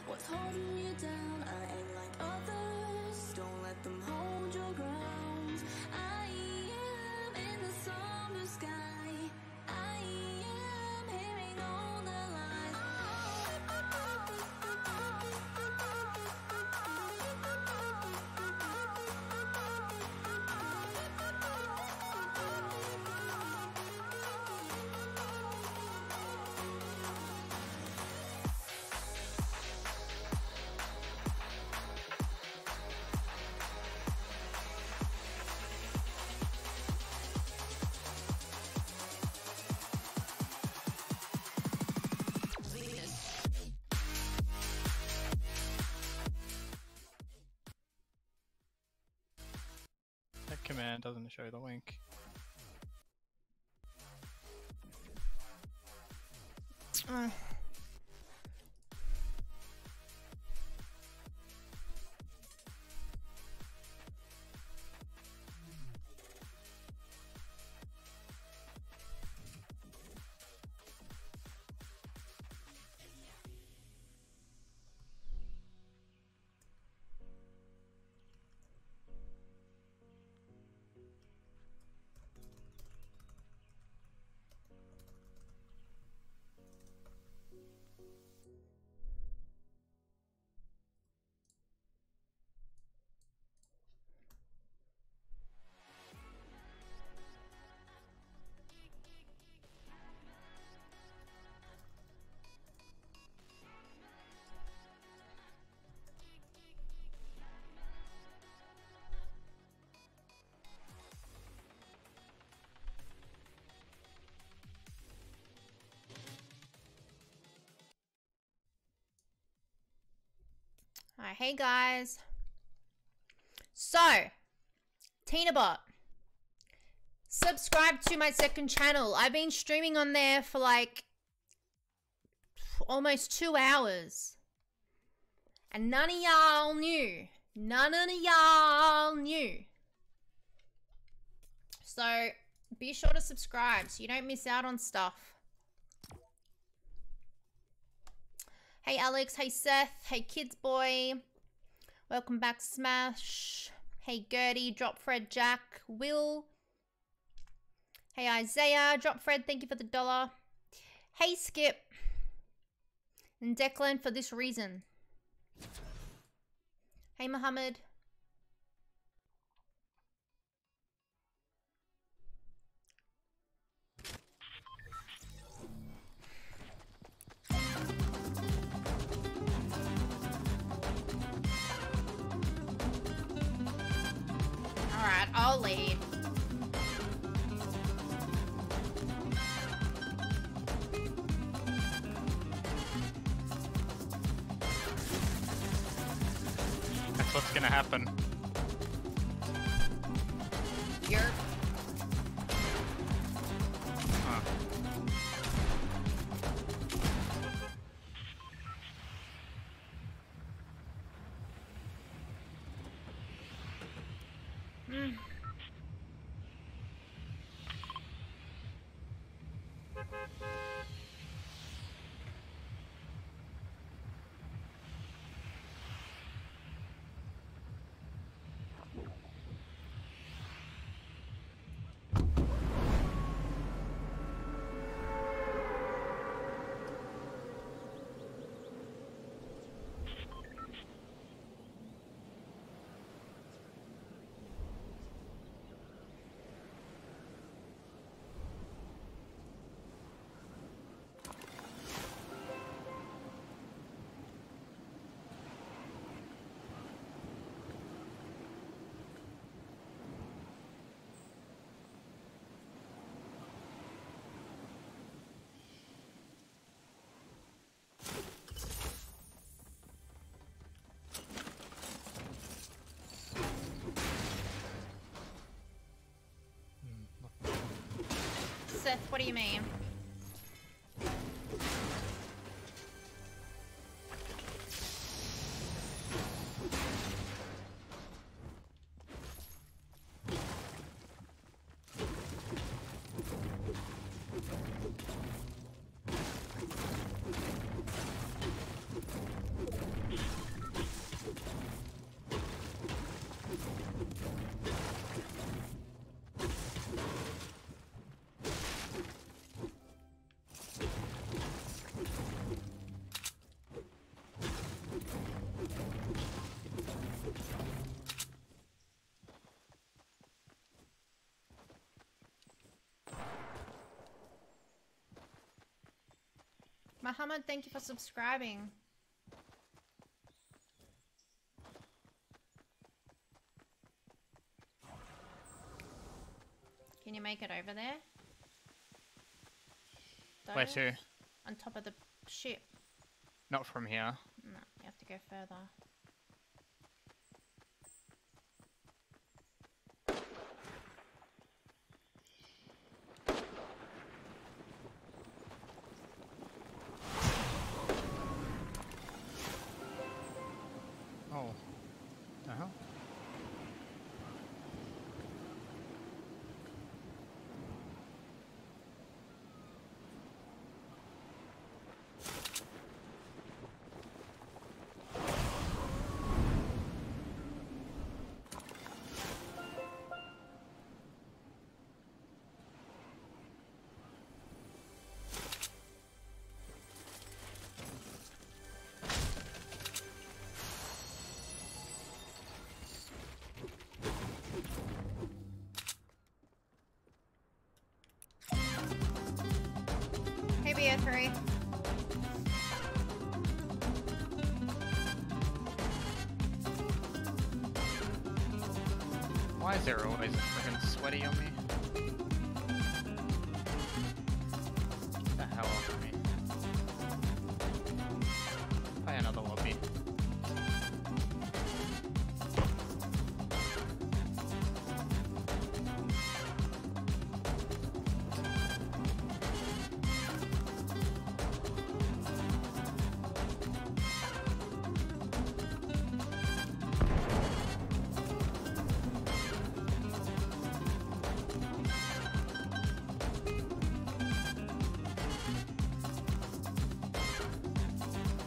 What's holding you down? I ain't like others. Don't let them hold your ground. I am in the somber sky. I am hearing all the lies. That command doesn't show the link. Alright, hey guys. So, TinaaBot, subscribe to my second channel. I've been streaming on there for like almost 2 hours. And none of y'all knew. None of y'all knew. So, be sure to subscribe so you don't miss out on stuff. Hey Alex, hey Seth, hey Kids Boy. Welcome back, Smash. Hey Gertie, Drop Fred, Jack, Will. Hey Isaiah, Drop Fred, thank you for the $1. Hey Skip. And Declan for this reason. Hey Muhammad. Alright, I'll lead. That's what's gonna happen. Yerp. Huh. Seth, what do you mean? Muhammad, thank you for subscribing. Can you make it over there? Where to? On top of the ship. Not from here. No, you have to go further. Oh. The hell? Hey, BO3. Why is there always a freaking sweaty on me? Get the hell off of me. Play another lobby.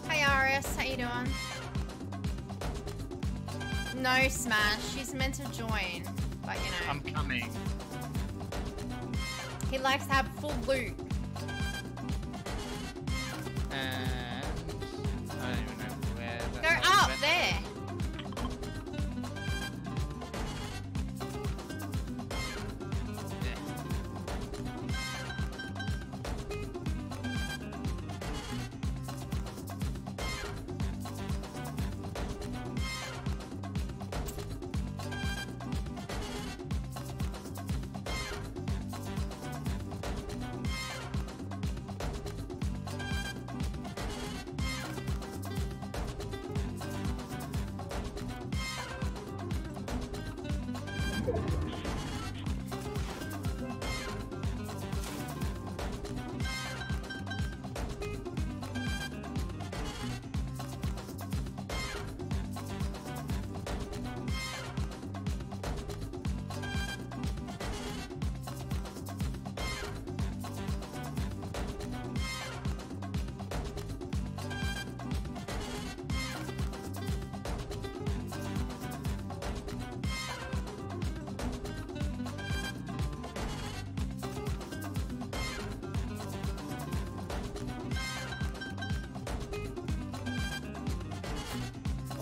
Hey, Aris, how you doing? No, Smash. She's meant to join, but you know. I'm coming. He likes to have full loot. And I don't even know where that Go hell up went. there.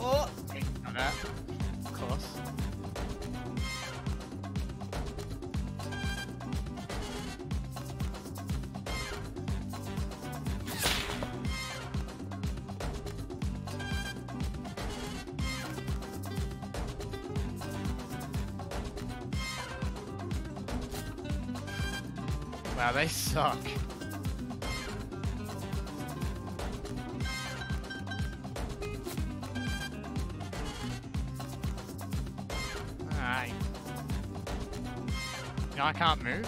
Oh, Not that. Of course. Wow, they suck. Alright. No, I can't move.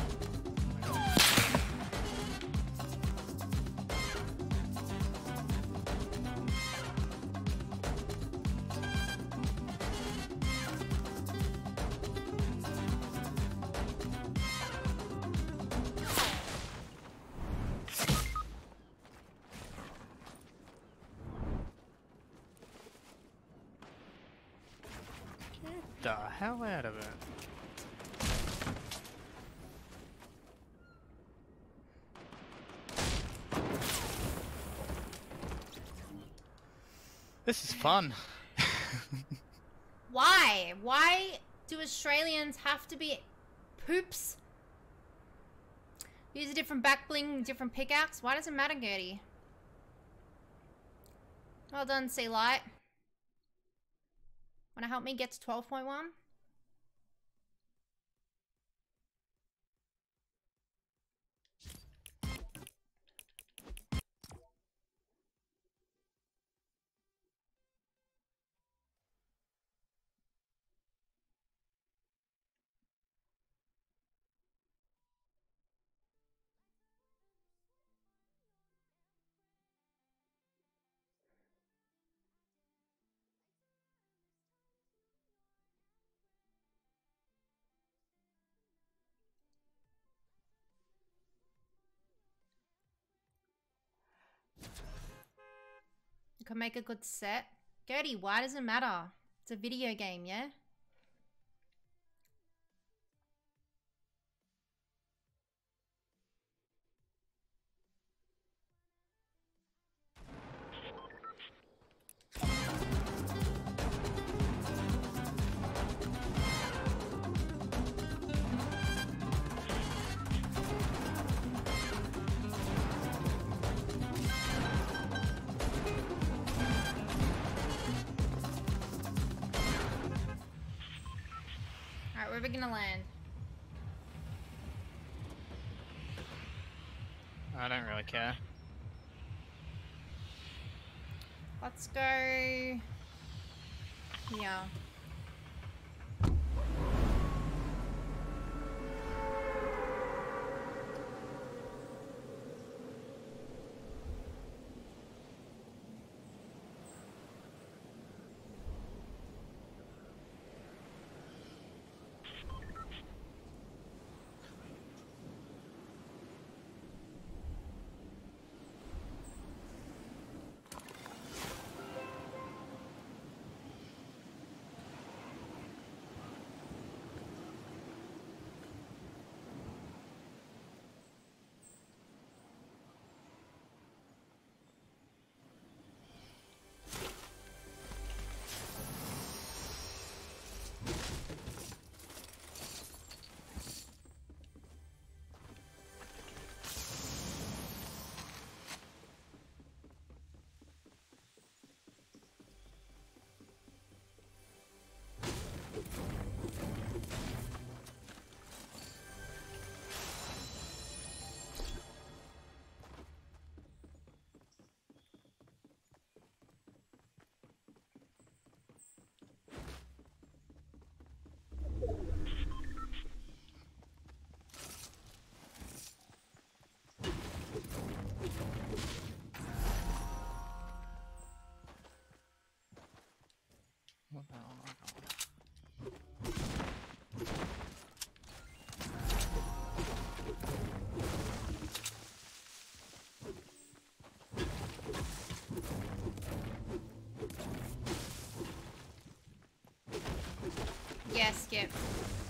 Get the hell out of it. This is fun. why? Why do Australians have to be poops? Use a different back bling, different pickaxe? Why does it matter, Gertie? Well done, Sea Light. Wanna help me get to 12.1? You can make a good set. Gertie, why does it matter? It's a video game, yeah? Alright, where are we gonna land? I don't really care. Let's go here. What the hell am I going? Yeah, Skip.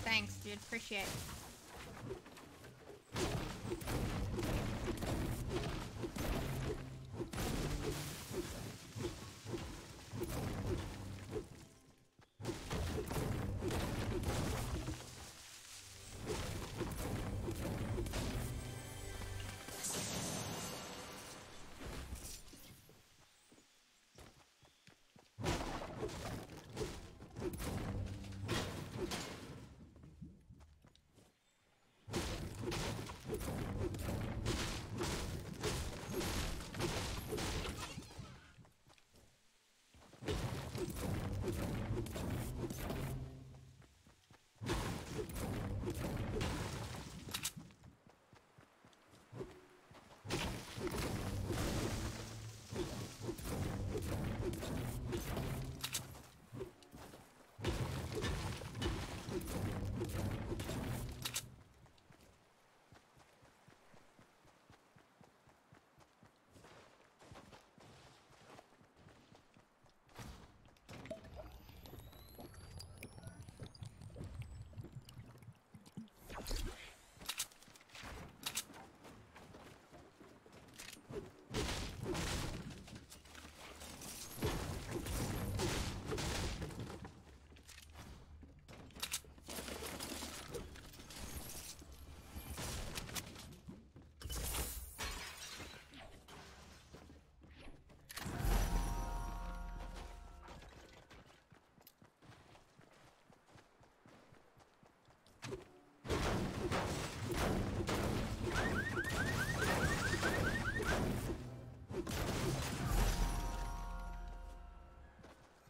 Thanks, dude. Appreciate it.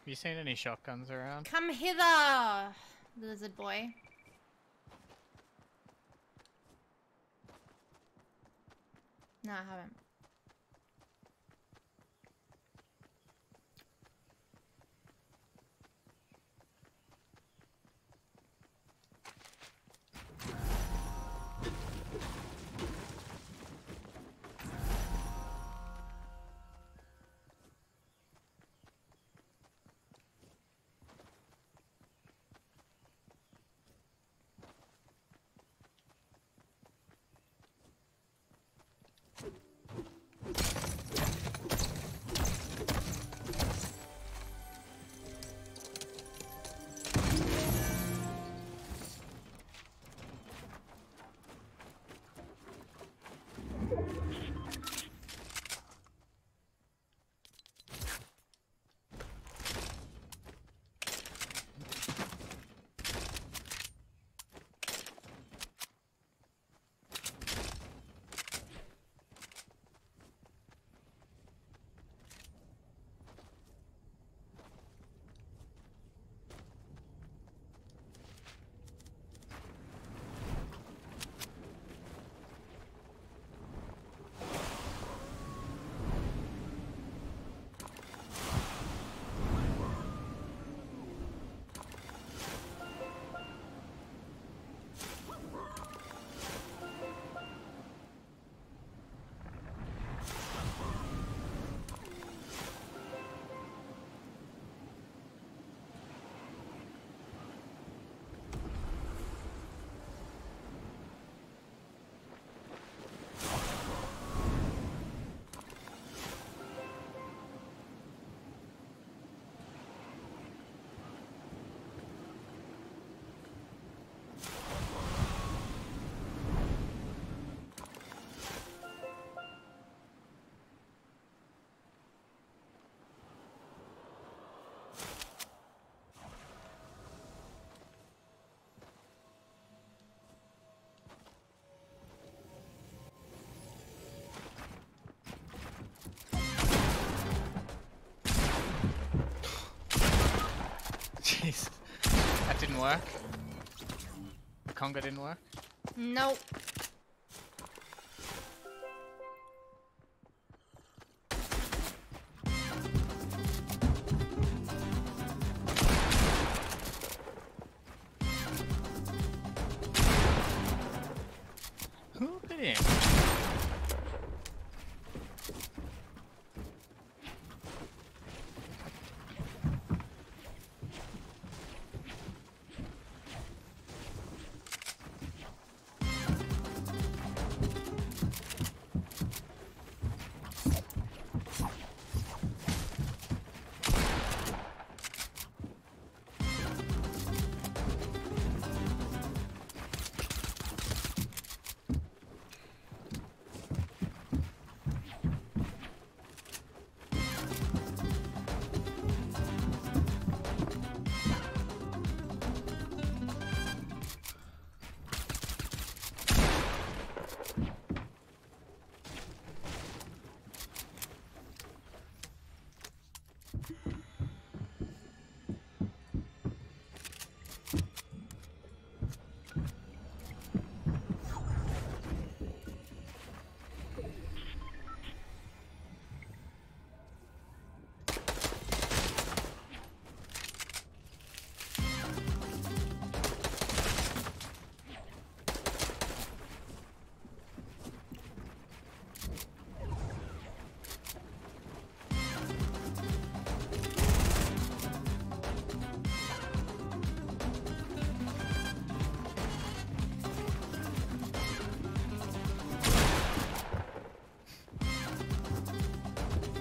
you seen any shotguns around? Come hither, lizard boy. No, I haven't. Jeez. That didn't work. The conga didn't work. Nope. Who put in?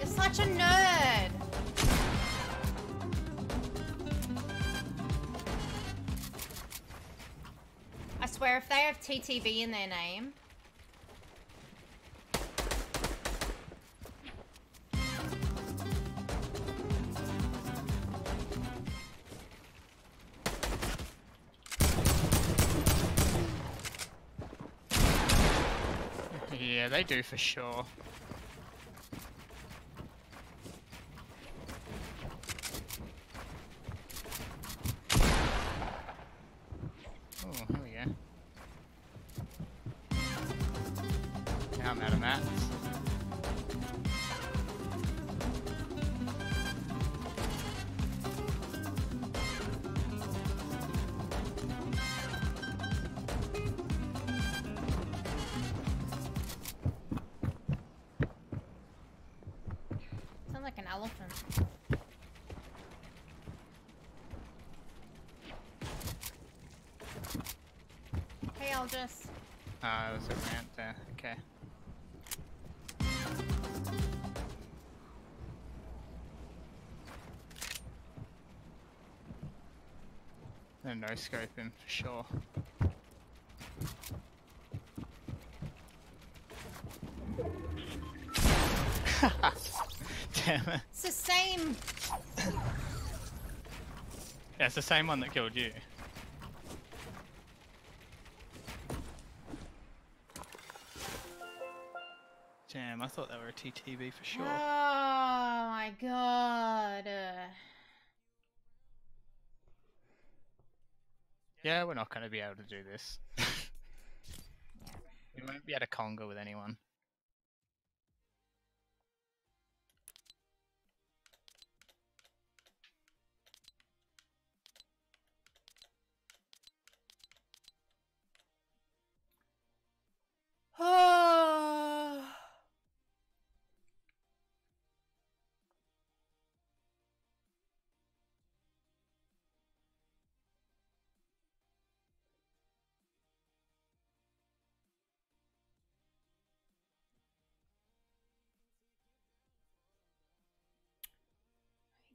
Such a nerd. I swear if they have TTV in their name. Yeah, they do for sure. I'm out of mats. Sound like an elephant. Hey, I'll just. There's a ramp there. Okay. They're no scoping for sure. Damn it. It's the same. Yeah, it's the same one that killed you. Damn, I thought they were a TTV for sure. Oh my god. Yeah, we're not going to be able to do this. We won't be able to conga with anyone.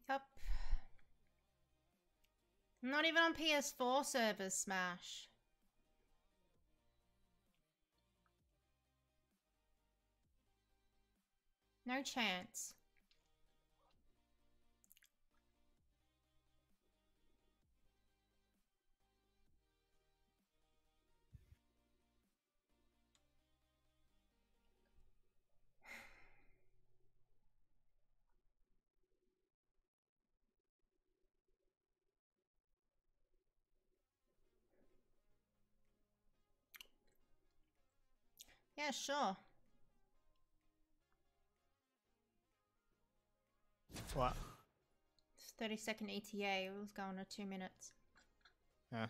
Yup. Not even on PS4 servers, Smash. No chance. Yeah, sure. What? It's 30-second ETA. It was going to 2 minutes. Yeah.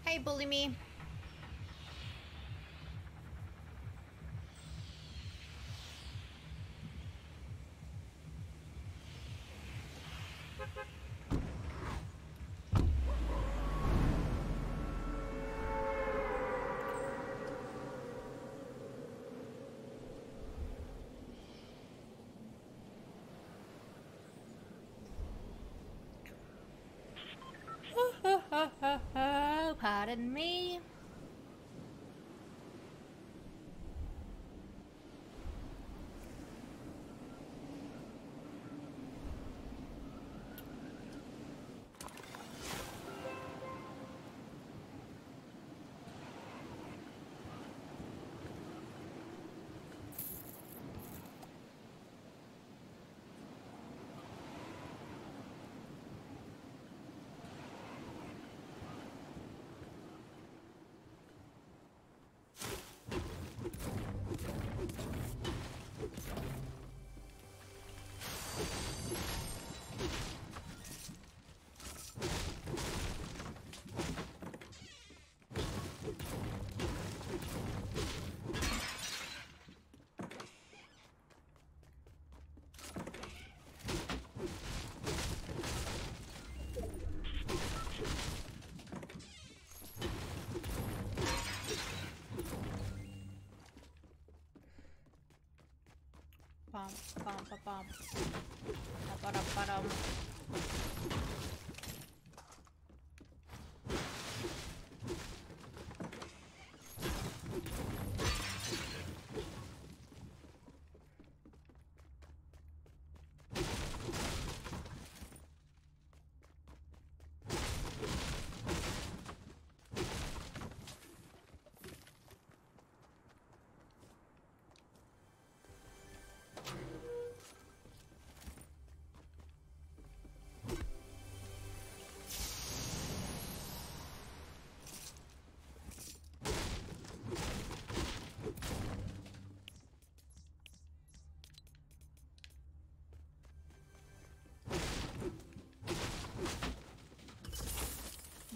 Hey, bully me. Pardon me. Bum, bum, bum, bum. Ba-ba-da-ba-dum.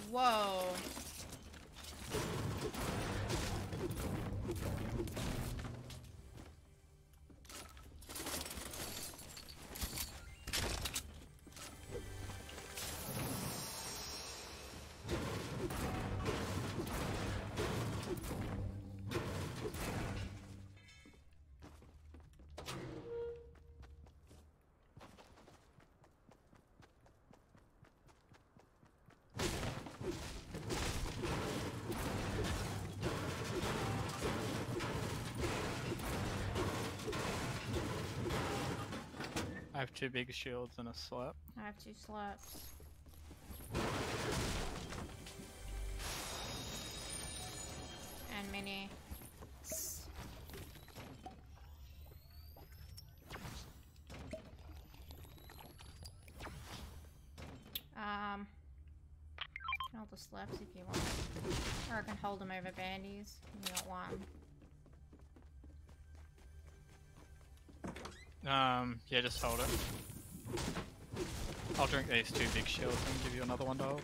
Whoa. I have 2 big shields and a slap. I have 2 slaps. And mini. Can hold the slaps if you want. Or I can hold them over bandies. You got 1. Yeah, just hold it. I'll drink these 2 big shields and give you another one to hold.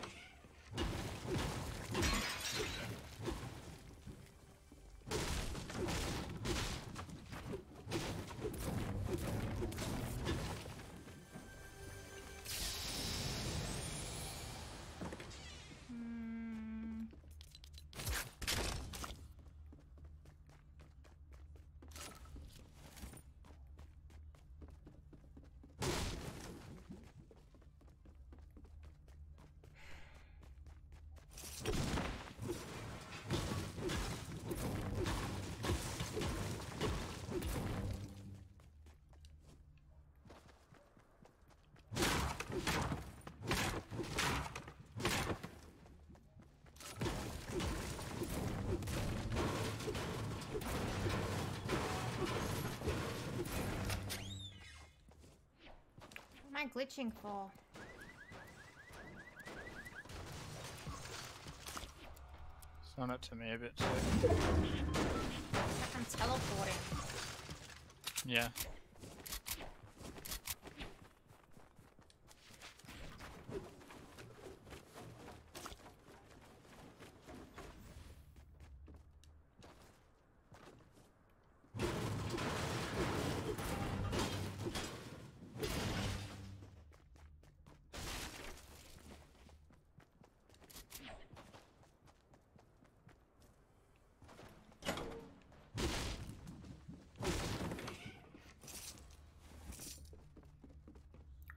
What am I glitching for? Send it to me a bit too. I'm teleporting. Yeah.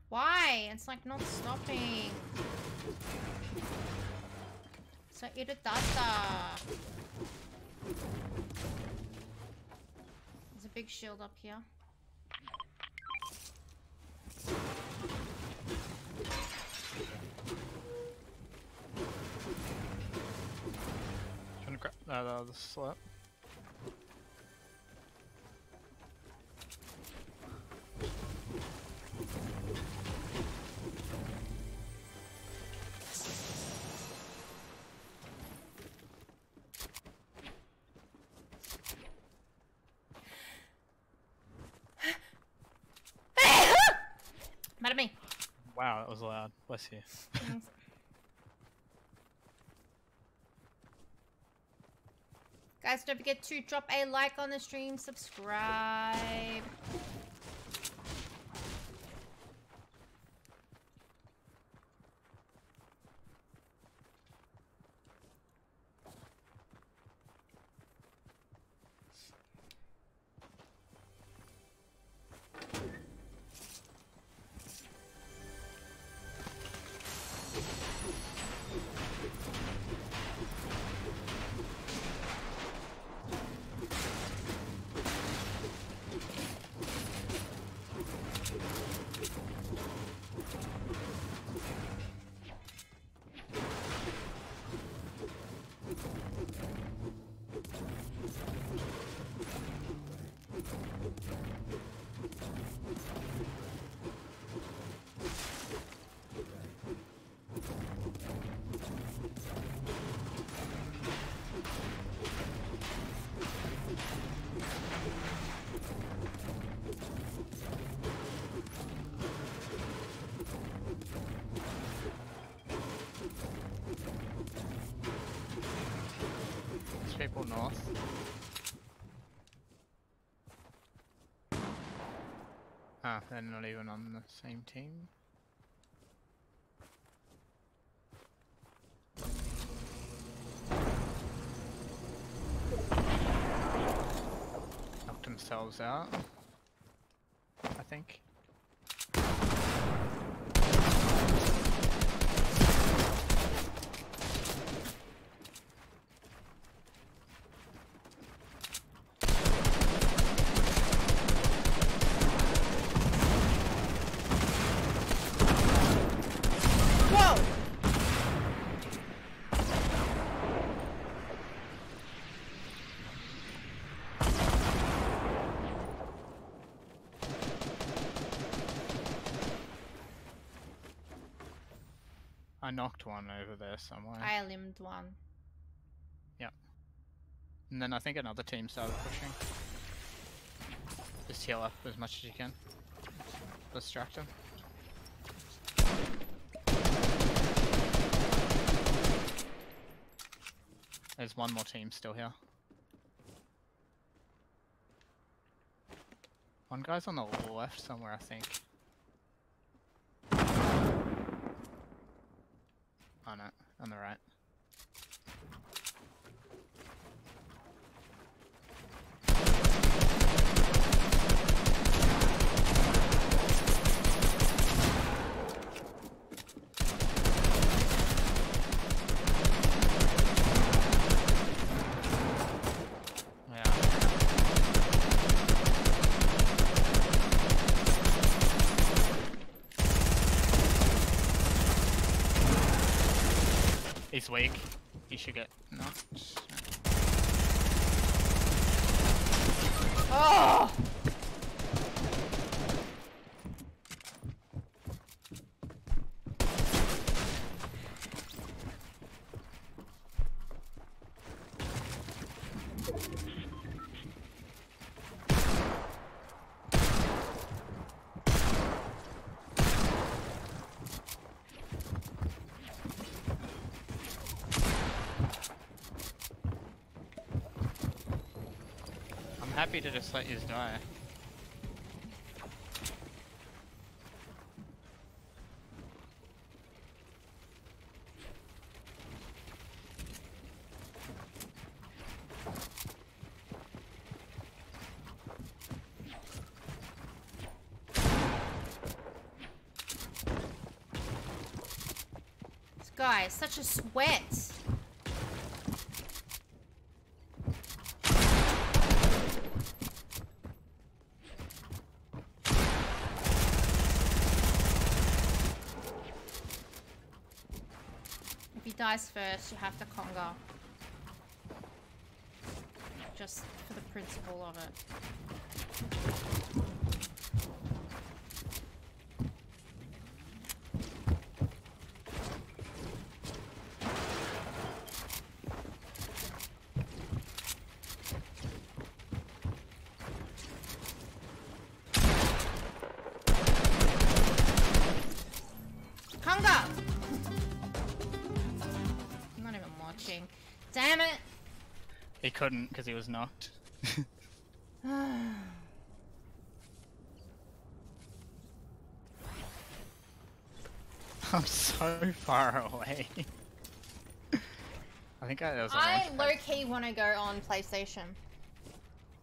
Why? It's like not stopping. So irritata. There's a big shield up here. Trying to grab that other slap. Mad at me. Wow, that was loud. Bless you. Thanks. Guys, don't forget to drop a like on the stream, subscribe. Huh, they're not even on the same team. Knocked themselves out, I think. Whoa! I knocked one over there somewhere. I limbed one. Yep. And then I think another team started pushing. Just heal up as much as you can. Distract them. There's one more team still here. One guy's on the left somewhere, I think. Oh no, on the right. He's weak. He should get knocked. Oh! Happy to just let you die. This guy is such a sweat. If he dies first, you have to conga. Just for the principle of it. Conga! I'm not even watching. Damn it! He couldn't because he was knocked. I'm so far away. I think there was a I launch pad. low-key want to go on PlayStation.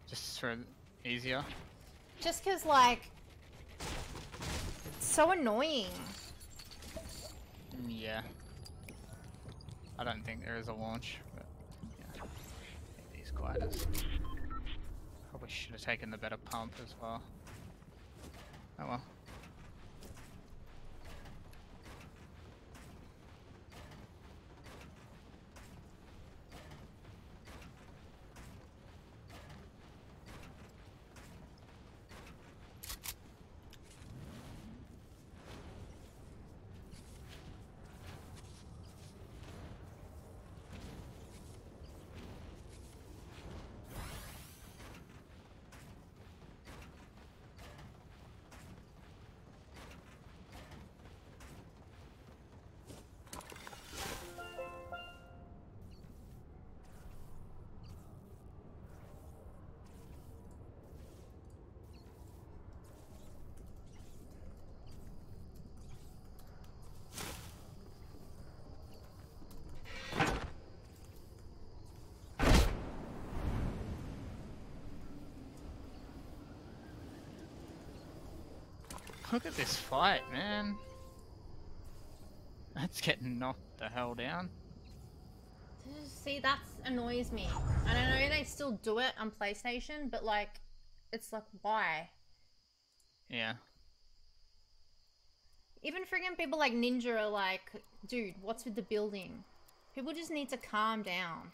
Just for easier. Just cause like, it's so annoying. Yeah. I don't think there is a launch, but yeah. These gliders. Probably should have taken the better pump as well. Oh well. Look at this fight, man. That's getting knocked the hell down. See, that annoys me. And I know they still do it on PlayStation, but like, it's like, why? Yeah. Even friggin' people like Ninja are like, dude, what's with the building? People just need to calm down.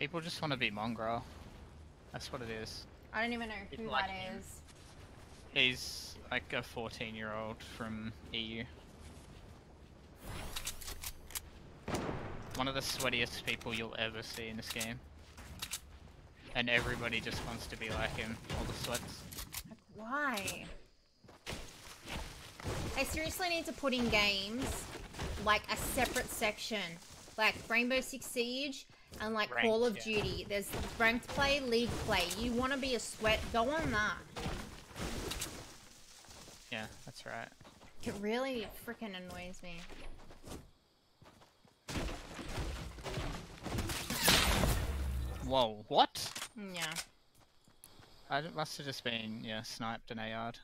People just want to be Mongrel. That's what it is. I don't even know who People like that him. is. He's like a 14-year-old from EU. One of the sweatiest people you'll ever see in this game. And everybody just wants to be like him, all the sweats. Like, why? They seriously need to put in games like a separate section. Like Rainbow Six Siege and like Ranked, Call of yeah. Duty. There's ranked play, league play. You want to be a sweat, go on that. Yeah, that's right. It really freaking annoys me. Whoa, what? Yeah. It must have just been, yeah, sniped and AR'd.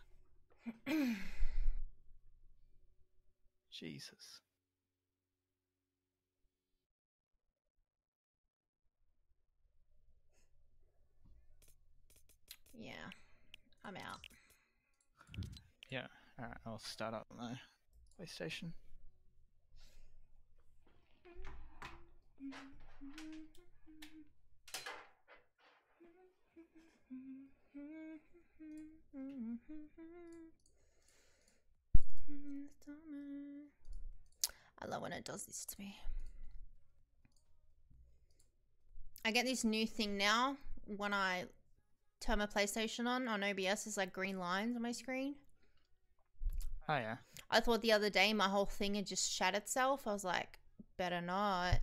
Jesus. Yeah. I'm out. Yeah, alright, I'll start up my PlayStation. I love when it does this to me. I get this new thing now when I turn my PlayStation on OBS. It's like green lines on my screen. Oh yeah. I thought the other day my whole thing had just shat itself. I was like, better not.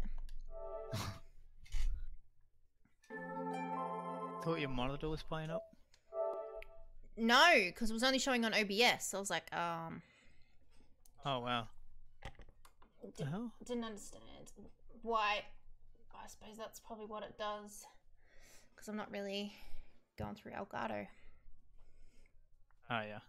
Thought your monitor was playing up. No, because it was only showing on OBS. I was like, Oh wow. What the hell? didn't understand why. I suppose that's probably what it does. Because I'm not really going through Elgato. Oh yeah.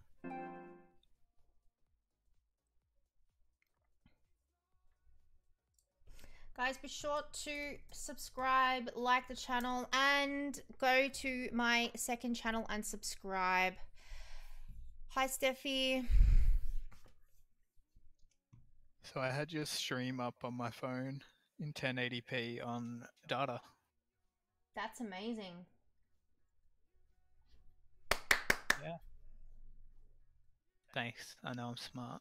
Guys, be sure to subscribe, like the channel, and go to my second channel and subscribe. Hi, Steffi. So I had your stream up on my phone in 1080p on data. That's amazing. Yeah. Thanks. I know I'm smart.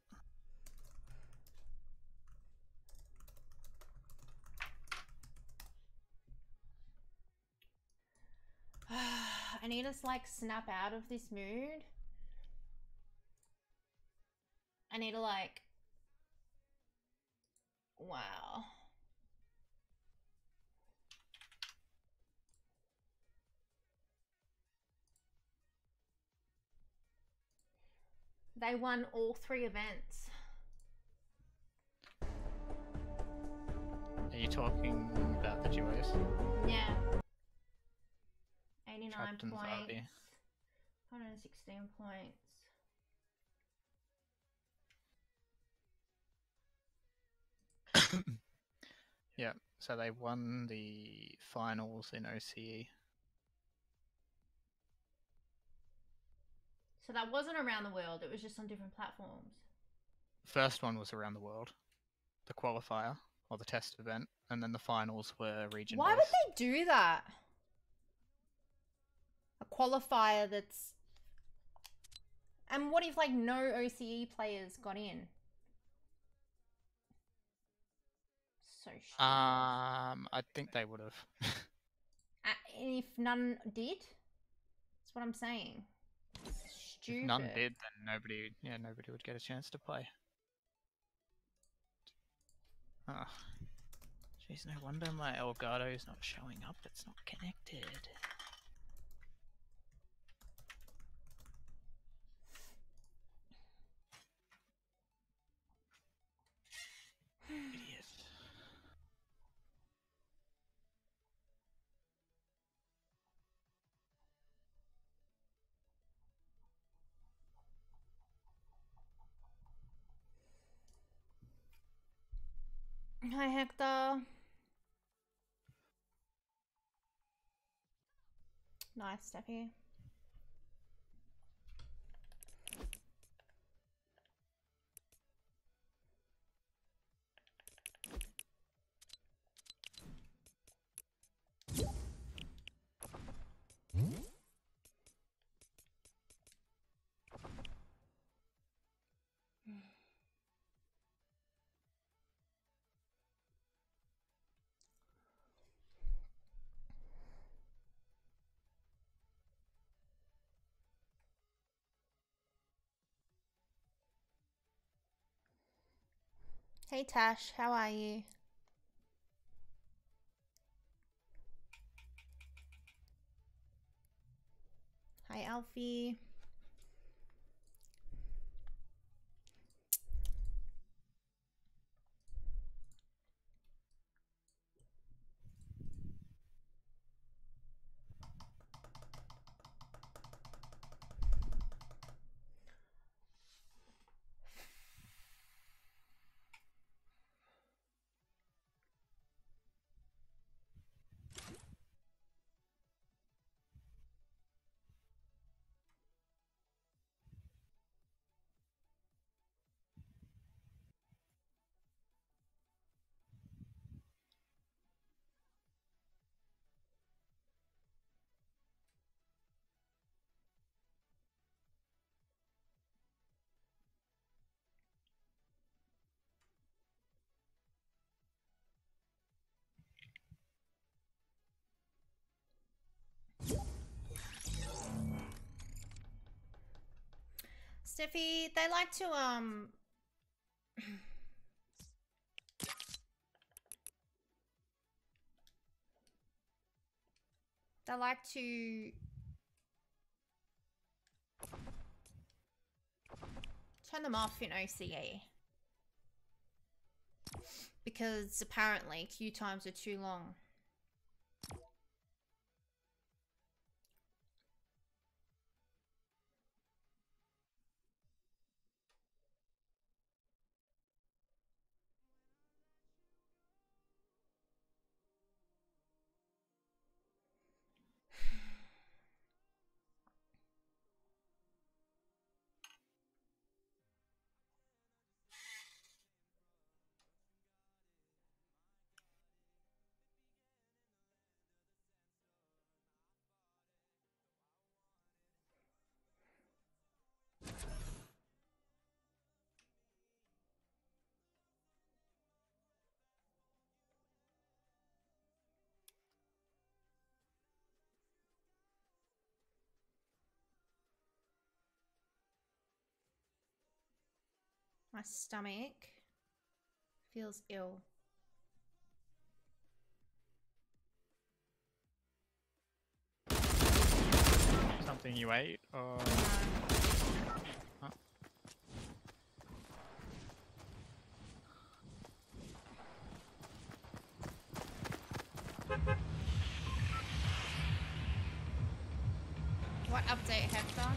I need to like snap out of this mood. I need to like, wow. They won all 3 events. Are you talking about the duos? Yeah. 89 Captain's points. RV. 116 points. Yeah, so they won the finals in OCE. So that wasn't around the world, it was just on different platforms. First one was around the world, the qualifier, or the test event, and then the finals were region-based. Why would they do that? A qualifier that's... And what if like no OCE players got in? So stupid. I think they would have. And if none did? That's what I'm saying. Stupid. If none did, then nobody would get a chance to play. Oh. Jeez, no wonder my Elgato is not showing up. It's not connected. Idiot. Hi, Hector. Nice, Steffi. Hey Tash, how are you? Hi Alfie. Steffi, they like to they like to turn them off in OCE because apparently queue times are too long. My stomach feels ill. Something you ate, or? Huh? What update, Hector?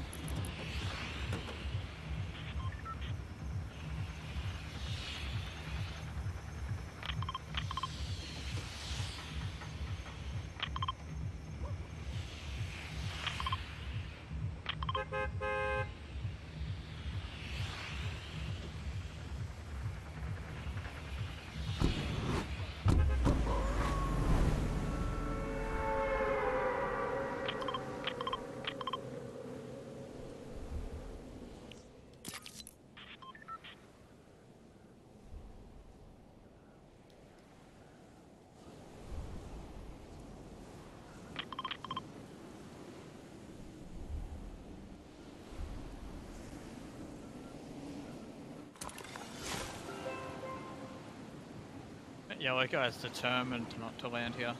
Yellow guy's determined not to land here.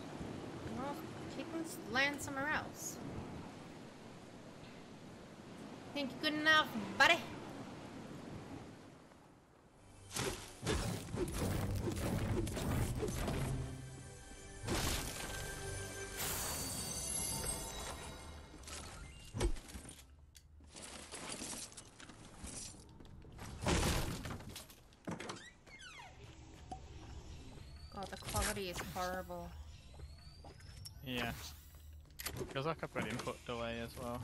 Well, he can land somewhere else. Think you're good enough, buddy? quality is horrible. Yeah. Feels like I've got input delay as well.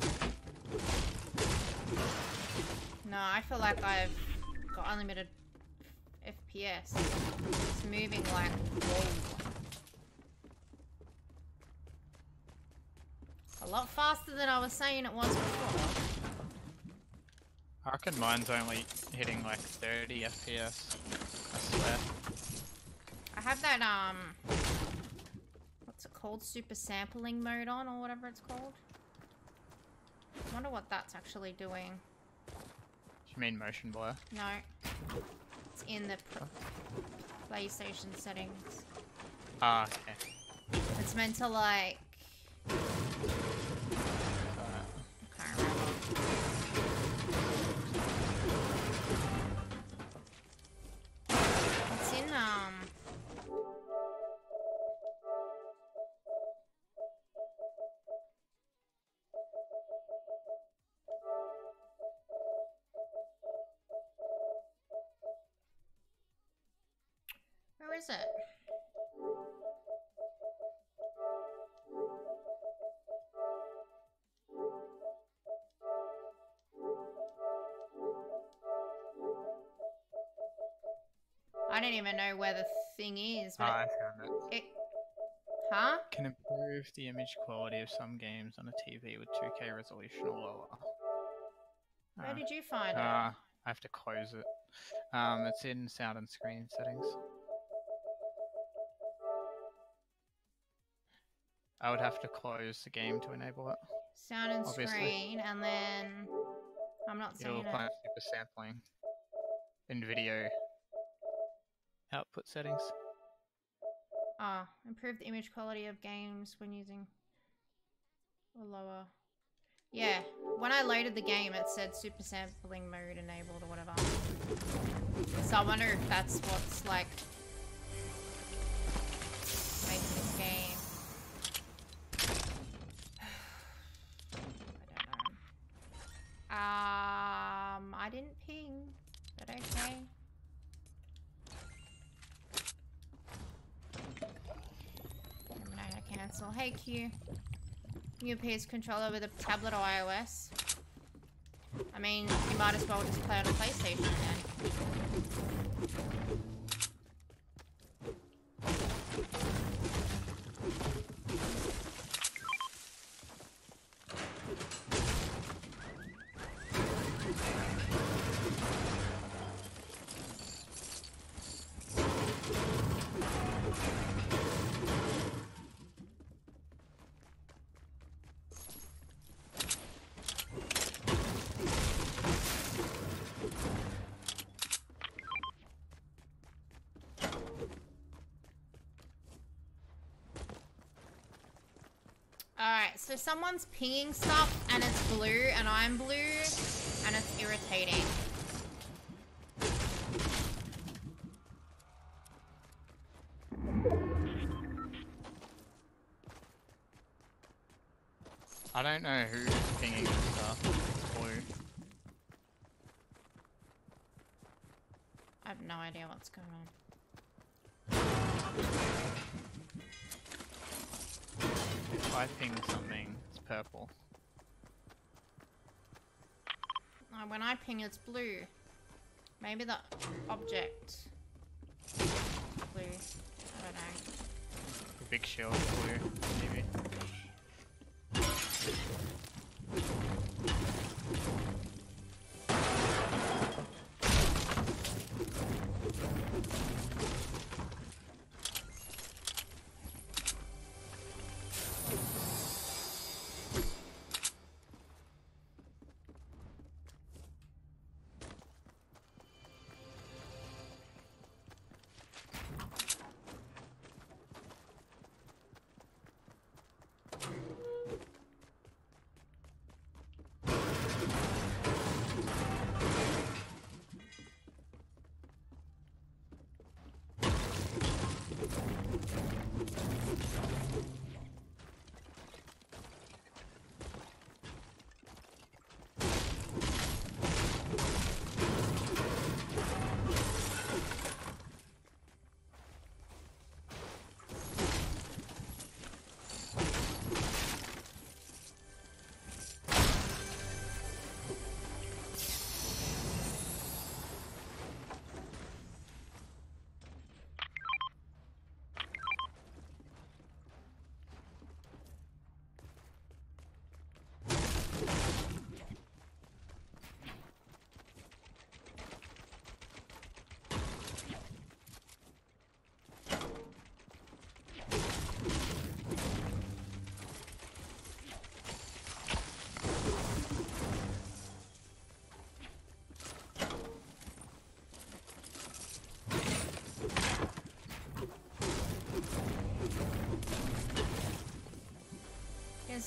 No, I feel like I've got unlimited FPS. It's moving like whoa. A lot faster than I was saying it was before. I reckon mine's only hitting like 30 FPS. I swear. I have that, what's it called? Super sampling mode on, or whatever it's called. I wonder what that's actually doing. Do you mean motion blur? No. It's in the PlayStation settings. Ah, okay. It's meant to like... I can't remember. It's in, where is it? I don't even know where the thing is, but I found it. Huh? Can improve the image quality of some games on a TV with 2K resolution or lower. Where did you find it? I have to close it. It's in sound and screen settings. I would have to close the game to enable it. Sound and obviously. screen, and then I'm not seeing It'll it. find super sampling in video output settings. Ah, improve the image quality of games when using or lower. Yeah, when I loaded the game, it said super sampling mode enabled or whatever. So I wonder if that's what's like making this game. I don't know. I didn't ping, but okay. I'm gonna cancel. Hey Q. New PS controller with a tablet or iOS. I mean, you might as well just play on a PlayStation then. Alright, so someone's pinging stuff and it's blue and I'm blue and it's irritating. I don't know who's pinging this stuff. It's blue. I have no idea what's going on. If I ping something, it's purple. When I ping, it's blue. Maybe the object. Blue. I don't know. The big shield is blue, maybe.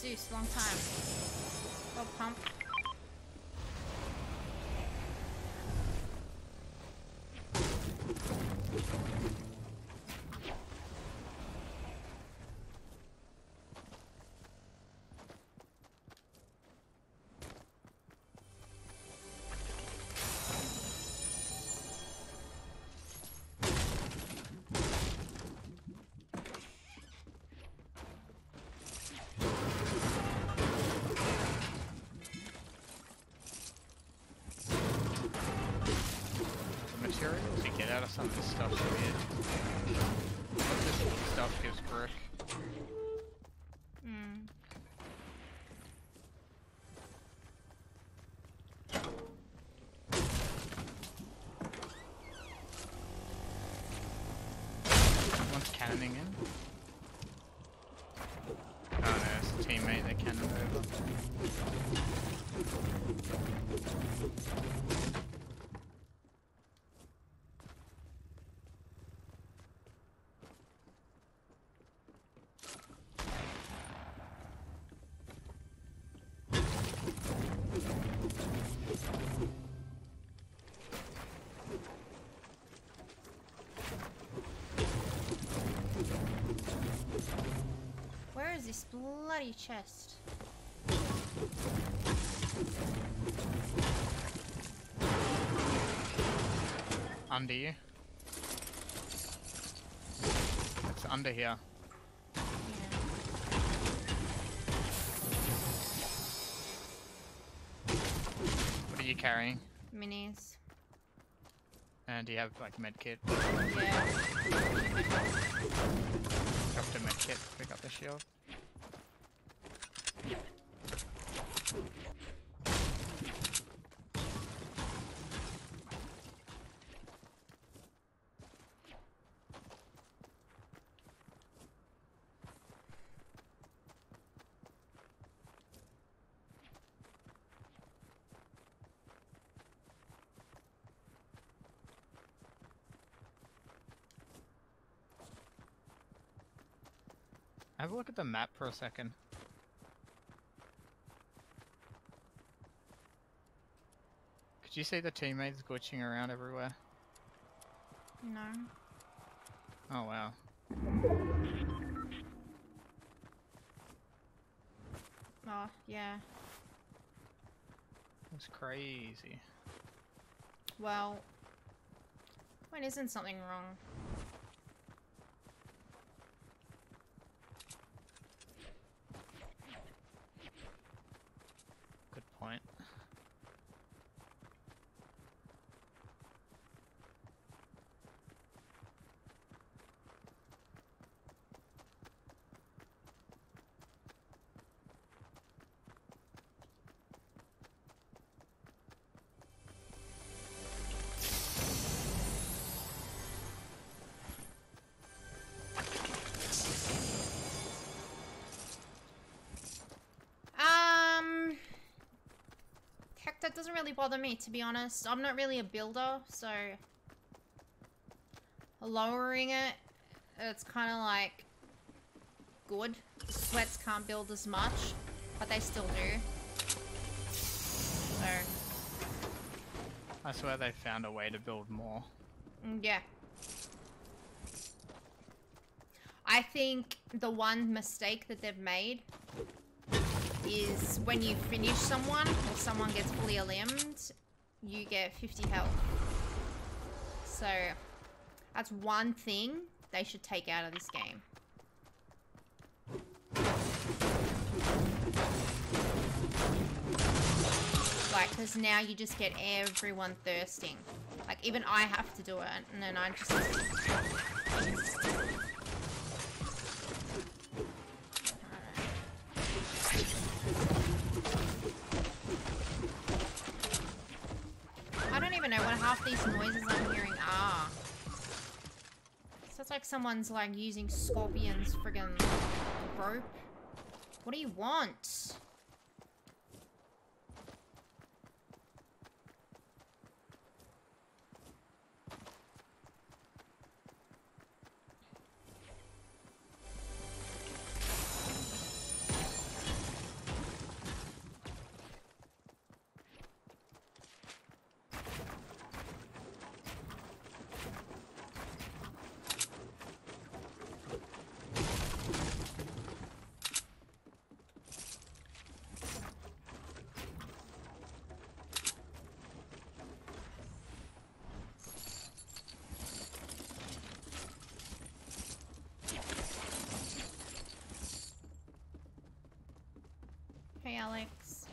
Zeus, long time. Well, pump. Materials you get out of some of this stuff is weird. What this stuff gives brick. Hmm. One's cannoning in. Oh no, it's a teammate that cannoned over. Where is this bloody chest? Under you. It's under here. Yeah. What are you carrying? Minis. And do you have like medkit? Yeah. Dropped a medkit, pick up the shield. Have a look at the map for a second. Could you see the teammates glitching around everywhere? No. Oh wow. Oh, yeah. That's crazy. Well, when isn't something wrong? Good point. Heck, that doesn't really bother me, to be honest. I'm not really a builder, so lowering it, it's kind of like good. The sweats can't build as much, but they still do. So I swear they found a way to build more. yeah. I think the one mistake that they've made is when you finish someone or someone gets fully limbed, you get 50 health. So that's one thing they should take out of this game. Like, because now you just get everyone thirsting. Like, even I have to do it, and then I just... I don't even know what half these noises I'm hearing are. So it's like someone's like using Scorpion's friggin' rope. What do you want? Alex.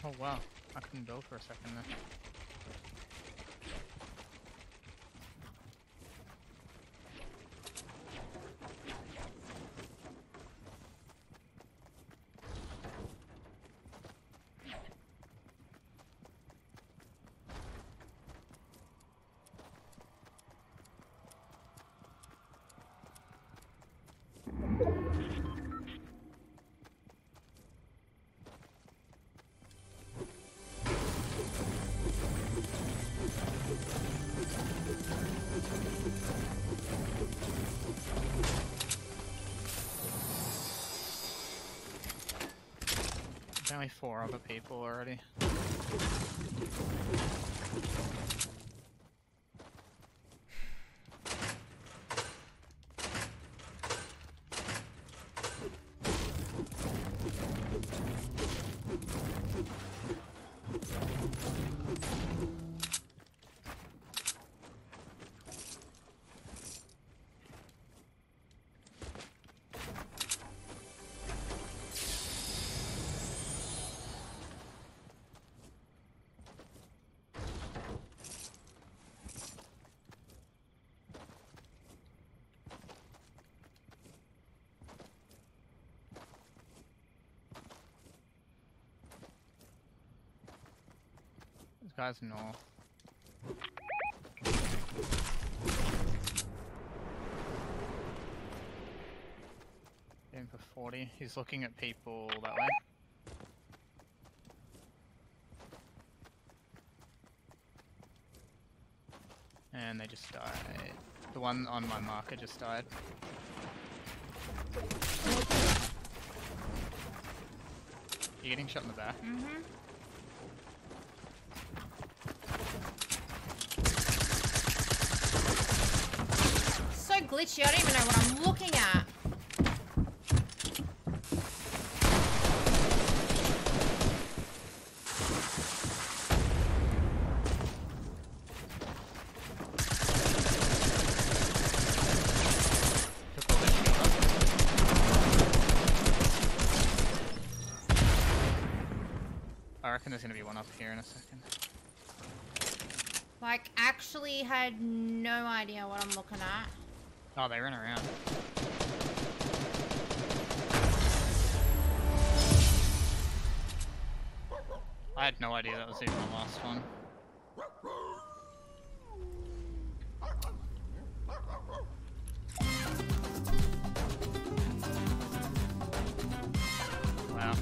Oh wow, I couldn't build for a second there. There's only 4 other people already. This guy's north. Aim for 40. He's looking at people that way. And they just died. The one on my marker just died. You getting shot in the back? Mm-hmm. So glitchy, I don't even know what I'm looking at. I reckon there's gonna be one up here in a second. Like, actually had no idea what I'm looking at. Oh, they ran around. I had no idea that was even the last one. Wow.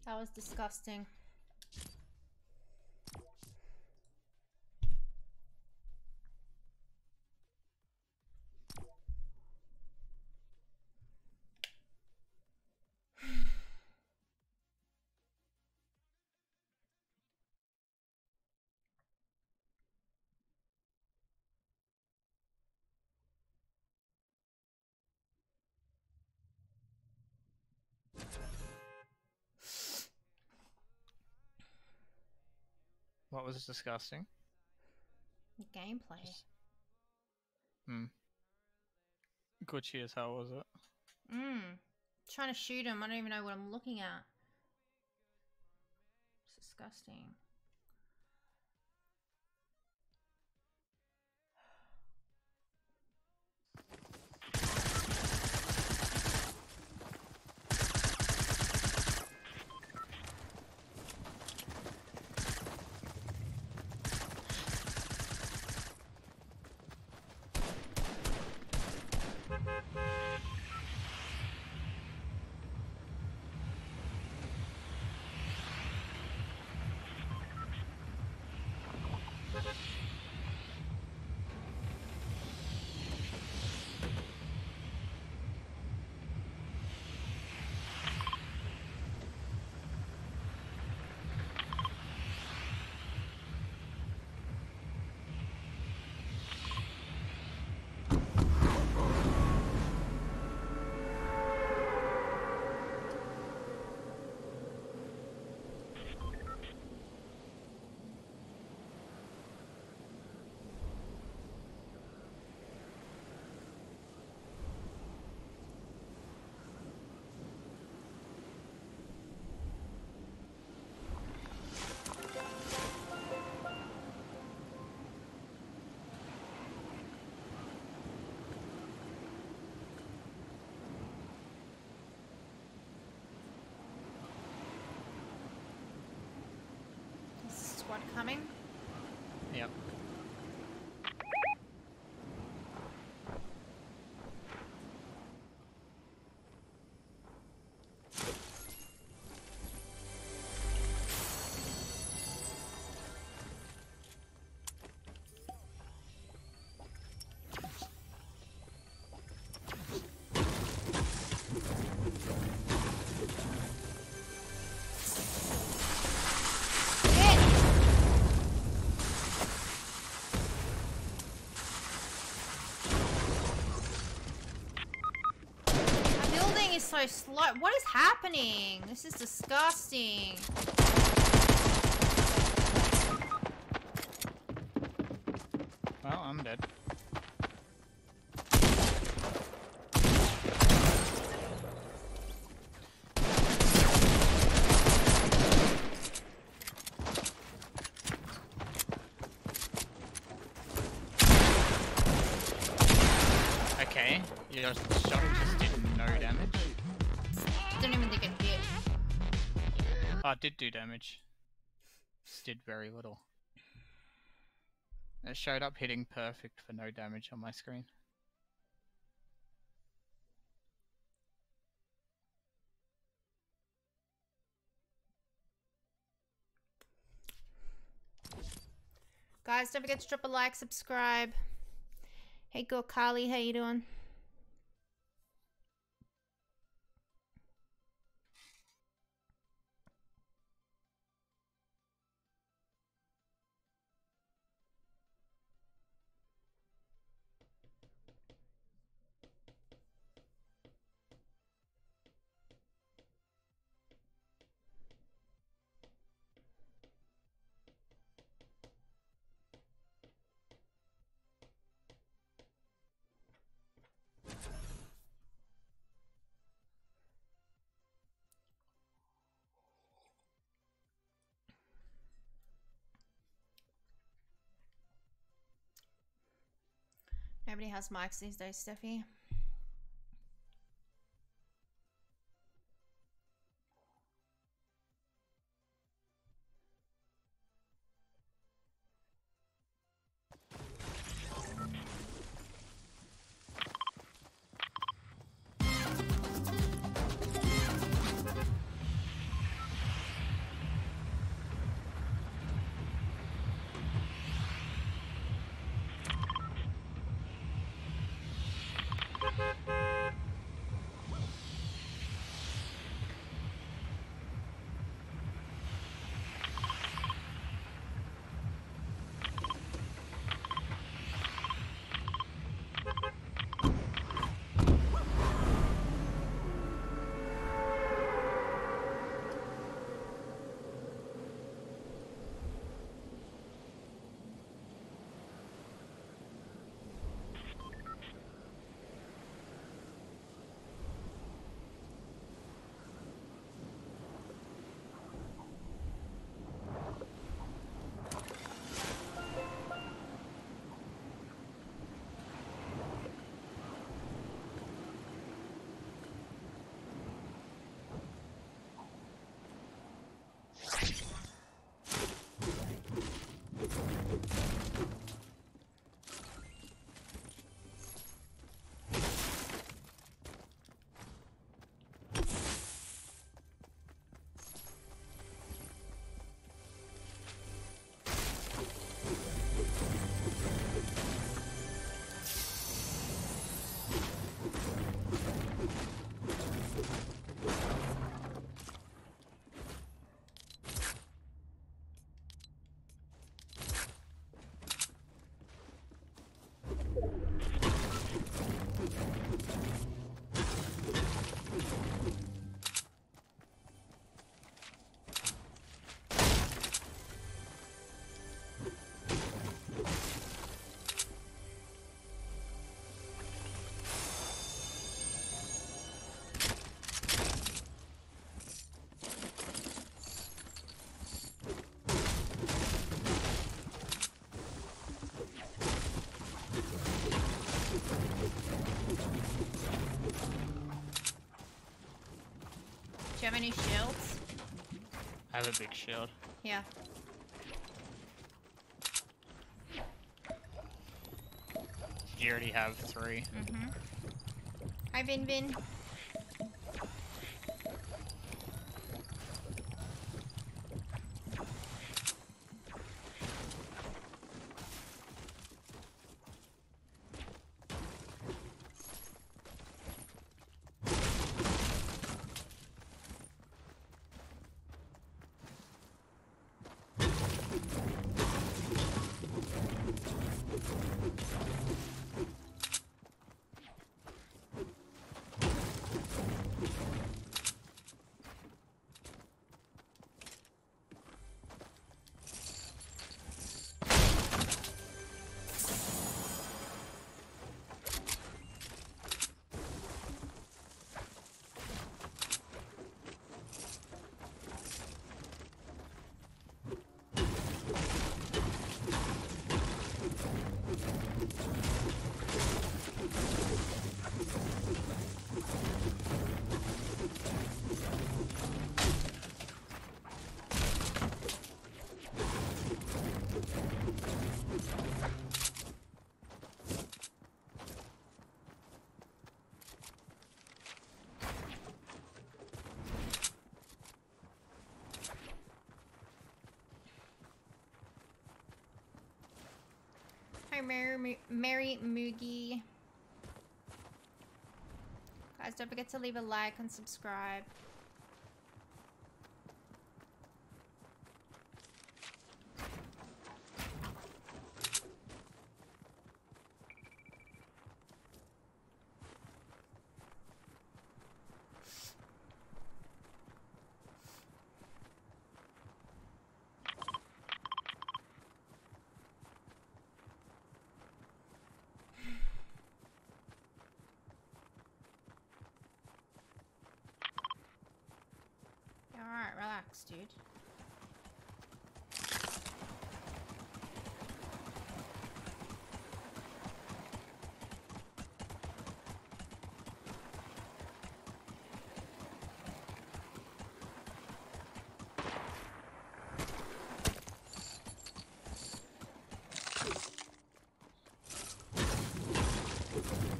That was disgusting. What was disgusting? The gameplay. Gucci as hell, was it? Trying to shoot him, I don't even know what I'm looking at. It's disgusting. squad coming. Yep. So slow. What is happening? This is disgusting. Well, I'm dead. Okay, your shot just did no damage. Didn't even think it hit. Oh, it did do damage. Just did very little. It showed up hitting perfect for no damage on my screen. Guys, don't forget to drop a like, subscribe. Hey, girl Carly, how you doing? Nobody has mics these days, Steffi. Do you have any shields? I have a big shield. Yeah. You already have 3. Mm-hmm. Hi, Vin Vin. Hi, Mary Moogie. Guys, don't forget to leave a like and subscribe. Alright, relax, dude.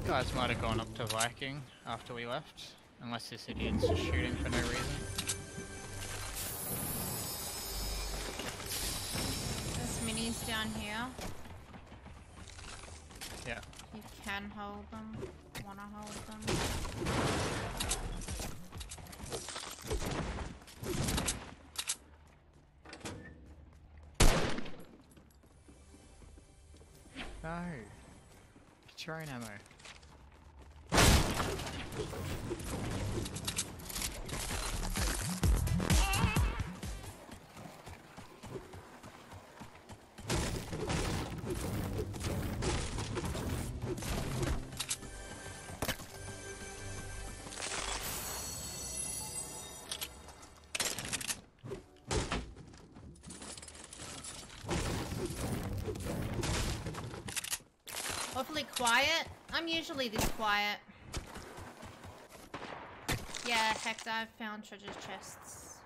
Guys might have gone up to Viking after we left, unless this idiot's just shooting for no reason. There's minis down here. Yeah. You can hold them. Wanna hold them. No. Get your own ammo. Awfully quiet. I'm usually this quiet. Yeah, Hector, I've found treasure chests.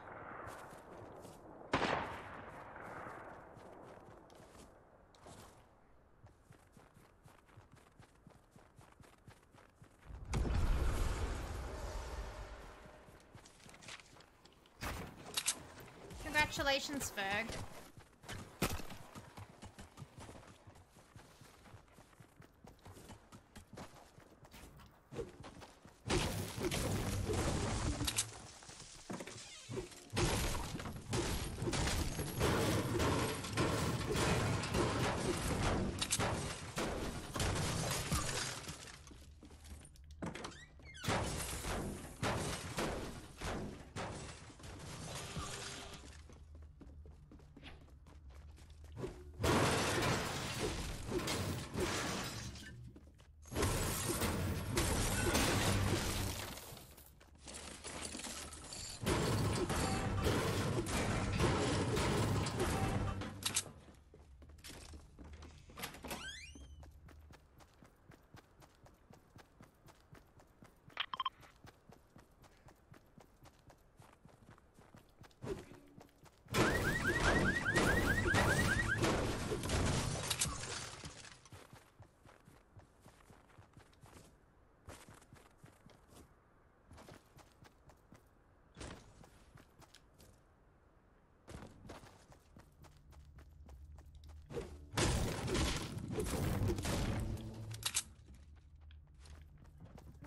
Congratulations, Ferg.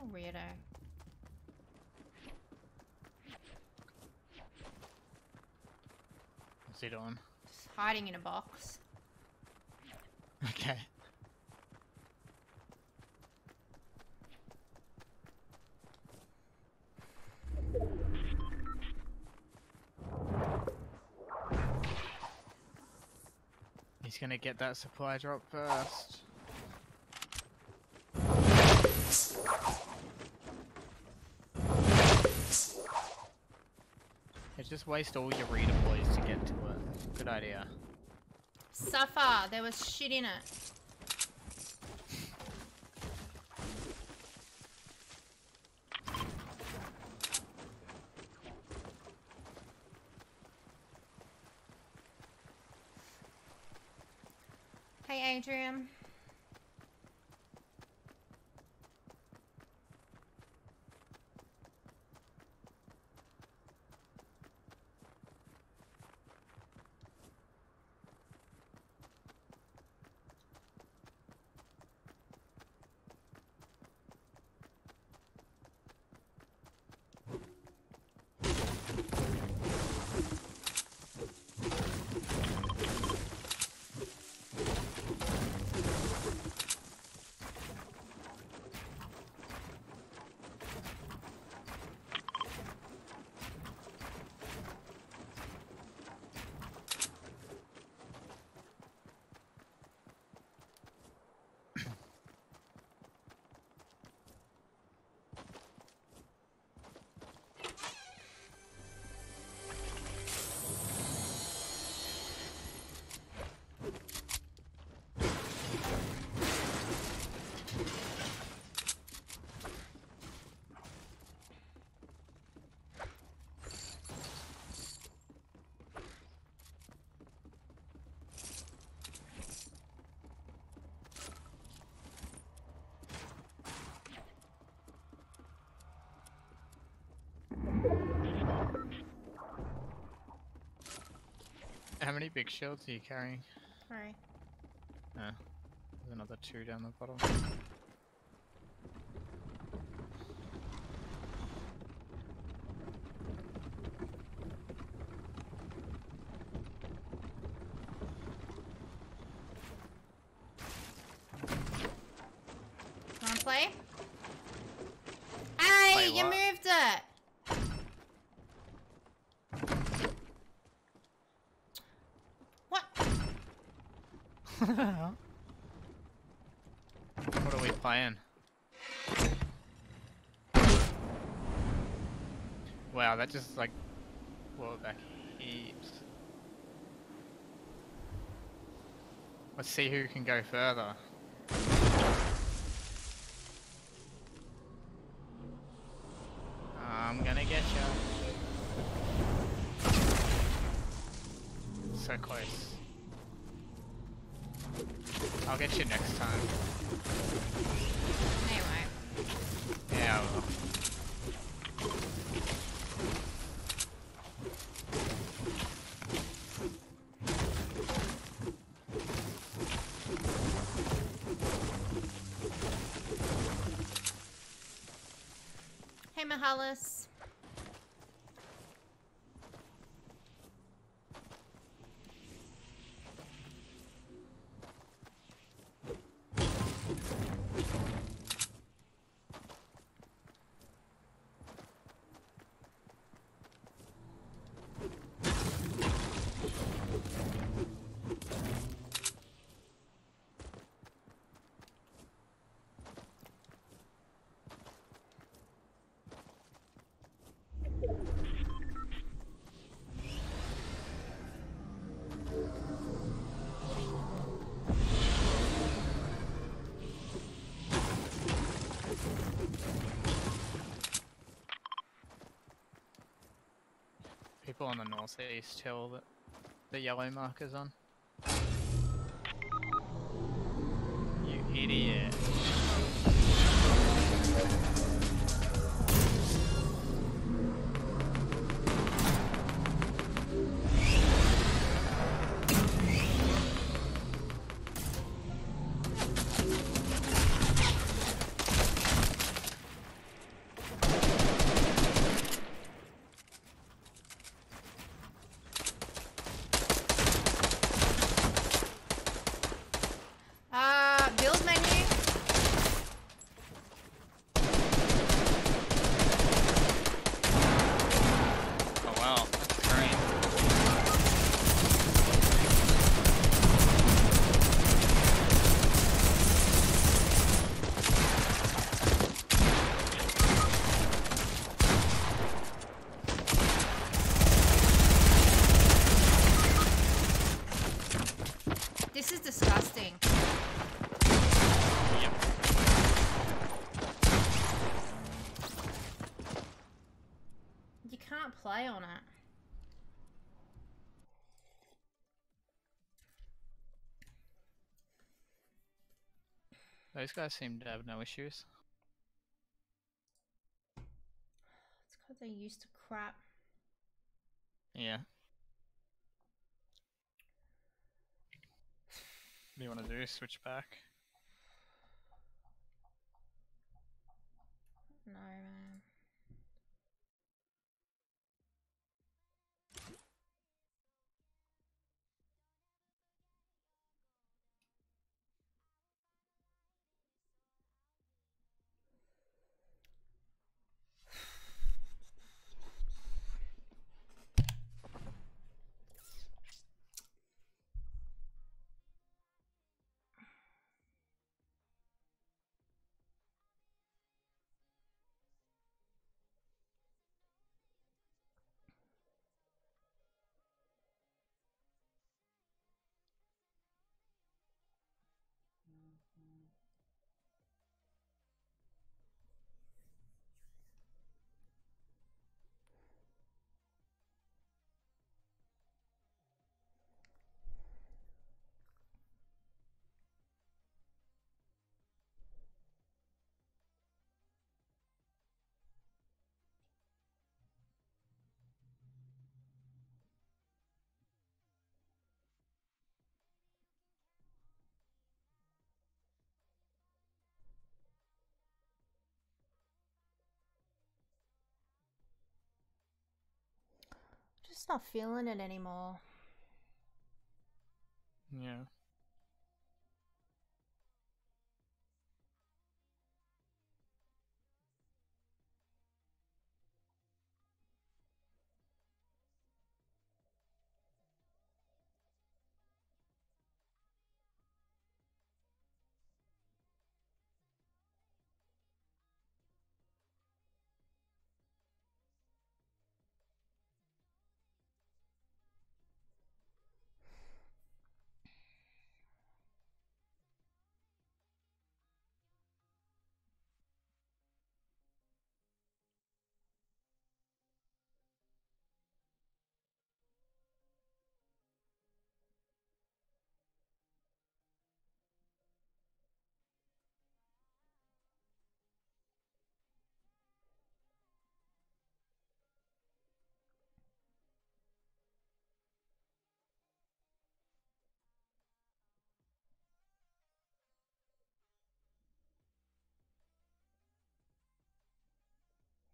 A weirdo. What's he doing? Just hiding in a box. Okay. He's gonna get that supply drop first. Yeah, just waste all your redeploys to get to it. Good idea. Suffer, there was shit in it. Hey, Adrian. How many big shields are you carrying? Sorry. There's another 2 down the bottom. Wanna play? Hey, Play you what? moved it! What? What are we playing? Wow, that just like blew it back heaps. Let's see who can go further. I'm gonna get you. So close. I'll get you next time. Anyway. Yeah, I will. Hey, Mahalis. People on the northeast hill that the yellow marker's on. You idiot. can't play on it. Those guys seem to have no issues. It's because they're used to crap. Yeah. What do you want to do? Switch back? No, man. Just not feeling it anymore. Yeah.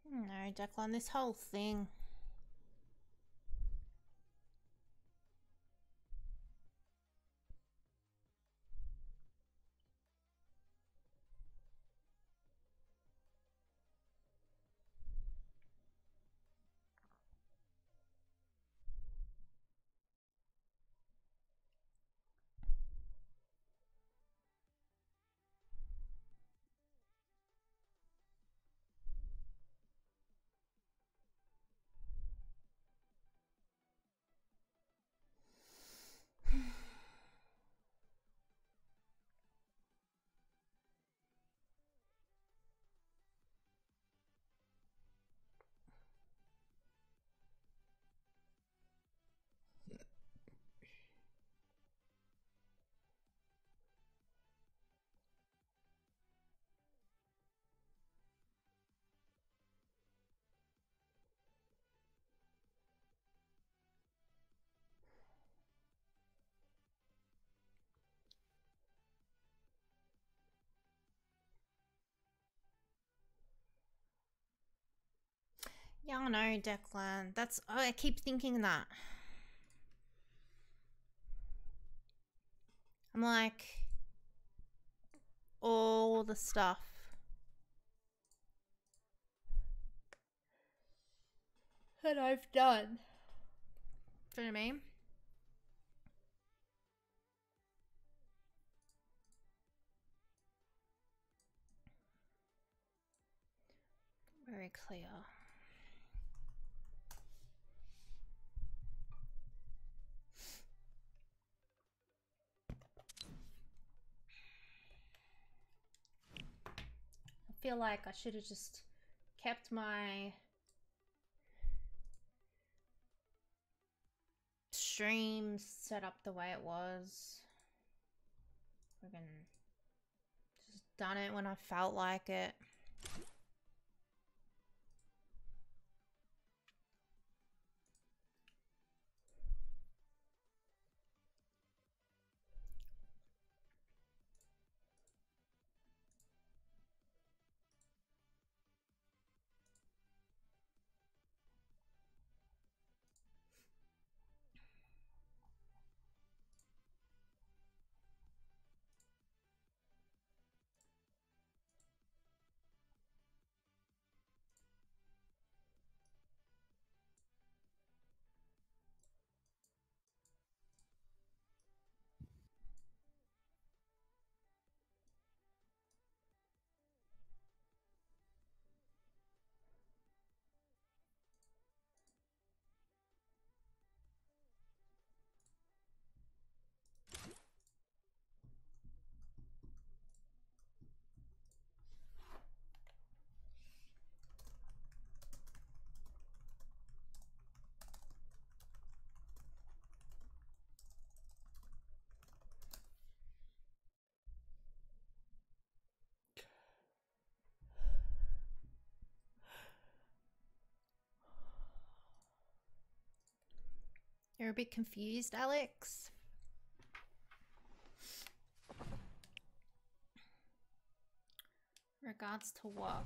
No, Declan, this whole thing. Yeah, I know, Declan. That's... Oh, I keep thinking that. I'm like... all the stuff that I've done. Do you know what I mean? Very clear. I feel like I should have just kept my stream set up the way it was. Friggin' just done it when I felt like it. You're a bit confused, Alex? Regards to what?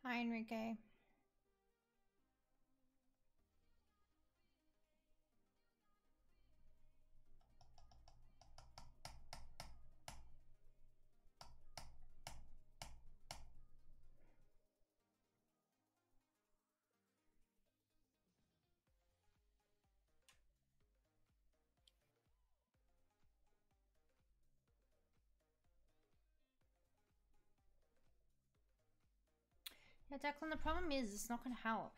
Hi, Enrique. Yeah, Declan, the problem is it's not going to help.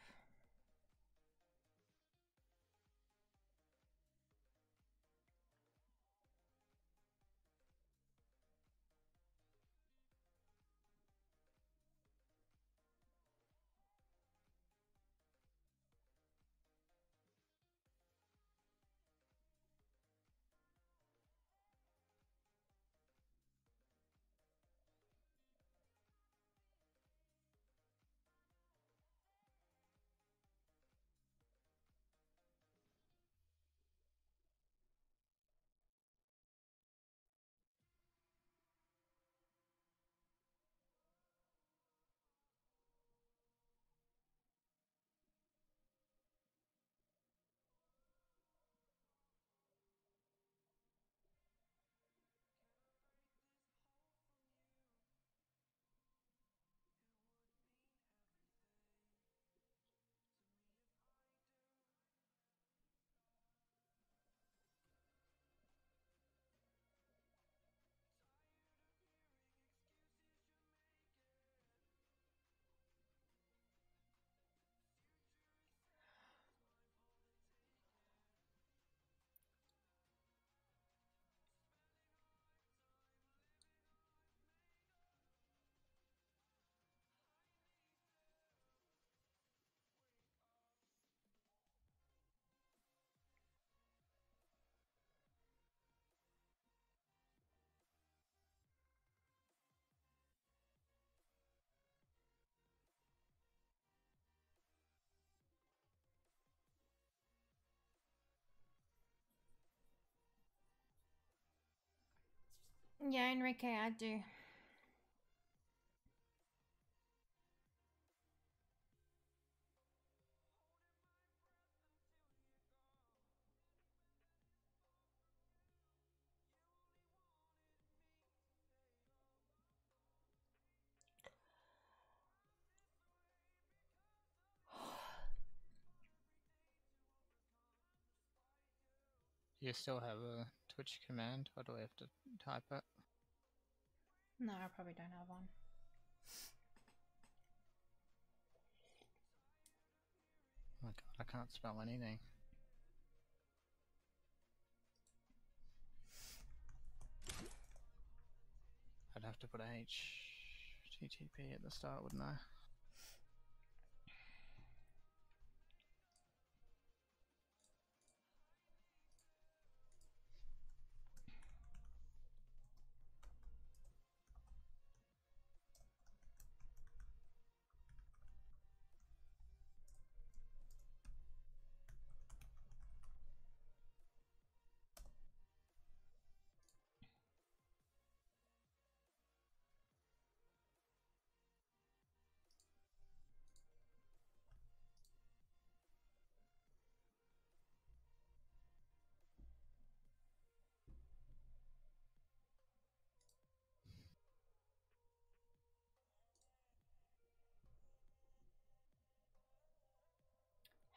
Yeah, Enrique, I do. Do you still have a Twitch command, or do I have to type it? No, I probably don't have one. Oh my god, I can't spell anything. I'd have to put a HTTP at the start, wouldn't I?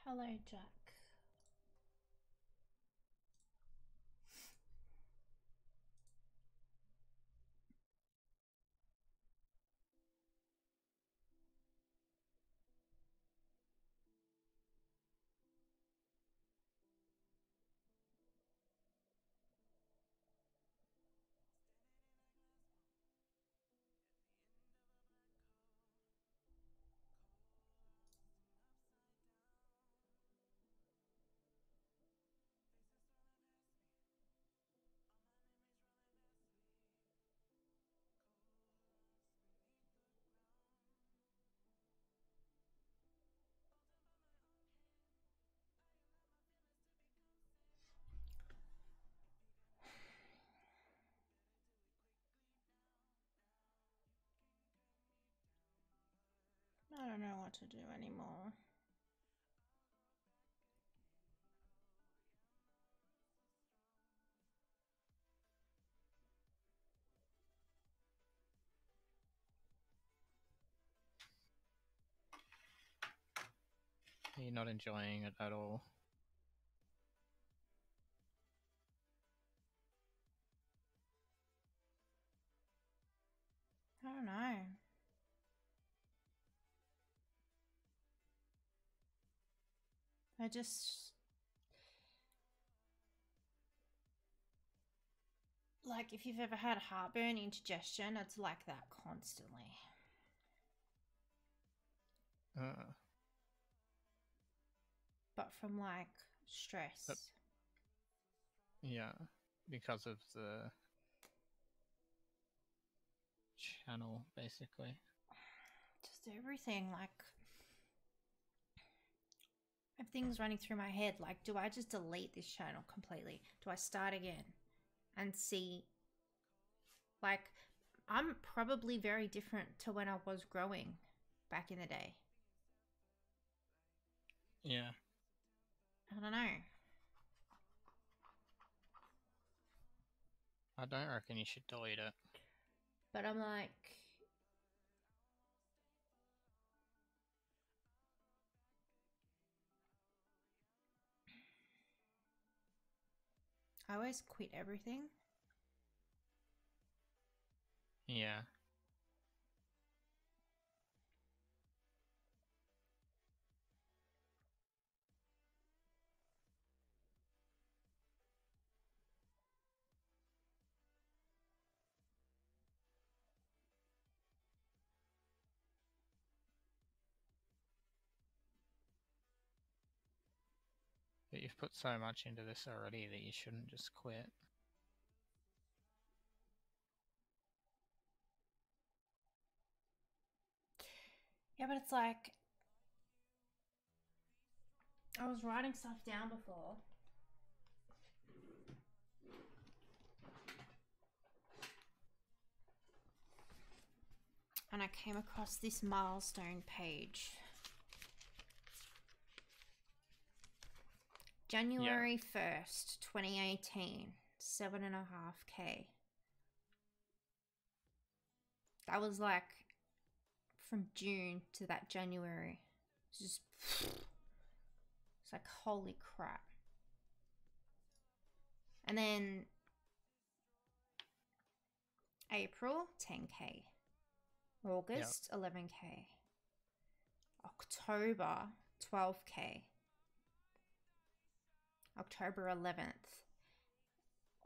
Hello, Jack. I don't know what to do anymore. Are you not enjoying it at all? I don't know. I just... Like, if you've ever had heartburn, indigestion, it's like that constantly. But from, like, stress. Yeah, because of the channel, basically. Just everything, like... I have things running through my head, like, do I just delete this channel completely? Do I start again and see... Like, I'm probably very different to when I was growing back in the day. Yeah. I don't know. I don't reckon you should delete it. But I'm like... I always quit everything. Yeah. But you've put so much into this already that you shouldn't just quit. Yeah, but it's like... I was writing stuff down before. And I came across this milestone page. January 1st, 2018, 7.5K. That was like from June to that January. It's just, it's like, holy crap. And then April, 10K. August, 11K. October, 12K. October 11th.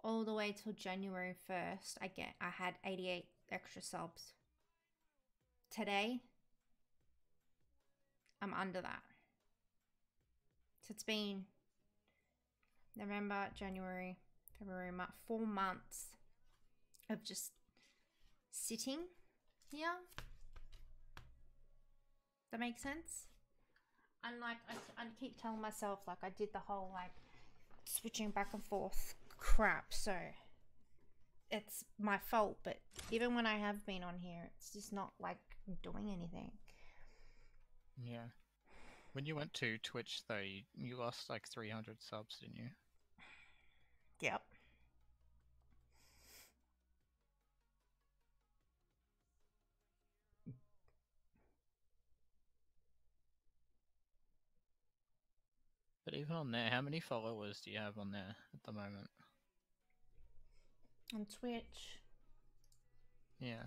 All the way till January 1st, I had 88 extra subs. Today, I'm under that. So it's been November, January, February, March, 4 months of just sitting here. That makes sense? And like, I keep telling myself, like, I did the whole, like, switching back and forth crap, so it's my fault. But even when I have been on here, it's just not like doing anything. Yeah. When you went to Twitch though, you lost like 300 subs, didn't you? Yep. But even on there, how many followers do you have on there at the moment? On Twitch. Yeah.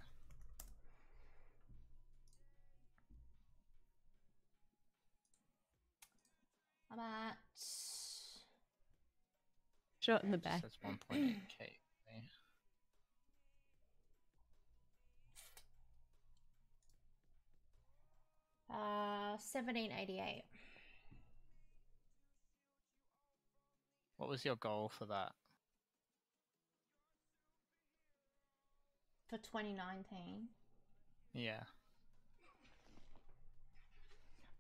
I'm at... Shot in the back. It says 1.8K. 1788 What was your goal for that? for 2019. Yeah.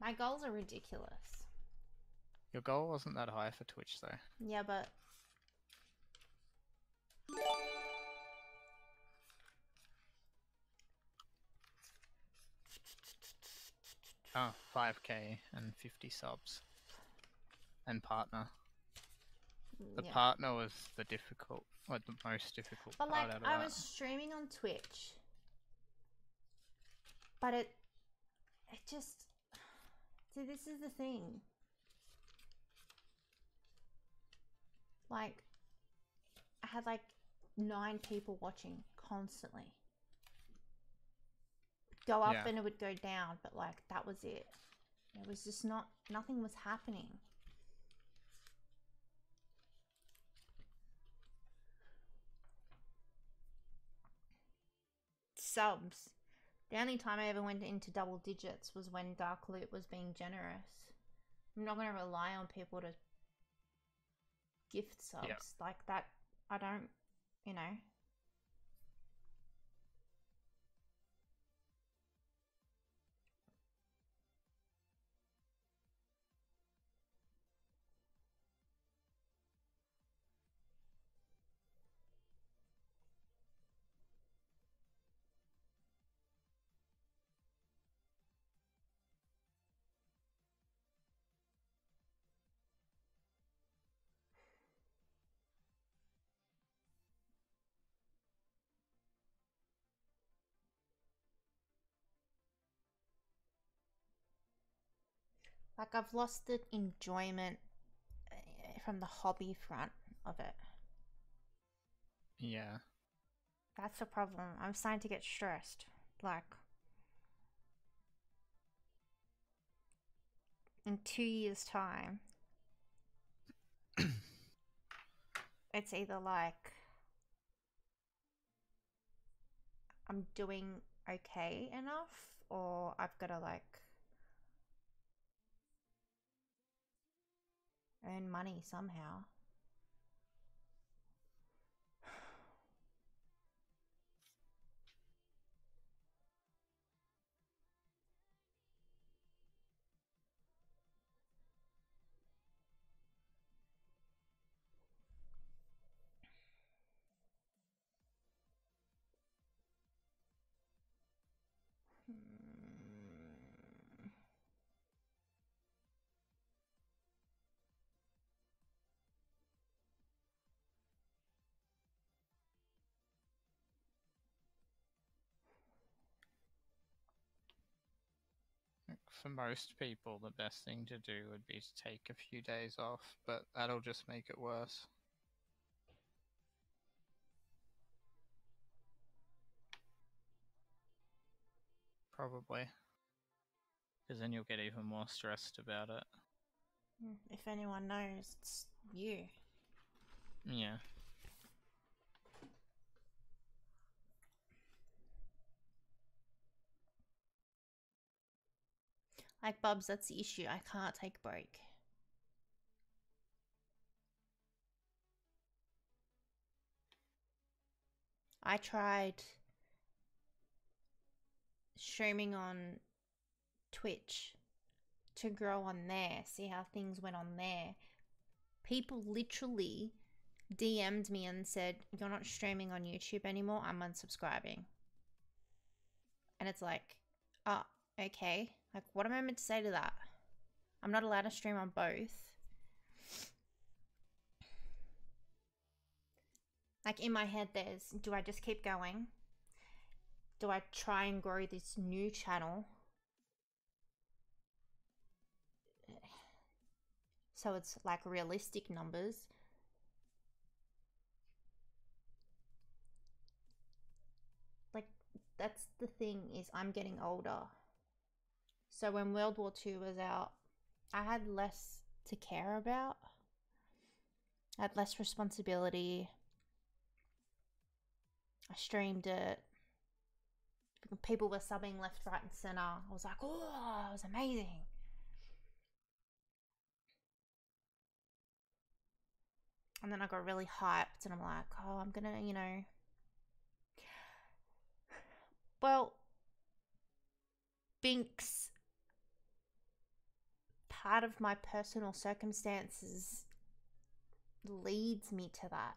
My goals are ridiculous. Your goal wasn't that high for Twitch though. Yeah, but... 5k and 50 subs. And partner. The Yeah. partner was the most difficult But part like, out of I that. was streaming on Twitch, but it just, see, this is the thing. Like, I had like 9 people watching constantly. Go up Yeah. and it would go down, but like, that was it. It was just nothing was happening. Subs. The only time I ever went into double digits was when Dark Loot was being generous. I'm not going to rely on people to gift subs. Yeah. Like that, I don't, you know. Like, I've lost the enjoyment from the hobby front of it. Yeah. That's the problem. I'm starting to get stressed. Like, in 2 years' time, it's either like I'm doing okay enough, or I've got to like earn money somehow. For most people, the best thing to do would be to take a few days off, but that'll just make it worse. Probably. Because then you'll get even more stressed about it. If anyone knows, it's you. Yeah. Like, Bubs, that's the issue. I can't take a break. I tried streaming on Twitch to grow on there, see how things went on there. People literally DM'd me and said, "You're not streaming on YouTube anymore, I'm unsubscribing." And it's like, oh, okay. Like, what am I meant to say to that? I'm not allowed to stream on both. Like, in my head, there's, do I just keep going? Do I try and grow this new channel so it's like realistic numbers? Like, that's the thing, is I'm getting older. So when World War II was out, I had less to care about. I had less responsibility. I streamed it. People were subbing left, right, and center. I was like, oh, it was amazing. And then I got really hyped and I'm like, oh, I'm gonna, you know. Well, Binks, part of my personal circumstances leads me to that.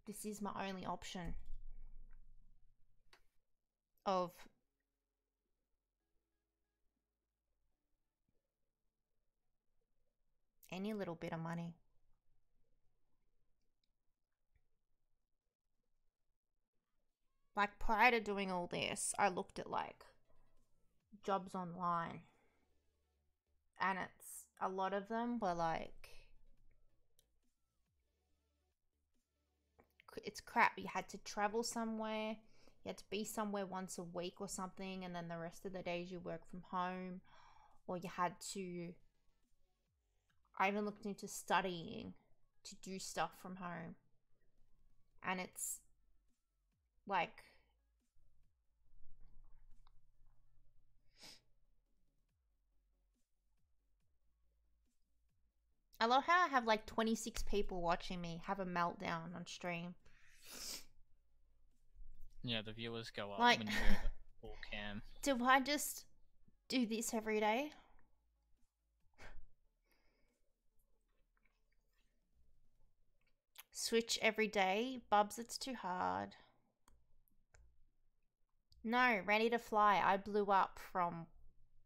This is my only option of any little bit of money. Like prior to doing all this, I looked at like jobs online, and it's a lot of them were like, it's crap. You had to travel somewhere, you had to be somewhere once a week or something, and then the rest of the days you work from home, or you had to, I even looked into studying to do stuff from home, and it's like, I love how I have like 26 people watching me have a meltdown on stream. Yeah, the viewers go up Like, when you go full cam. do I just do this every day? Switch every day? Bubs, it's too hard. No, Ready to Fly. I blew up from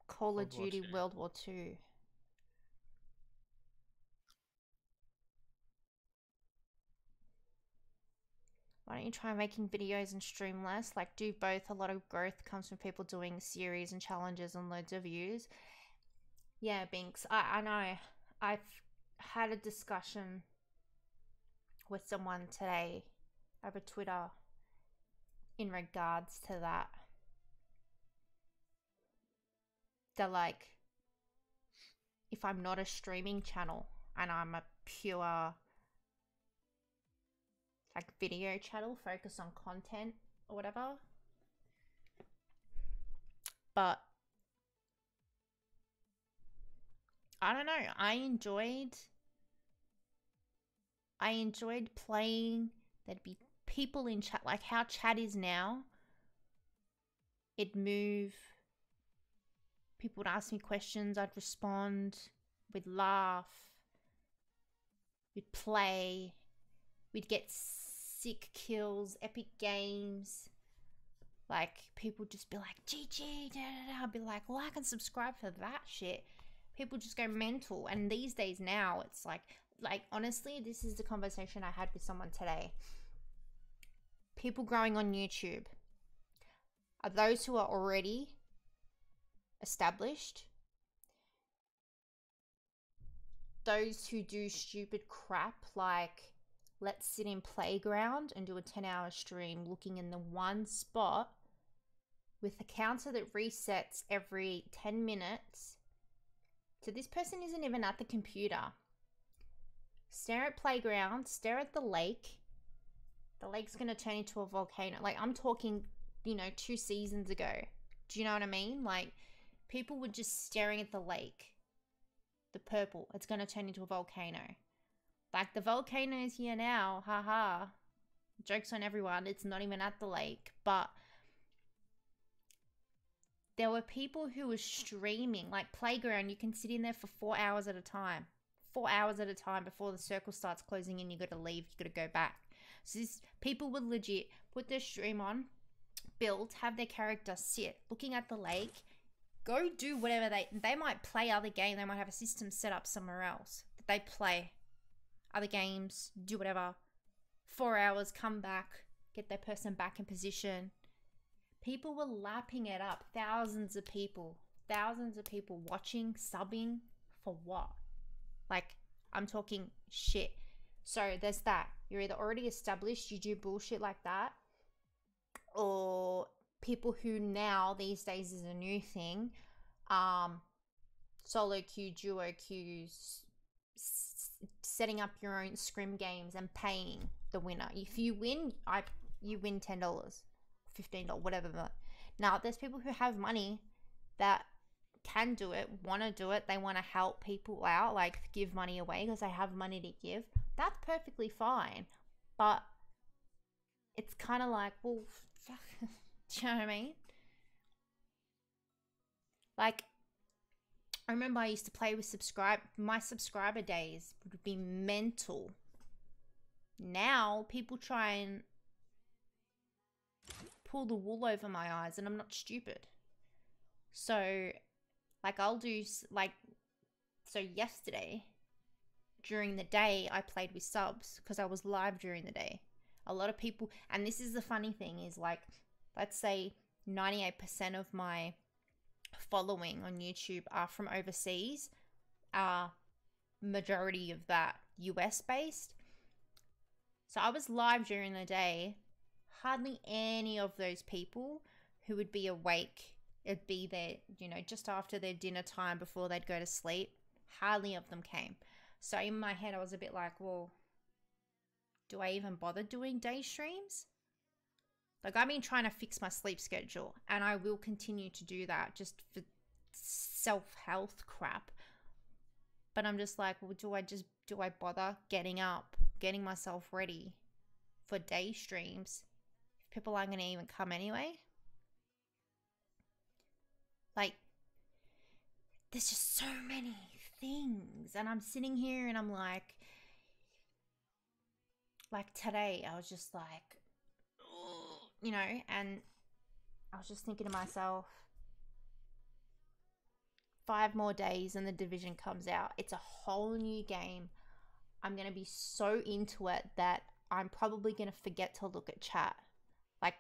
Call of Duty World War II. Why don't you try making videos and stream less? Like, do both. A lot of growth comes from people doing series and challenges and loads of views. Yeah, Binks. I know. I've had a discussion with someone today over Twitter in regards to that. They're like, if I'm not a streaming channel and I'm a pure like video channel focused on content or whatever, but I don't know, I enjoyed playing. There'd be people in chat, like how chat is now. It'd move, people would ask me questions, I'd respond, we'd laugh, we'd play, we'd get sick kills, epic games. Like, people just be like, GG, da, da, da. I'd be like, well, I can subscribe for that shit. People just go mental. And these days now, it's like honestly, this is the conversation I had with someone today. People growing on YouTube are those who are already established, those who do stupid crap like, let's sit in Playground and do a 10-hour stream looking in the one spot with a counter that resets every 10 minutes. So this person isn't even at the computer. Stare at Playground, stare at the lake. The lake's going to turn into a volcano. Like, I'm talking, 2 seasons ago. Do you know what I mean? Like, people were just staring at the lake. The purple. It's going to turn into a volcano. Like, the volcano is here now. Haha. Joke's on everyone. It's not even at the lake. But there were people who were streaming. Like, Playground, you can sit in there for 4 hours at a time. 4 hours at a time before the circle starts closing in. You got to leave. You got to go back. So people would legit put their stream on, build, have their character sit, looking at the lake, go do whatever they might play other game. They might have a system set up somewhere else that they play other games, do whatever. 4 hours, come back, get their person back in position. People were lapping it up. Thousands of people watching, subbing for what? Like, I'm talking shit. So there's that. You're either already established, you do bullshit like that, or people who now these days is a new thing, solo queue, duo queues, setting up your own scrim games and paying the winner. If you win, you win $10, $15, whatever. Now there's people who have money that can do it, want to do it. They want to help people out, like give money away because they have money to give. That's perfectly fine. But it's kind of like, well, fuck. Do you know what I mean? Like, I remember I used to play with my subscriber days would be mental. Now people try and pull the wool over my eyes, and I'm not stupid. So, like, I'll do, like, so yesterday, during the day I played with subs because I was live during the day. A lot of people, and this is the funny thing, is like, let's say 98% of my following on YouTube are from overseas, majority of that US based. So I was live during the day. Hardly any of those people who would be awake, it'd be there, you know, just after their dinner time before they'd go to sleep. Hardly of them came. So in my head I was a bit like, well, do I even bother doing day streams? Like, I've been trying to fix my sleep schedule, and I will continue to do that just for self-health crap. But I'm just like, well, do I bother getting up, getting myself ready for day streams if people aren't going to even come anyway? Like, there's just so many things, and I'm sitting here and I'm like today I was just like, you know, and I was just thinking to myself, 5 more days and the Division comes out. It's a whole new game. I'm going to be so into it that I'm probably going to forget to look at chat. Like,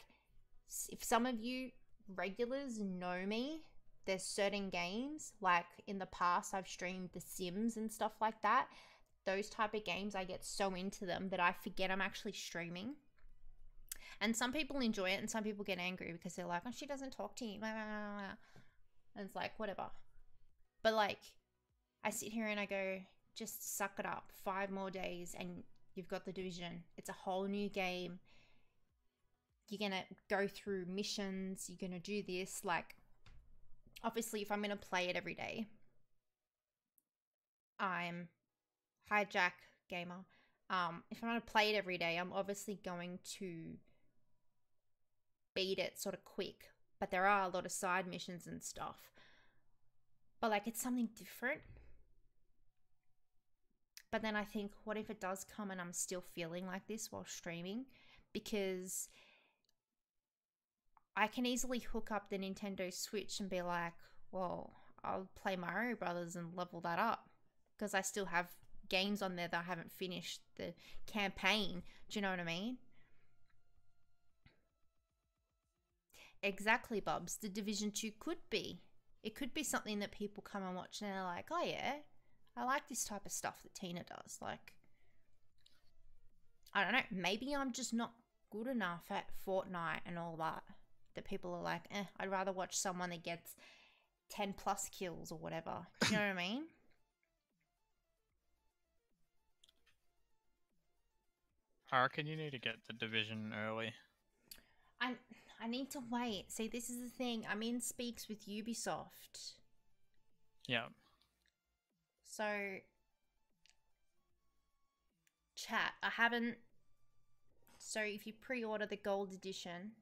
if some of you regulars know me, there's certain games, like in the past I've streamed The Sims and stuff like that. Those type of games, I get so into them that I forget I'm actually streaming. And some people enjoy it and some people get angry because they're like, oh, she doesn't talk to you. And it's like, whatever. But like, I sit here and I go, just suck it up. 5 more days and you've got the Division. It's a whole new game. You're going to go through missions. You're going to do this. Like, obviously, if I'm going to play it every day, I'm Hijack Gamer. If I'm going to play it every day, I'm obviously going to beat it sort of quick. But there are a lot of side missions and stuff. But like, it's something different. But then I think, what if it does come and I'm still feeling like this while streaming? Because I can easily hook up the Nintendo Switch and be like, well, I'll play Mario Brothers and level that up. Because I still have games on there that I haven't finished the campaign. Do you know what I mean? Exactly, Bubs. The Division 2 could be. It could be something that people come and watch and they're like, oh yeah, I like this type of stuff that Tinaa does. Like, I don't know, maybe I'm just not good enough at Fortnite and all that. That people are like, I'd rather watch someone that gets 10 plus kills or whatever. Do you know what I mean? I reckon you need to get the Division early. I need to wait. See, this is the thing. I'm in speaks with Ubisoft. Yeah. So, chat, I haven't... So, if you pre-order the gold edition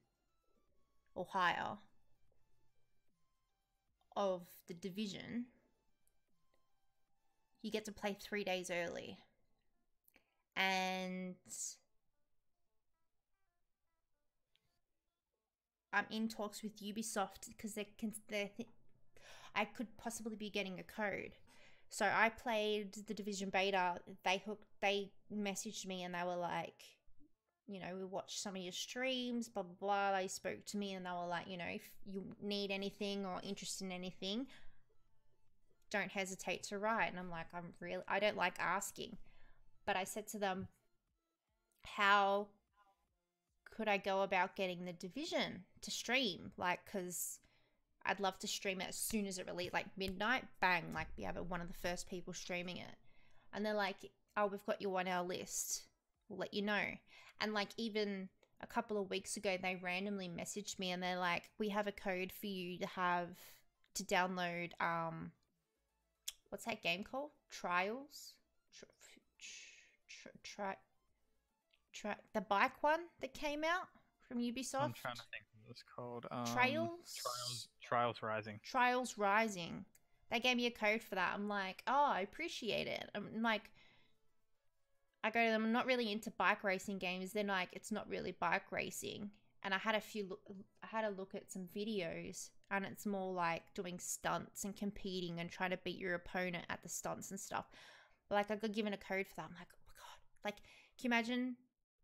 or higher of the Division, you get to play 3 days early. And I'm in talks with Ubisoft because I could possibly be getting a code. So I played the Division beta. They messaged me and they were like, you know, we watched some of your streams, blah, blah, blah. They spoke to me and they were like, you know, if you need anything or interested in anything, don't hesitate to write. And I'm like, I don't like asking. But I said to them, how could I go about getting the Division to stream? Like, because I'd love to stream it as soon as it released, like midnight, bang, like be one of the first people streaming it. And they're like, oh, we've got you on our list. We'll let you know. And like, even a couple of weeks ago, they randomly messaged me and they're like, we have a code for you to download, what's that game called? Trials? The bike one that came out from Ubisoft. I'm trying to think what it's called. Trials Rising. Trials Rising. They gave me a code for that. I'm like, oh, I appreciate it. I'm like, I go to them, I'm not really into bike racing games. They're like, it's not really bike racing. And I had a look at some videos, and it's more like doing stunts and competing and trying to beat your opponent at the stunts and stuff. But like I got given a code for that. I'm like, oh my god. Like, can you imagine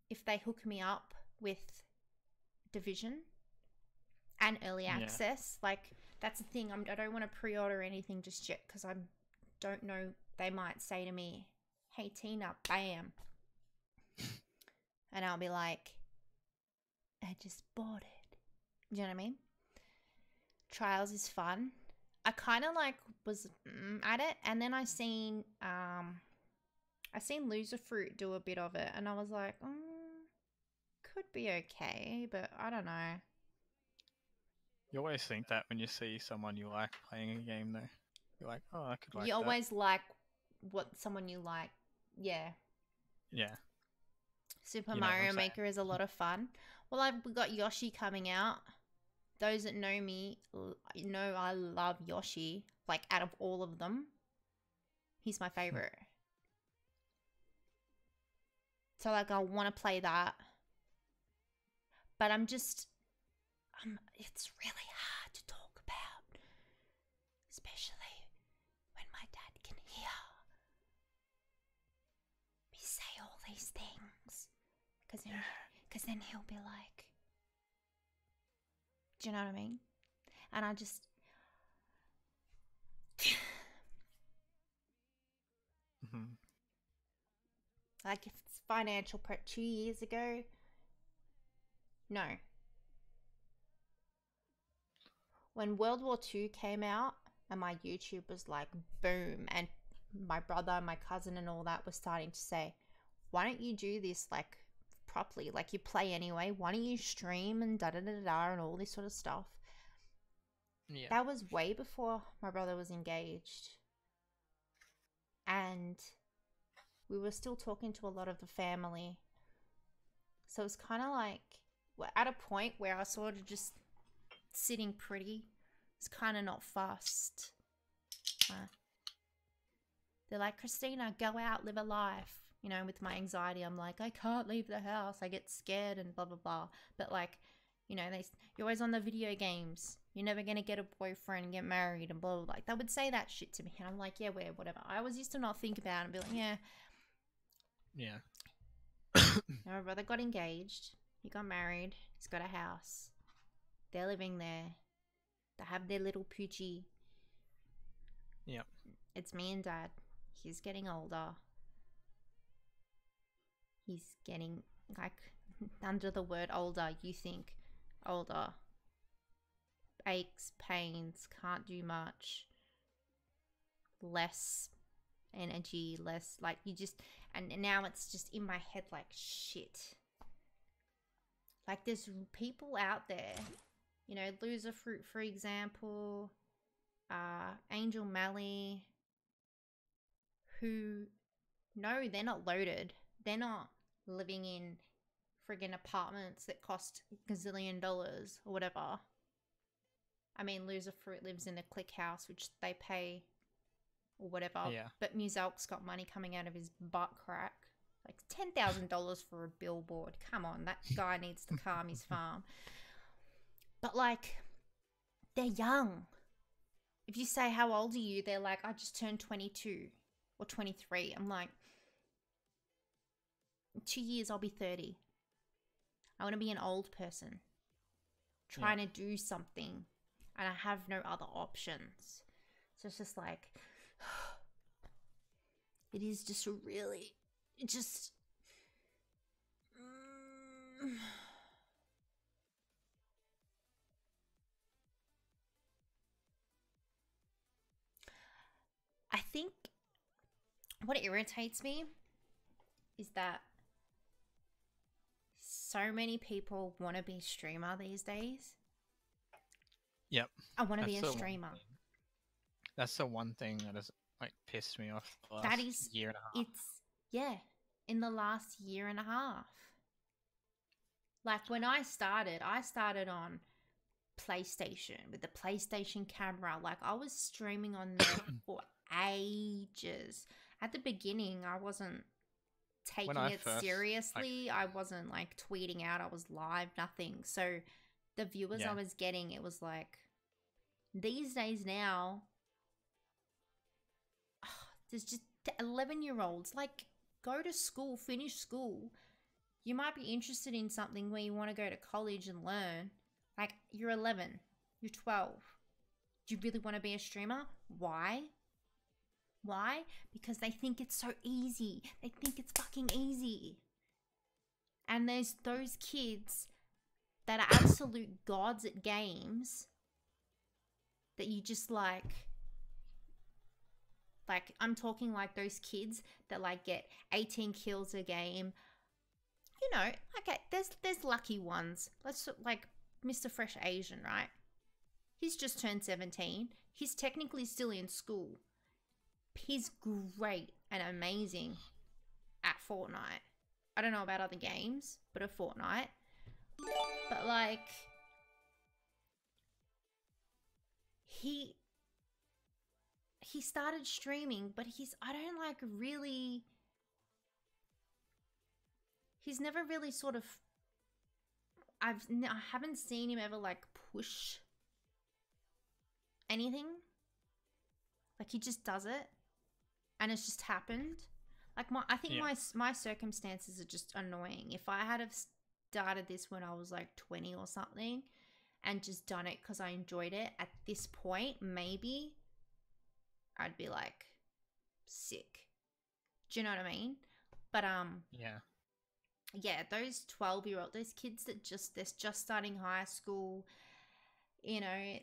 if they hook me up with Division and early access? Like, that's the thing. I don't want to pre-order anything just yet because I don't know. They might say to me, "Hey Tina, bam," and I'll be like, "I just bought it." Do you know what I mean? Trials is fun. I kind of like was at it, and then I seen Loser Fruit do a bit of it, and I was like, could be okay, but I don't know. You always think that when you see someone you like playing a game, though. You're like, oh, I could like You that. always like what someone you like. Yeah. Yeah. Super You know what I'm Mario saying. Maker is a lot of fun. Well, we got Yoshi coming out. Those that know me know I love Yoshi. Like, out of all of them, he's my favorite. So, like, I want to play that. But it's really hard to talk about. Especially when my dad can hear me say all these things. Because then he'll be like, do you know what I mean? And I just... Like, if it's financial prep 2 years ago, no. When World War II came out and my YouTube was like, boom, and my brother and my cousin and all that was starting to say, why don't you do this like properly? Like, you play anyway. Why don't you stream and da-da-da-da and all this sort of stuff? Yeah. That was way before my brother was engaged. And we were still talking to a lot of the family. So it's kind of like, we're at a point where I sort of just sitting pretty. It's kind of not fussed. They're like, Christina, go out, live a life. You know, with my anxiety, I'm like, I can't leave the house. I get scared and blah, blah, blah. But like, you know, you're always on the video games. You're never going to get a boyfriend and get married and blah, blah, blah. Like, they would say that shit to me. And I'm like, yeah, whatever. I always used to not think about it and be like, yeah. Yeah. Now my brother got engaged. He got married. He's got a house. They're living there. They have their little poochie. Yep. It's me and Dad. He's getting older. He's getting, like, under the word older, you think older. Aches, pains, can't do much. Less energy, less, like, you just, and now it's just in my head like, shit. Like, there's people out there, you know, Loser Fruit, for example, Angel Mally, who, no, they're not loaded. They're not living in friggin' apartments that cost gazillion dollars or whatever. I mean, Loser Fruit lives in a click house, which they pay or whatever. Yeah. But Muzelk's got money coming out of his butt crack. Like $10,000 for a billboard. Come on, that guy needs to calm his farm. But like, they're young. If you say, how old are you? They're like, I just turned 22 or 23. I'm like, in 2 years I'll be 30. I want to be an old person trying to do something, and I have no other options. So it's just like, it is just really, just, I think what irritates me is that so many people want to be a streamer these days. Yep. I want to be a streamer. That's the one thing that has like pissed me off the last That is, year and a half. In the last year and a half. Like, when I started on PlayStation with the PlayStation camera. Like, I was streaming on there for ages. At the beginning, I wasn't taking it seriously. I wasn't like tweeting out. I was live, nothing. So the viewers I was getting, it was like, these days now, there's just to 11-year-olds. Like, go to school, finish school. You might be interested in something where you want to go to college and learn. Like, you're 11, you're 12. Do you really want to be a streamer? Why? Why? Because they think it's so easy. They think it's fucking easy. And there's those kids that are absolute gods at games that you just like I'm talking like those kids that like get 18 kills a game. You know, okay, there's lucky ones. Let's like Mr. Fresh Asian, right? He's just turned 17. He's technically still in school. He's great and amazing at Fortnite. I don't know about other games, but at Fortnite. But like, he started streaming, but he's never really sort of, I haven't seen him ever like push anything. Like, he just does it and it's just happened. Like, I think my circumstances are just annoying. If I had have started this when I was like 20 or something and just done it because I enjoyed it, at this point, maybe I'd be like sick. Do you know what I mean? But yeah, those 12-year-old, those kids that they're just starting high school, you know,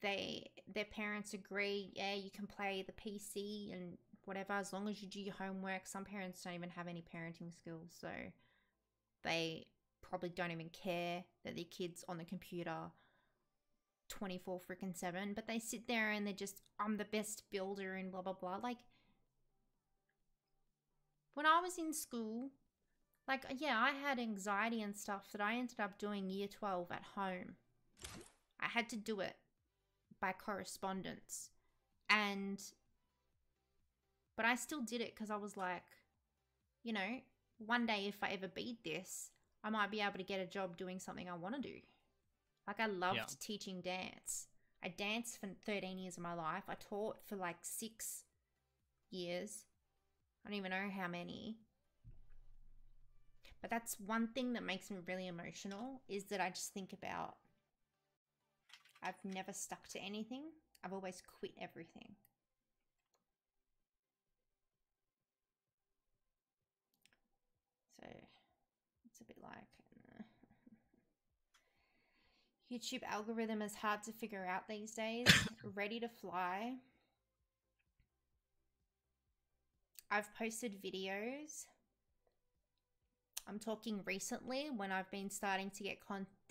their parents agree, yeah, you can play the PC and whatever as long as you do your homework. Some parents don't even have any parenting skills, so they probably don't even care that their kid's on the computer 24/7, but they sit there and they're just, I'm the best builder and blah blah blah. Like, when I was in school, like, yeah, I had anxiety and stuff that I ended up doing year 12 at home. I had to do it by correspondence, but I still did it because I was like, you know, one day if I ever beat this, I might be able to get a job doing something I want to do. Like, I loved teaching dance. I danced for 13 years of my life. I taught for like 6 years. I don't even know how many. But that's one thing that makes me really emotional, is that I just think about, I've never stuck to anything. I've always quit everything. So it's a bit like YouTube algorithm is hard to figure out these days. Ready to fly. I've posted videos. I'm talking recently when I've been starting to get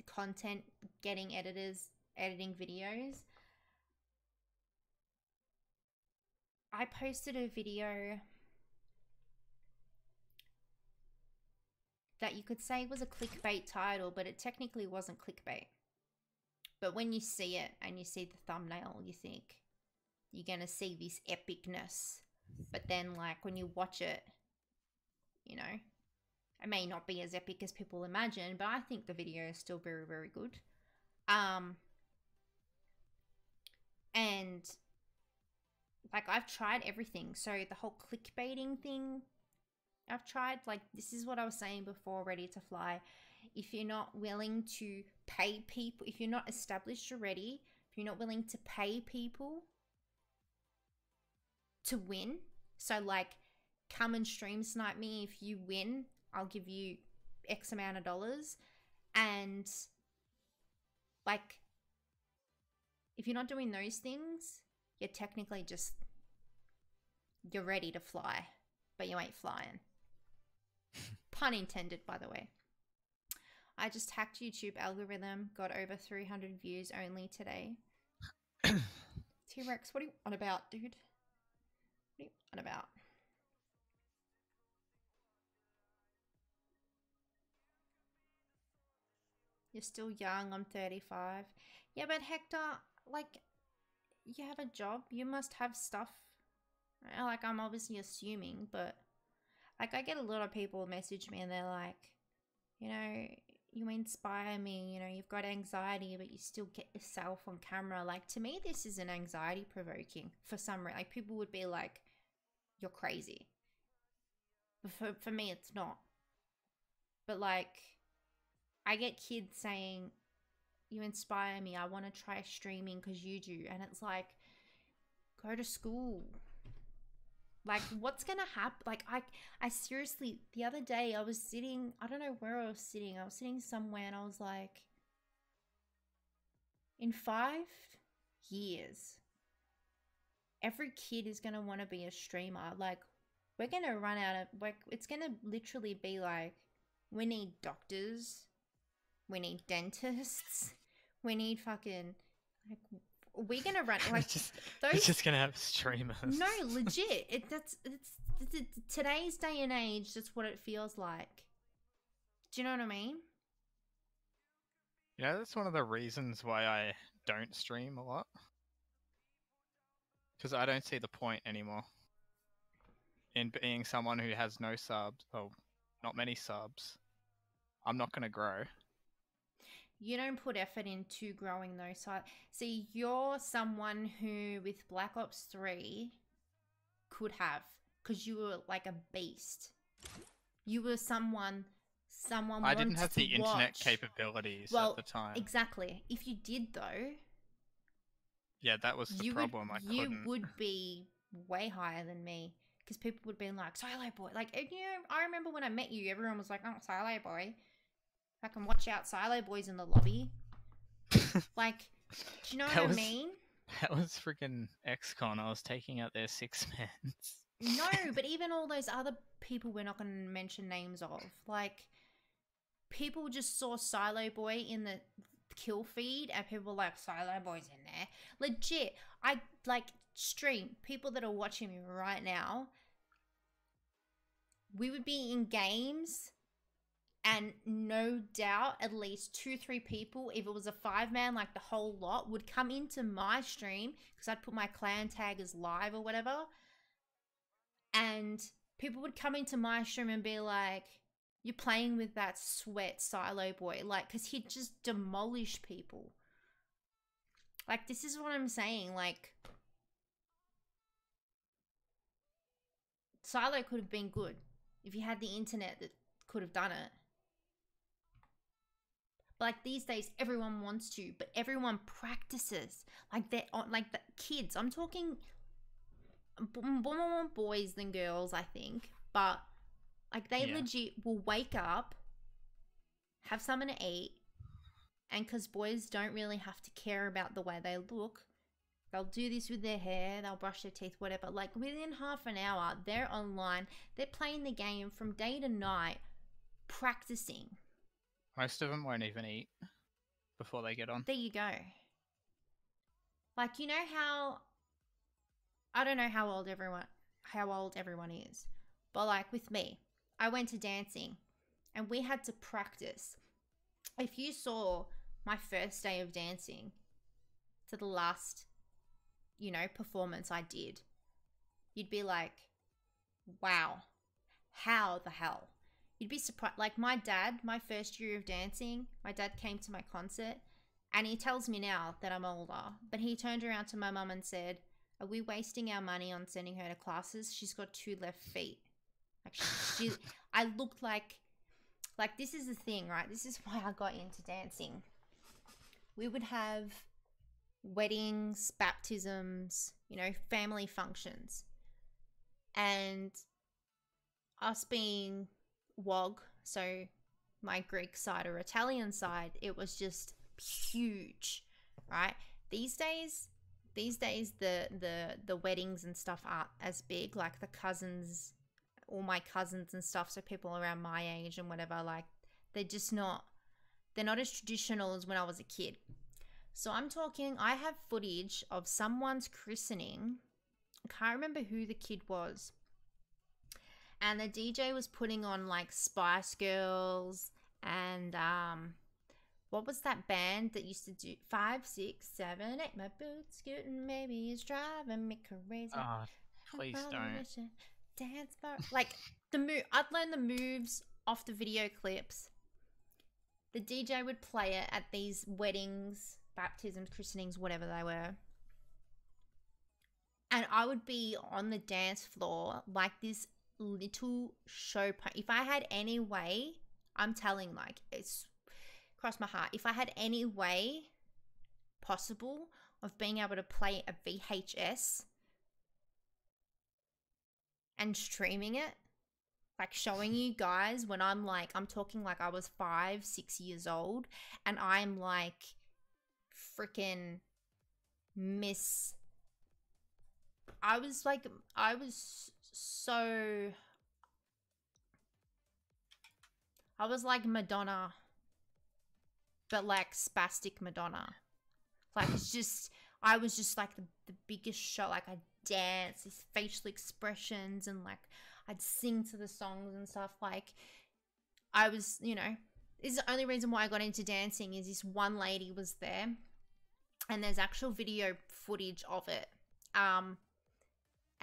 content, getting editors editing videos. I posted a video that you could say was a clickbait title, but it technically wasn't clickbait. But when you see it and you see the thumbnail, you think you're going to see this epicness. But then, like, when you watch it, you know, it may not be as epic as people imagine, but I think the video is still very, very good. And like, I've tried everything. So the whole clickbaiting thing, I've tried. Like, this is what I was saying before, Ready to Fly. If you're not willing to pay people, if you're not established already, if you're not willing to pay people to win, so like, come and stream snipe me. If you win, I'll give you X amount of dollars. And like, if you're not doing those things, you're technically just, you're ready to fly, but you ain't flying. Pun intended, by the way. I just hacked YouTube algorithm, got over 300 views only today. T-Rex, what are you on about, dude? What are you on about? You're still young, I'm 35. Yeah, but Hector, like, you have a job, you must have stuff. Like, I'm obviously assuming, but like, I get a lot of people message me and they're like, you know, you inspire me, you know, you've got anxiety, but you still get yourself on camera. Like, to me, this isn't anxiety provoking for some reason. Like, people would be like, you're crazy. But for me, it's not. But like, I get kids saying, you inspire me, I want to try streaming because you do. And it's like, go to school. Like, what's gonna happen? Like, I seriously, the other day I was sitting, I don't know where I was sitting somewhere, and I was like, in 5 years, every kid is gonna want to be a streamer. Like, we're gonna run out of, like, it's gonna literally be like, we need doctors, we need dentists, we need fucking, like, we're gonna run, like, we're just gonna have streamers. No, legit. It's today's day and age. That's what it feels like. Do you know what I mean? Yeah, that's one of the reasons why I don't stream a lot. Because I don't see the point anymore in being someone who has no subs, or not many subs. I'm not gonna grow. You don't put effort into growing those sides. See, you're someone who, with Black Ops 3, could have, because you were like a beast. You were someone I didn't have the internet watch. capabilities Well, at the time. Exactly. If you did, though, yeah, that was the problem. You would be way higher than me, because people would be like, Silo Boy. Like, you know, I remember when I met you, everyone was like, oh, Silo Boy. I can watch out Silo Boys in the lobby. Like, do you know what I mean? That was freaking XCon. I was taking out their 6-mans. No, but even all those other people we're not going to mention names of. Like, people just saw Silo Boy in the kill feed and people were like, Silo Boy's in there. Legit. I, like, stream. People that are watching me right now, we would be in games, and no doubt at least 2-3 people, if it was a 5-man, like the whole lot, would come into my stream because I'd put my clan tag as live or whatever. And people would come into my stream and be like, you're playing with that sweat Silo Boy. Like, because he'd just demolish people. Like, this is what I'm saying. Like, Silo could have been good if you had the internet that could have done it. Like, these days, everyone wants to, but everyone practices. Like, they're on, like, the kids. I'm talking more boys than girls, I think. But, like, they legit will wake up, have something to eat, and because boys don't really have to care about the way they look, they'll do this with their hair, they'll brush their teeth, whatever. Like, within half an hour, they're online, they're playing the game from day to night, practicing. Most of them won't even eat before they get on. There you go. Like, you know how, I don't know how old everyone is, but like with me, I went to dancing and we had to practice. If you saw my first day of dancing to the last, you know, performance I did, you'd be like, wow, how the hell? You'd be surprised. Like, my dad, my first year of dancing, my dad came to my concert and he tells me now that I'm older, but he turned around to my mum and said, are we wasting our money on sending her to classes? She's got 2 left feet. Like, I looked like this is the thing, right? This is why I got into dancing. We would have weddings, baptisms, you know, family functions. And us being WOG, so my Greek side or Italian side, it was just huge, right? These days the weddings and stuff aren't as big, like the cousins, all my cousins and stuff, so people around my age and whatever, like they're not as traditional as when I was a kid. So I'm talking, I have footage of someone's christening. I can't remember who the kid was. And the DJ was putting on like Spice Girls and what was that band that used to do 5, 6, 7, 8? My boots scooting, maybe it's driving me crazy. Oh, please don't. Dance bar. Like the move, I'd learn the moves off the video clips. The DJ would play it at these weddings, baptisms, christenings, whatever they were. And I would be on the dance floor like this little show. If I had any way, I'm telling, like, it's crossed my heart. If I had any way possible of being able to play a VHS and streaming it, like showing you guys when I'm talking like I was 5, 6 years old, and I'm like freaking I was like Madonna, but like spastic Madonna. Like, I was just like the biggest show. Like, I'd dance, these facial expressions, and like I'd sing to the songs and stuff. Like, I was, this is the only reason why I got into dancing is this one lady was there, and there's actual video footage of it.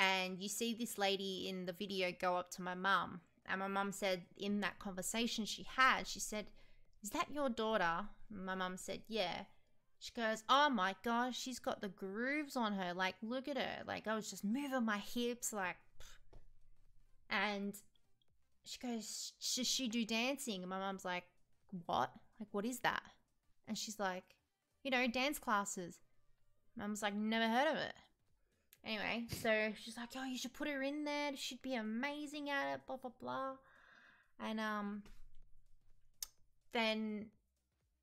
And you see this lady in the video go up to my mum, and my mum said in that conversation she said, "Is that your daughter?" My mum said, "Yeah." She goes, "Oh my gosh, she's got the grooves on her. Like, look at her." Like, I was just moving my hips, like, and she goes, "Does she do dancing?" And my mum's like, "What? Like, what is that?" And she's like, "Dance classes." Mum's like, "Never heard of it." Anyway, so she's like, "Oh, you should put her in there. She'd be amazing at it, blah, blah, blah." And then,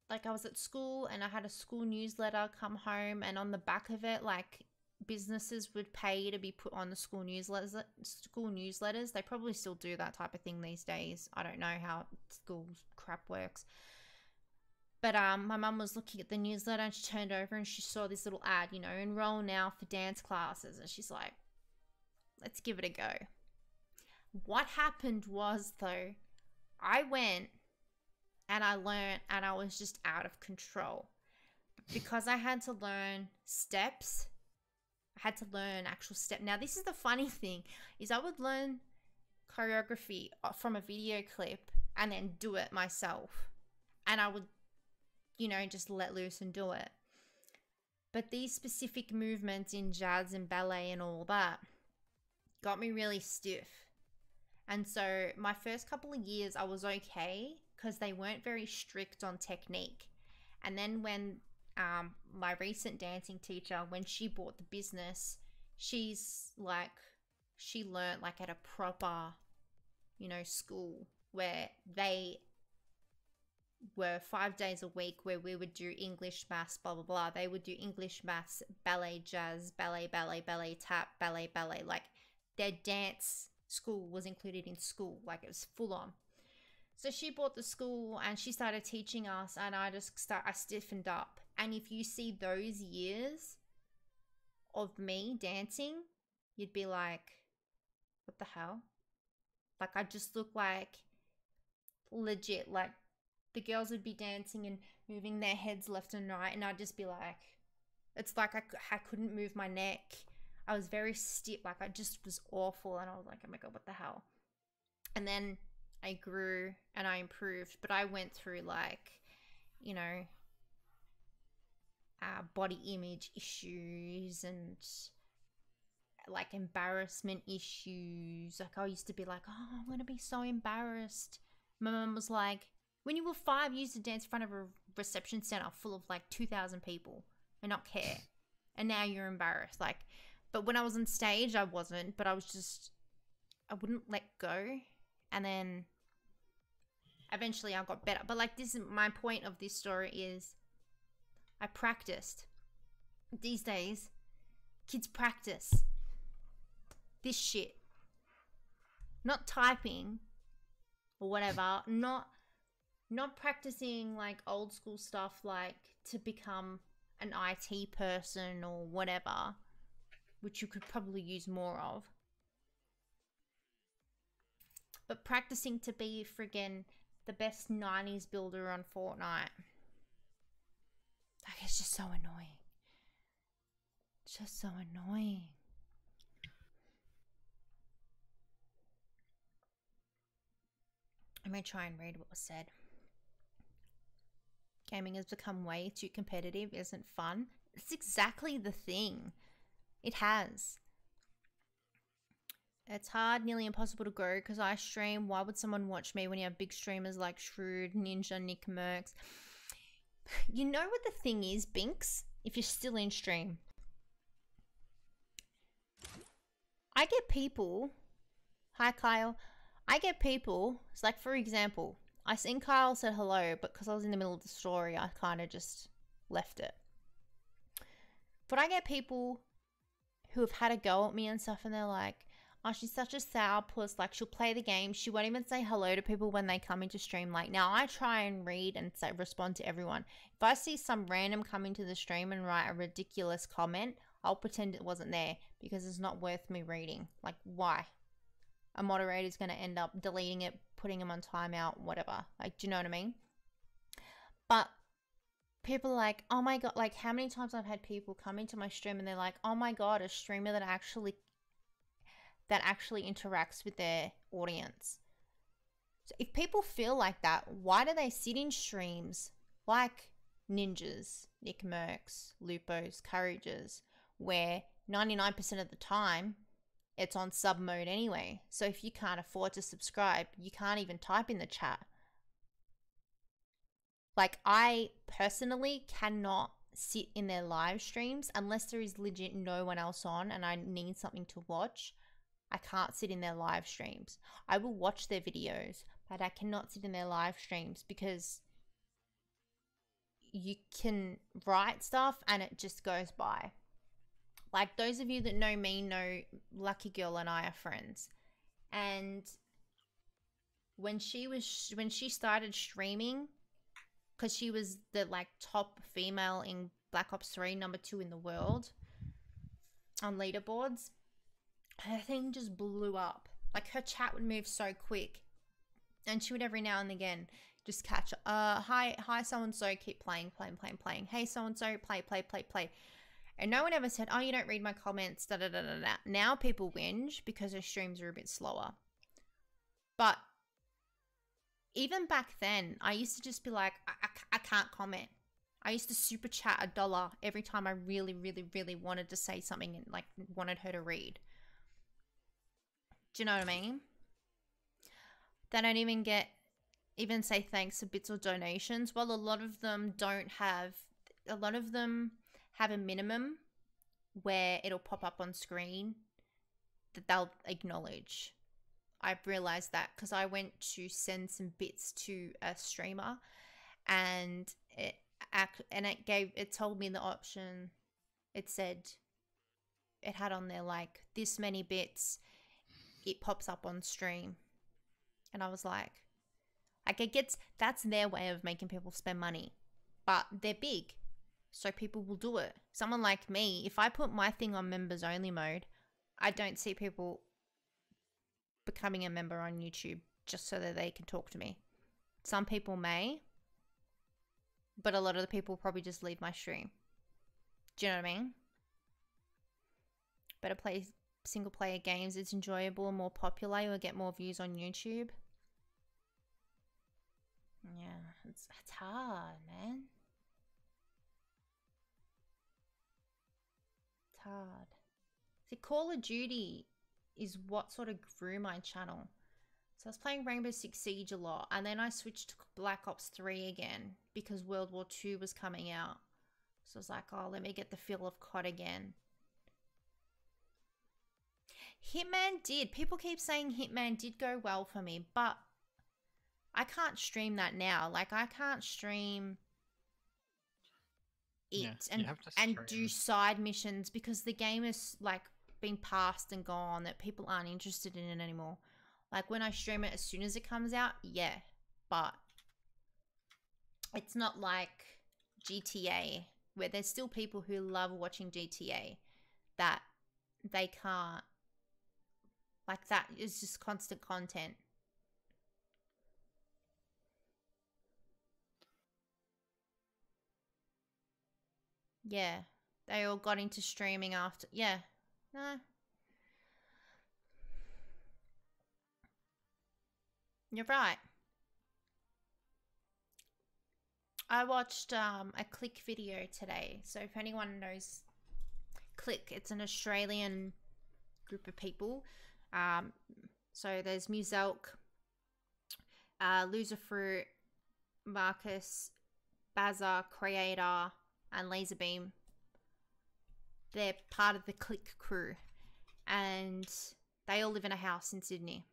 like, I was at school and I had a school newsletter come home, and on the back of it, like, businesses would pay to be put on the school newsletters. They probably still do that type of thing these days. I don't know how school crap works. But my mum was looking at the newsletter and she turned over and she saw this little ad, enroll now for dance classes. And she's like, let's give it a go. What happened was, though, I went and I learned, and I was just out of control because I had to learn steps. I had to learn actual step. Now, this is the funny thing, is I would learn choreography from a video clip and then do it myself. And I would, just let loose and do it. But these specific movements in jazz and ballet and all that got me really stiff. And so my first couple of years I was okay because they weren't very strict on technique. And then when my recent dancing teacher, when she bought the business, she learned like at a proper, school where they were 5 days a week, where we would do English, maths, blah, blah, blah. They would do English, maths, ballet, jazz, ballet, tap, ballet. Like, their dance school was included in school. Like, it was full on. So she bought the school and she started teaching us, and I stiffened up. And if you see those years of me dancing, you'd be like, what the hell? Like, I just look like legit, like, the girls would be dancing and moving their heads left and right, and I'd just be like, it's like I couldn't move my neck. I was very stiff, like, I just was awful, and I was like, oh my god, what the hell? And then I grew and I improved, but I went through, like, body image issues and like embarrassment issues. Like, I used to be like, oh, I'm gonna be so embarrassed. My mum was like, when you were 5, you used to dance in front of a reception center full of like 2,000 people and not care. And now you're embarrassed. Like, but when I was on stage, I wasn't, but I wouldn't let go. And then eventually I got better. But like, this is my point of this story is I practiced. These days, kids practice this shit. Not typing or whatever. Not practicing like old school stuff, like to become an IT person or whatever, which you could probably use more of. But practicing to be friggin' the best 90s builder on Fortnite. Like, it's just so annoying. It's just so annoying. I'm gonna try and read what was said. Gaming has become way too competitive, isn't fun. It's exactly the thing. It has. It's hard, nearly impossible to grow because I stream. Why would someone watch me when you have big streamers like Shrewd, Ninja, Nick Mercs? You know what the thing is, Binks? If you're still in stream, I get people. Hi, Kyle. I get people. It's like, for example, I seen Kyle said hello, but because I was in the middle of the story, I kind of just left it. But I get people who have had a go at me and stuff, and they're like, oh, she's such a sourpuss. Like, she'll play the game. She won't even say hello to people when they come into stream. Like, now I try and read and respond to everyone. If I see some random come into the stream and write a ridiculous comment, I'll pretend it wasn't there because it's not worth me reading. Like, why? A moderator's going to end up deleting it, putting them on timeout, whatever. Like, do you know what I mean? But people are like, oh my God, like how many times I've had people come into my stream and they're like, oh my God, a streamer that actually interacts with their audience. So if people feel like that, why do they sit in streams like Ninjas, Nick Mercs, Lupos, Courages, where 99% of the time it's on sub mode anyway? So if you can't afford to subscribe, you can't even type in the chat. Like, I personally cannot sit in their live streams unless there is legit no one else on and I need something to watch. I can't sit in their live streams. I will watch their videos, but I cannot sit in their live streams because you can write stuff and it just goes by. Like, those of you that know me know Lucky Girl and I are friends. And when she started streaming, because she was the like top female in Black Ops 3, number 2 in the world on leaderboards, her thing just blew up. Like, her chat would move so quick, and she would every now and again just catch, hi so and so, keep playing. Hey so and so, play. And no one ever said, oh, you don't read my comments, da da da da da. Now people whinge because her streams are a bit slower. But even back then, I used to just be like, I can't comment. I used to super chat $1 every time I really, really, really wanted to say something and like wanted her to read. Do you know what I mean? They don't even say thanks for bits or donations. Well, a lot of them have a minimum where it'll pop up on screen that they'll acknowledge. I've realized that because I went to send some bits to a streamer and it told me the option. It said it had on there like this many bits, it pops up on stream. And I was like that's their way of making people spend money, but they're big, so people will do it. Someone like me, if I put my thing on members only mode, I don't see people becoming a member on YouTube just so that they can talk to me. Some people may, but a lot of the people probably just leave my stream. Do you know what I mean? Better play single player games. It's enjoyable and more popular. You'll get more views on YouTube. Yeah, it's hard, man. It's hard. See, Call of Duty is what sort of grew my channel. So I was playing Rainbow Six Siege a lot, and then I switched to Black Ops 3 again because World War II was coming out. So I was like, oh, let me get the feel of COD again. Hitman did. People keep saying Hitman did go well for me, but I can't stream that now. Like, I can't stream it and do side missions because the game is like been passed and gone, that people aren't interested in it anymore. Like, when I stream it as soon as it comes out, yeah, but it's not like GTA where there's still people who love watching GTA that they can't, like, that is just constant content. Yeah, they all got into streaming after. Yeah, no. You're right. I watched a Click video today. So if anyone knows Click, it's an Australian group of people So there's Muzelk, Loserfruit, Marcus, Bazza, Creator, and Laserbeam. They're part of the Click crew, and they all live in a house in Sydney.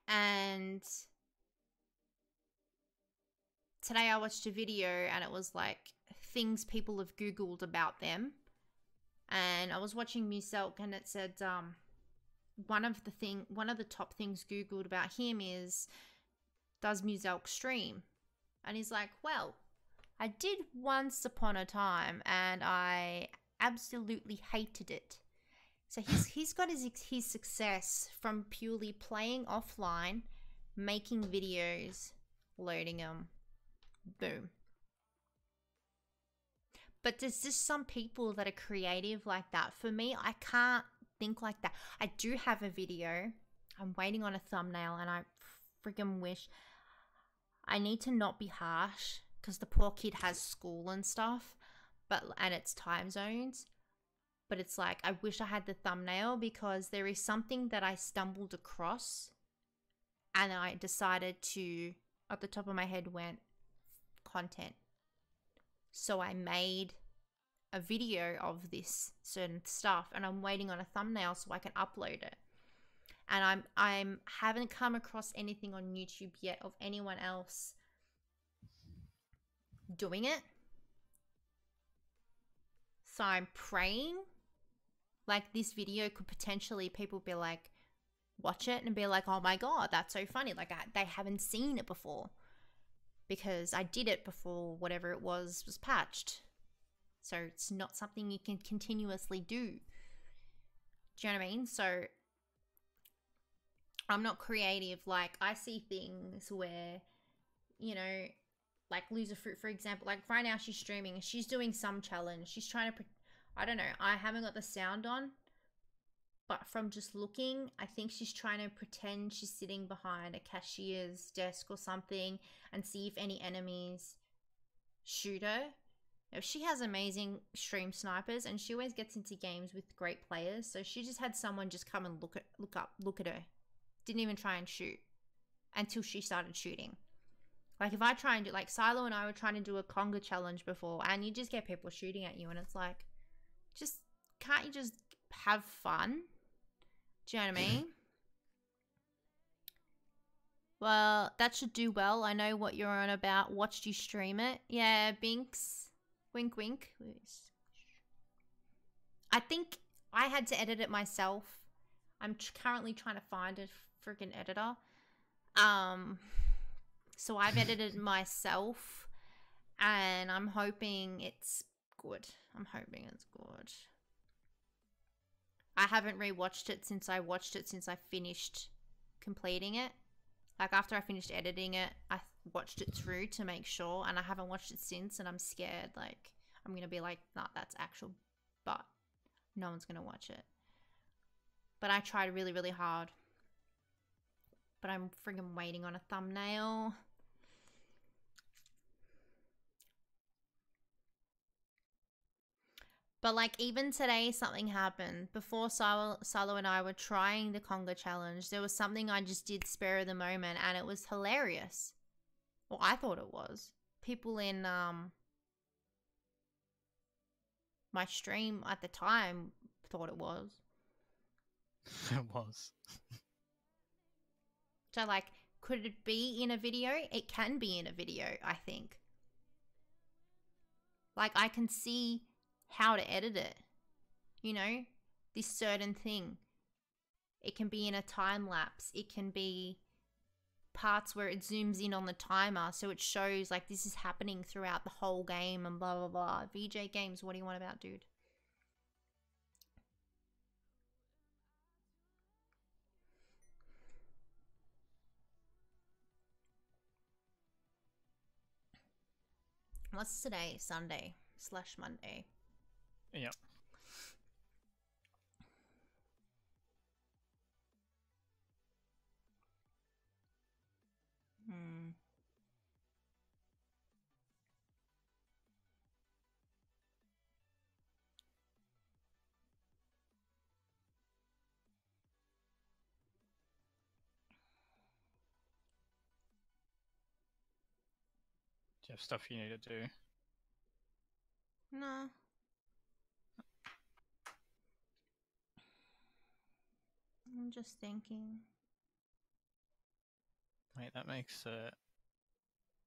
And today I watched a video, and it was like things people have Googled about them. And I was watching Muselk, and it said one of the top things Googled about him is, does Muselk stream? And he's like, well, I did once upon a time, and I absolutely hated it. So he's got his success from purely playing offline, making videos, loading them, boom. But there's just some people that are creative like that. For me, I can't think like that. I do have a video. I'm waiting on a thumbnail, and I freaking wish. I need to not be harsh because the poor kid has school and stuff, and it's time zones. But it's like, I wish I had the thumbnail, because there is something that I stumbled across, and I decided to, at the top of my head, went content. So I made a video of this certain stuff, and I'm waiting on a thumbnail so I can upload it. And I'm haven't come across anything on YouTube yet of anyone else doing it. So I'm praying like this video could potentially, people be like, watch it and be like, oh my god, that's so funny. Like they haven't seen it before, because I did it before whatever it was patched. So it's not something you can continuously do. Do you know what I mean? So I'm not creative. Like, I see things where, you know, like Loserfruit, for example, like right now she's streaming, she's doing some challenge. She's trying to, I don't know, I haven't got the sound on, but from just looking, I think she's trying to pretend she's sitting behind a cashier's desk or something and see if any enemies shoot her. She has amazing stream snipers, and she always gets into games with great players. So she just had someone just come and look at her. Didn't even try and shoot until she started shooting. Like, if I try and do, like, Silo and I were trying to do a conga challenge before, and you just get people shooting at you, and it's like, just, can't you just have fun? Do you know what I mean? Well, that should do well. I know what you're on about. Watched you stream it. Yeah, Binks. Wink, wink. I think I had to edit it myself. I'm currently trying to find a freaking editor. So I've edited myself, and I'm hoping it's good. I'm hoping it's good. I haven't rewatched it since I watched it since I finished completing it. Like, after I finished editing it, I watched it through to make sure, and I haven't watched it since, and I'm scared, like, I'm going to be like, nah, that's actual, but no one's going to watch it. But I tried really, really hard. But I'm friggin' waiting on a thumbnail. But, like, even today, something happened. Before Silo and I were trying the conga challenge, there was something I just did spare of the moment, and it was hilarious. Well, I thought it was. People in my stream at the time thought it was. It was. So, like, could it be in a video? It can be in a video, I think. Like, I can see how to edit it. You know, this certain thing. It can be in a time lapse. It can be parts where it zooms in on the timer, so it shows like this is happening throughout the whole game and blah blah blah. VJ Games, what do you want about, dude? What's today? Sunday/Monday. Yep. Do you have stuff you need to do? No. I'm just thinking. Wait, that makes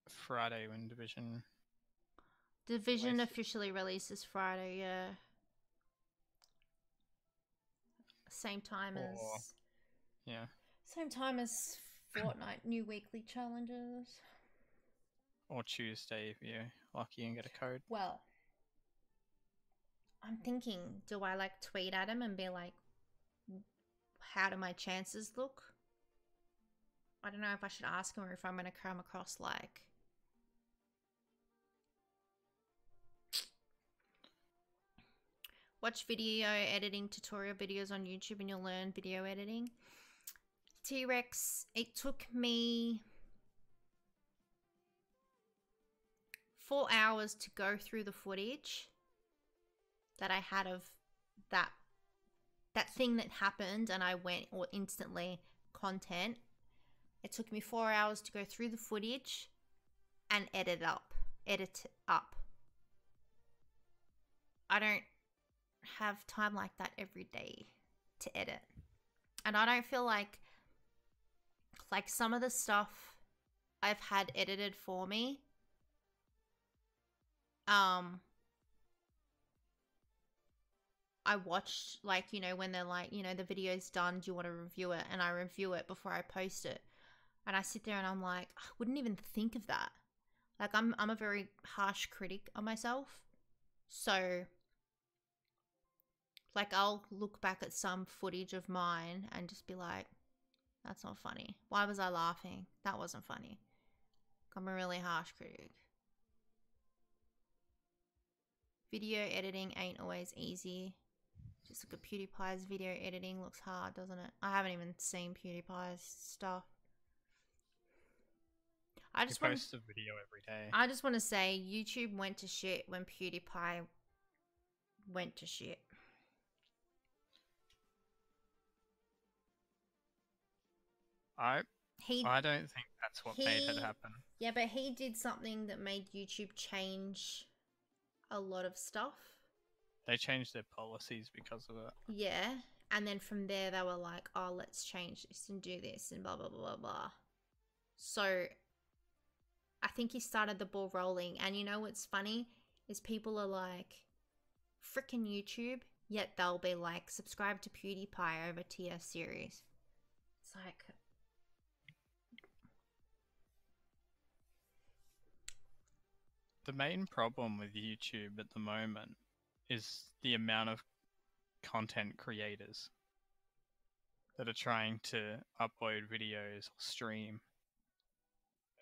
Friday when Division. Division Release. officially releases Friday, yeah. Same time Or- as Yeah. same time as Fortnite new weekly challenges. Or Tuesday if you're lucky and get a code. Well, I'm thinking, do I like tweet at him and be like, how do my chances look? I don't know if I should ask him or if I'm going to come across like, watch video editing tutorial videos on YouTube and you'll learn video editing. T-Rex, it took me 4 hours to go through the footage that I had of that thing that happened, and I went or instantly content. It took me 4 hours to go through the footage and edit it up. I don't have time like that every day to edit. And I don't feel like some of the stuff I've had edited for me, I watched, like, you know, when they're like, you know, the video's done, do you want to review it? And I review it before I post it. And I sit there and I'm like, I wouldn't even think of that. Like, I'm a very harsh critic of myself. So, like, I'll look back at some footage of mine and just be like, that's not funny. Why was I laughing? That wasn't funny. I'm a really harsh critic. Video editing ain't always easy. Just look at PewDiePie's video editing. Looks hard, doesn't it? I haven't even seen PewDiePie's stuff. I just post a video every day. I just want to say YouTube went to shit when PewDiePie went to shit. I don't think that's what made it happen. Yeah, but he did something that made YouTube change a lot of stuff. They changed their policies because of it. Yeah, and then from there they were like, oh, let's change this and do this and blah, blah, blah, blah, blah. So I think he started the ball rolling. And you know what's funny is people are like, frickin' YouTube, yet they'll be like, subscribe to PewDiePie over TS series. It's like, the main problem with YouTube at the moment is the amount of content creators that are trying to upload videos or stream.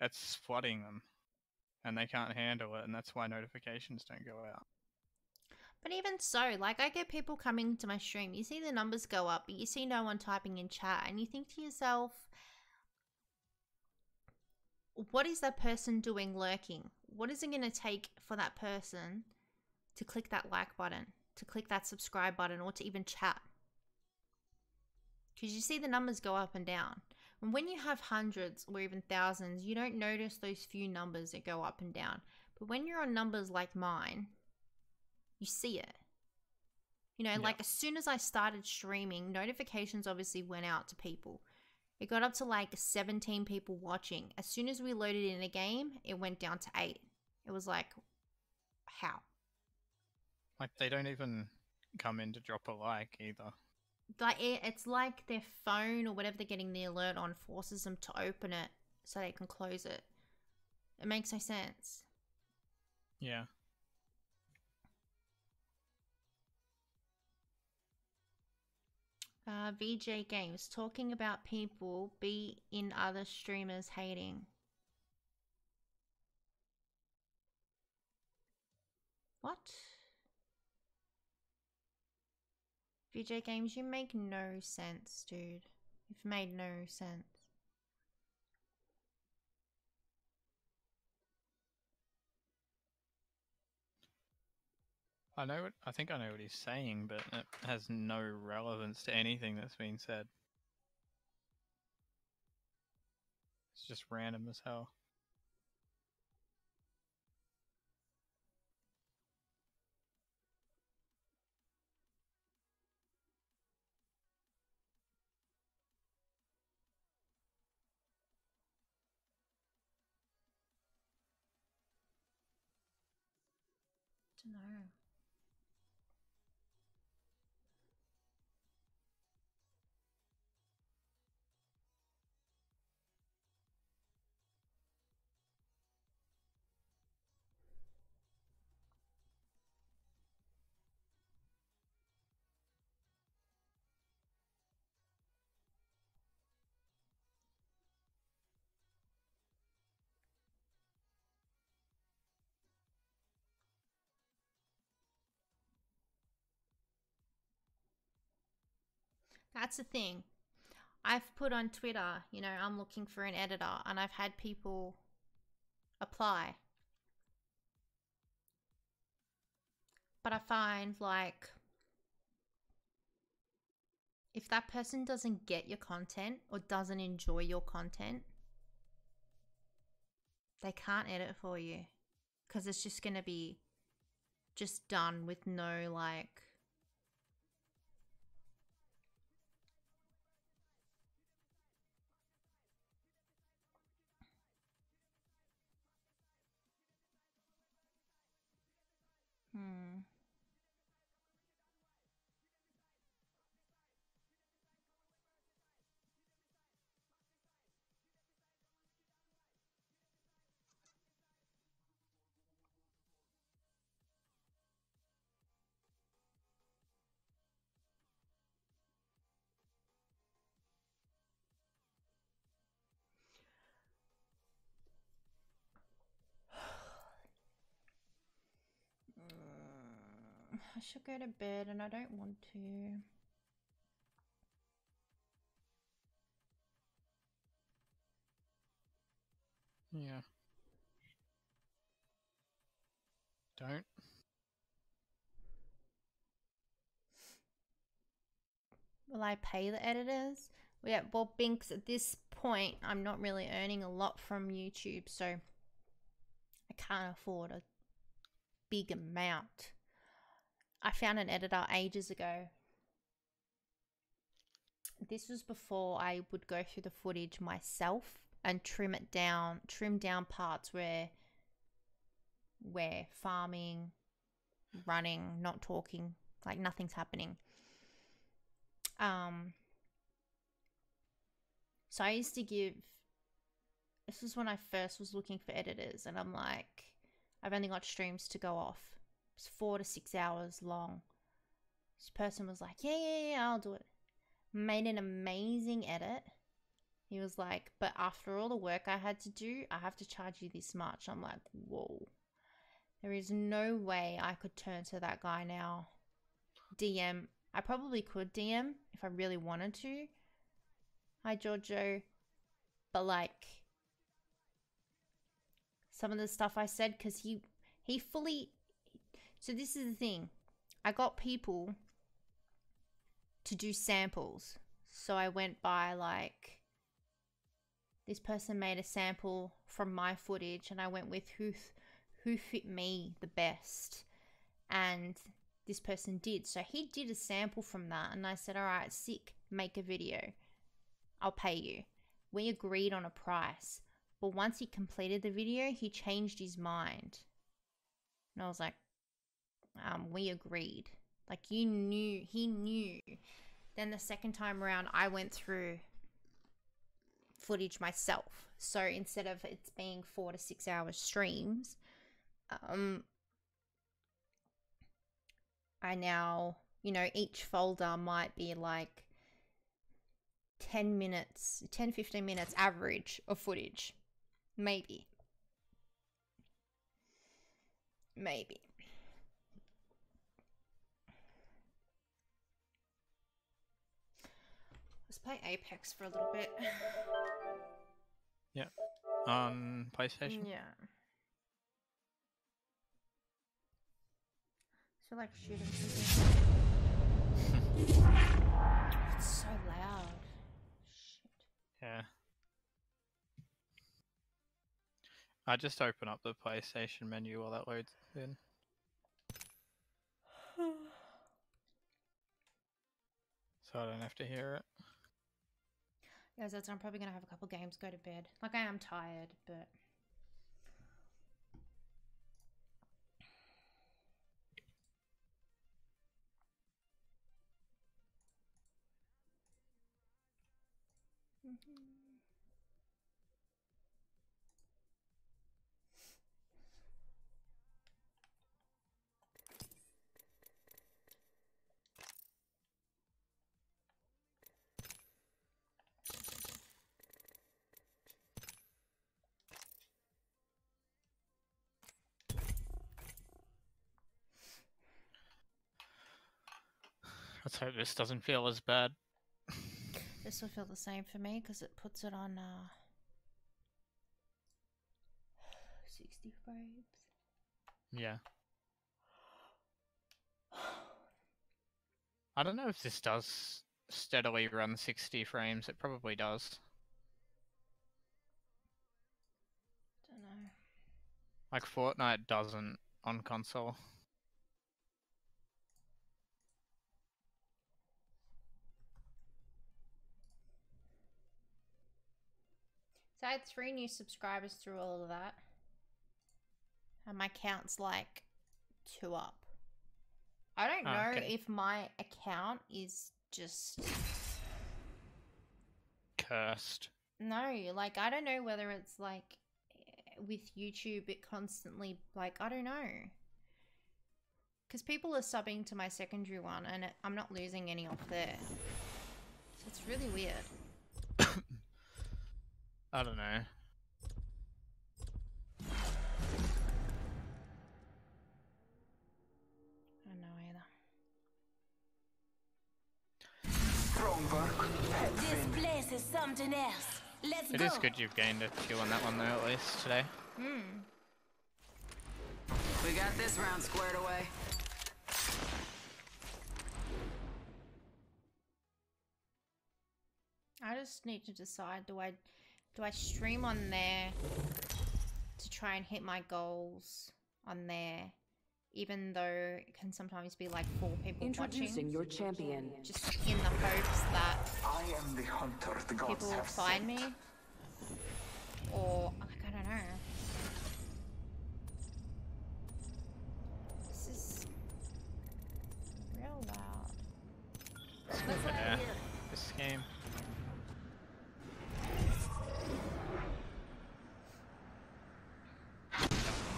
That's flooding them, and they can't handle it, and that's why notifications don't go out. but even so, like, I get people coming to my stream. You see the numbers go up, but you see no one typing in chat, and you think to yourself, what is that person doing lurking? What is it going to take for that person to click that like button, to click that subscribe button, or to even chat? Because you see the numbers go up and down. And when you have hundreds or even thousands, you don't notice those few numbers that go up and down. But when you're on numbers like mine, you see it. You know, like as soon as I started streaming, notifications obviously went out to people. It got up to like 17 people watching. As soon as we loaded in a game, it went down to 8. It was like, how? Like, they don't even come in to drop a like either. Like, it's like their phone or whatever they're getting the alert on forces them to open it so they can close it. It makes no sense. Yeah. VJ Games, talking about people be in other streamers hating. What? VJ Games, you make no sense, dude. You've made no sense. I think I know what he's saying, but it has no relevance to anything that's been said. It's just random as hell. don't know. That's the thing. I've put on Twitter, you know, I'm looking for an editor, and I've had people apply. But I find, like, if that person doesn't get your content or doesn't enjoy your content, they can't edit for you. Because it's just going to be just done with no, like... I should go to bed and I don't want to. Yeah. Don't. Will I pay the editors? Yeah, well, Binks, at this point, I'm not really earning a lot from YouTube, so I can't afford a big amount. I found an editor ages ago. This was before I would go through the footage myself and trim down parts where we're farming, running, not talking, like nothing's happening. So I used to give, this was when I first was looking for editors, and I'm like, I've only got streams to go off. It's 4 to 6 hours long. This person was like, yeah, I'll do it. Made an amazing edit. He was like, but after all the work I had to do, I have to charge you this much. I'm like, whoa. There is no way I could turn to that guy now. DM. I probably could DM if I really wanted to. Hi, Giorgio. But like, some of the stuff I said, because he fully... So this is the thing. I got people to do samples. So I went by like... This person made a sample from my footage, and I went with who fit me the best. And this person did. So he did a sample from that, and I said, all right, sick, make a video. I'll pay you. We agreed on a price. But once he completed the video, he changed his mind. And I was like, we agreed. Like, he knew. Then the second time around, I went through footage myself. So instead of it being 4 to 6 hour streams, I now, you know, each folder might be like 10 minutes, 10, 15 minutes average of footage. Maybe. Let's play Apex for a little bit. Yeah. On PlayStation? Yeah. So like shooting something. It's so loud. Shit. Yeah. I just open up the PlayStation menu while that loads in. So I don't have to hear it. Yeah, so I'm probably going to have a couple games, go to bed. Like, I am tired, but... Let's hope this doesn't feel as bad. This will feel the same for me because it puts it on 60 frames. Yeah. I don't know if this does steadily run 60 frames. It probably does. Don't know. Like Fortnite doesn't on console. So I had 3 new subscribers through all of that. And my count's like 2 up. I don't know if my account is just cursed. No, like I don't know whether it's like with YouTube it constantly like I don't know. Because people are subbing to my secondary one and I'm not losing any off there. So it's really weird. I don't know. I don't know either. This place is something else. Let's go. It is good you've gained a few on that one though, at least today. We got this round squared away. I just need to decide, do I stream on there to try and hit my goals on there, even though it can sometimes be like 4 people Introducing watching, your champion. just in the hopes that I am the hunter the gods people will have find sent. me, or like I don't know. This is real loud. Let's get out of here. This game.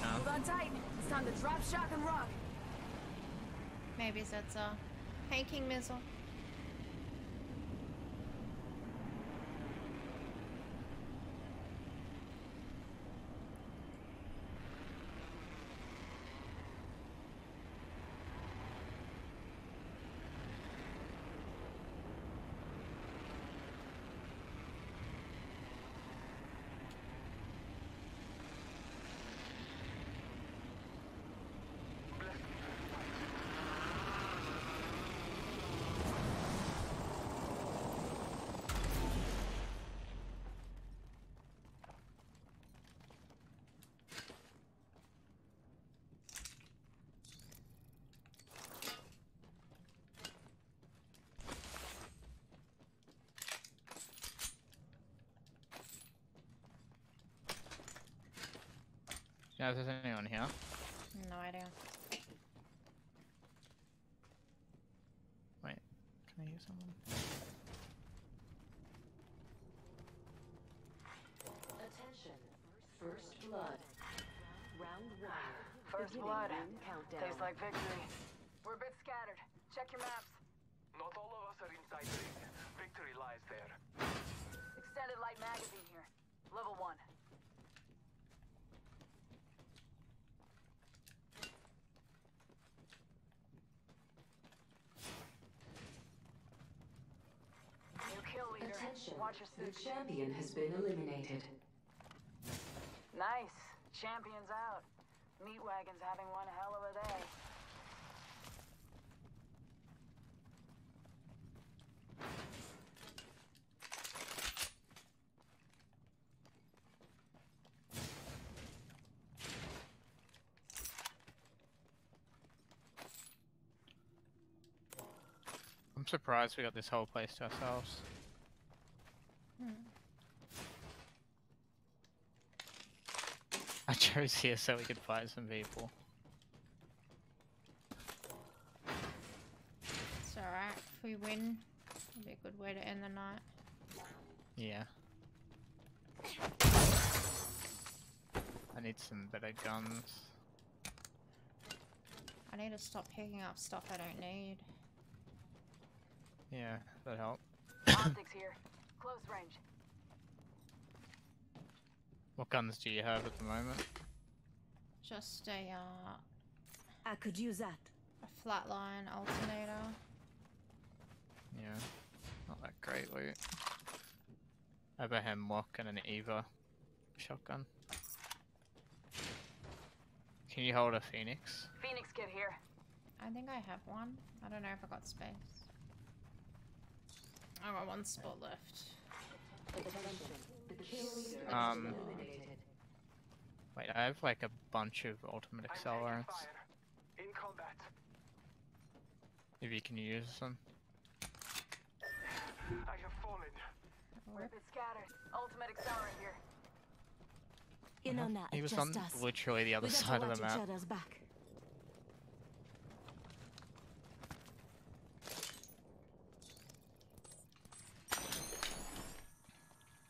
Hold on tight. It's time to drop, shock, and rock. Maybe that's Hey King Missile. Yeah, if there's anyone here. No idea. Wait, can I hear someone? Attention. First blood. Round 1. First Beginning blood. ring countdown. Tastes like victory. We're a bit scattered. Check your maps. Not all of us are inside the ring. Victory lies there. Extended light magazine here. Level 1. New kill leader. Attention. Watch your The six. champion has been eliminated. Nice. Champions out. Meat wagon's having one hell of a day. I'm surprised we got this whole place to ourselves. I chose here so we could fight some people. It's alright. If we win, it'll be a good way to end the night. Yeah. I need some better guns. I need to stop picking up stuff I don't need. Yeah, that'd help. Optics here. Close range. What guns do you have at the moment? Just I could use that. a flatline alternator. Yeah, not that great loot. I have a hemlock and an Eva shotgun. Can you hold a Phoenix? Phoenix kit here. I think I have one. I don't know if I got space. I got one spot left. Wait, I have like a bunch of ultimate I'm taking accelerants. fire. In combat. If you can use them. I have fallen. Weapons scattered. Ultimate accelerant here. You know now, He it's was on just us. literally the other We got side to of watch the each map. other's back.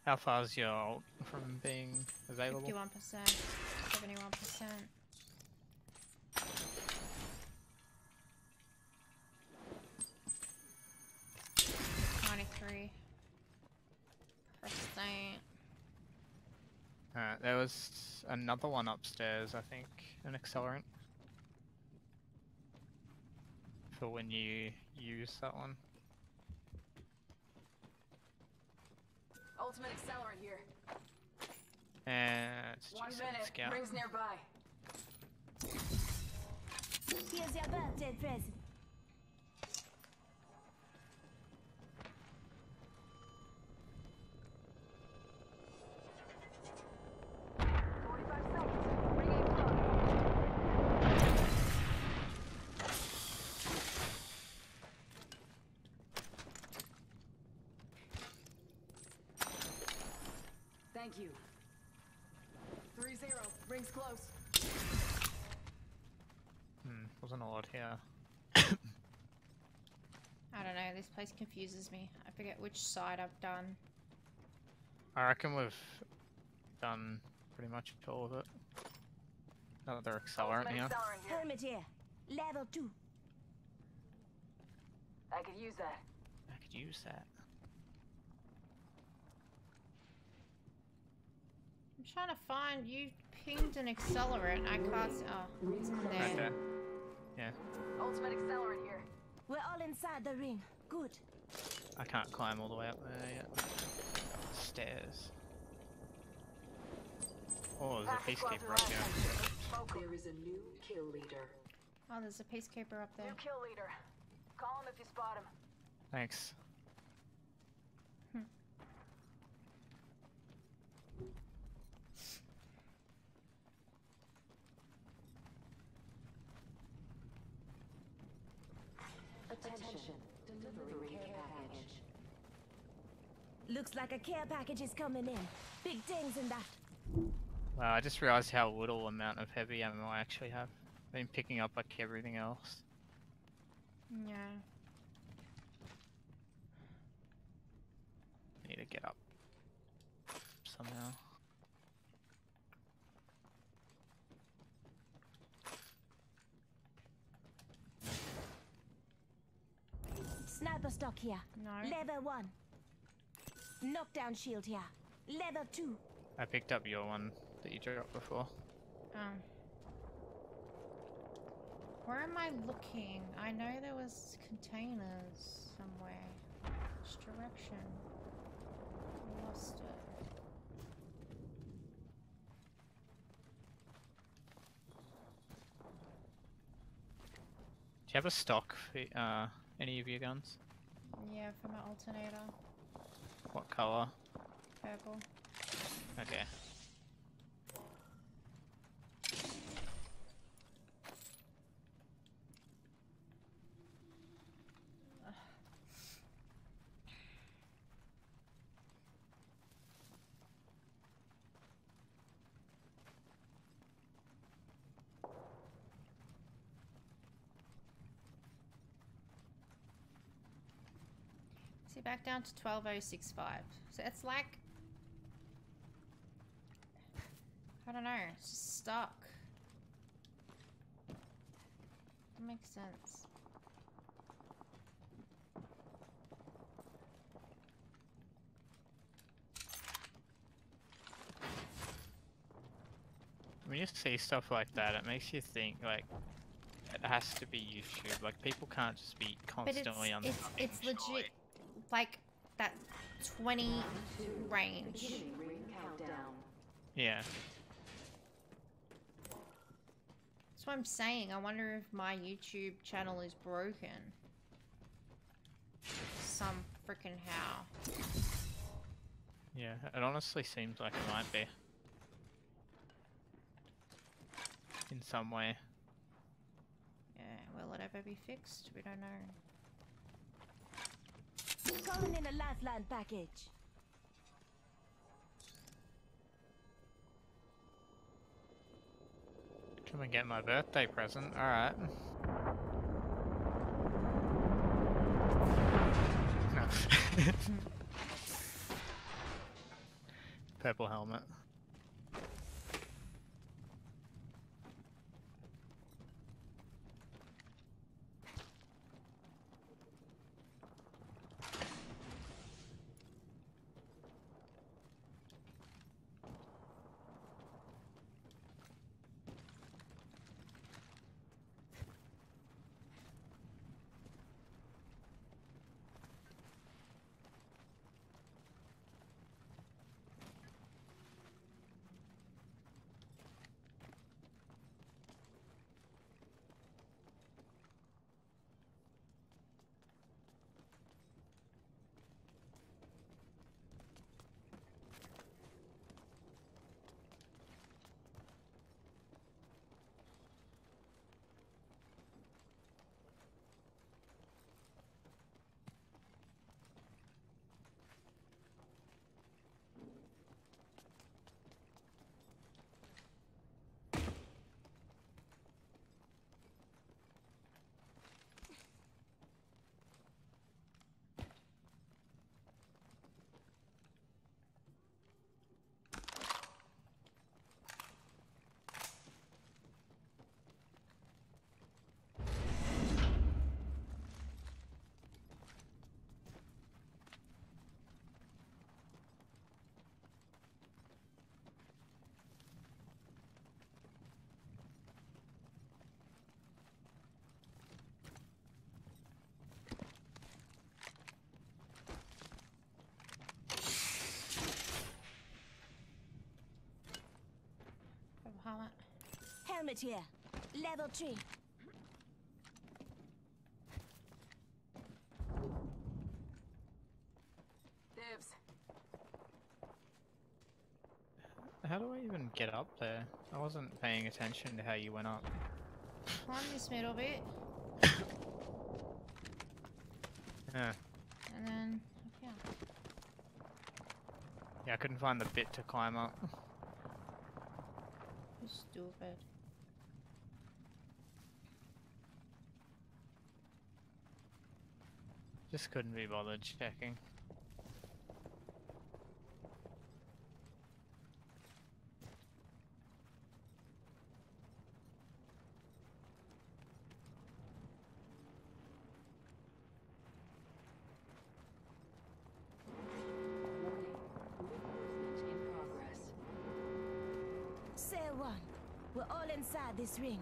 How far is your ult from being available? 51%, 71%. There was another one upstairs, I think, an accelerant. For when you use that one. Ultimate accelerant here. And it's 1 G7 minute. scout. Rings nearby. Here's your birthday present. Thank you. 3-0. Rings close. Wasn't a lot here. I don't know, this place confuses me. I forget which side I've done. I reckon we've done pretty much all of it. Another accelerant Ultimate here. accelerant here. Helmet here. Level 2. I could use that. I could use that. I'm trying to find, you pinged an accelerant. I can't see, oh, it's in Right there. there. Yeah. Ultimate accelerant here. We're all inside the ring. Good. I can't climb all the way up there yet. Stairs. Oh, there's a Package closet peacekeeper up here. Smoke 'em. There is a new kill leader. Oh, there's a peacekeeper up there. New kill leader. Call him if you spot him. Thanks. Attention, delivering care package. Looks like a care package is coming in. Big things in that. Wow, I just realized how little amount of heavy ammo I actually have. I've been picking up like everything else. Yeah. I need to get up somehow. Sniper stock here. No. Level 1. Knockdown shield here. Level 2. I picked up your one that you dropped before. Where am I looking? I know there was containers somewhere. Which direction? I lost it. Do you have a stock for any of your guns? Yeah, for my alternator. What color? Purple. Okay. See, back down to 12,065. So it's like, I don't know, it's just stuck. That makes sense. When you see stuff like that, it makes you think, like, it has to be YouTube. Like, people can't just be constantly on the fucking it's legit, surely. like, that 20 range. Beginning ring countdown. Yeah. That's what I'm saying. I wonder if my YouTube channel is broken. Some freaking how. Yeah, it honestly seems like it might be. In some way. Yeah, will it ever be fixed? We don't know. Calling in a lifeline package. Come and get my birthday present. Alright. No. Purple helmet. Purple helmet. Helmet here. Level 3. Dibs. How do I even get up there? I wasn't paying attention to how you went up. Climb this middle bit, Yeah. and then up here. Yeah, I couldn't find the bit to climb up. You stupid. Just couldn't be bothered checking. Reinforcement in progress. Cell 1. We're all inside this ring.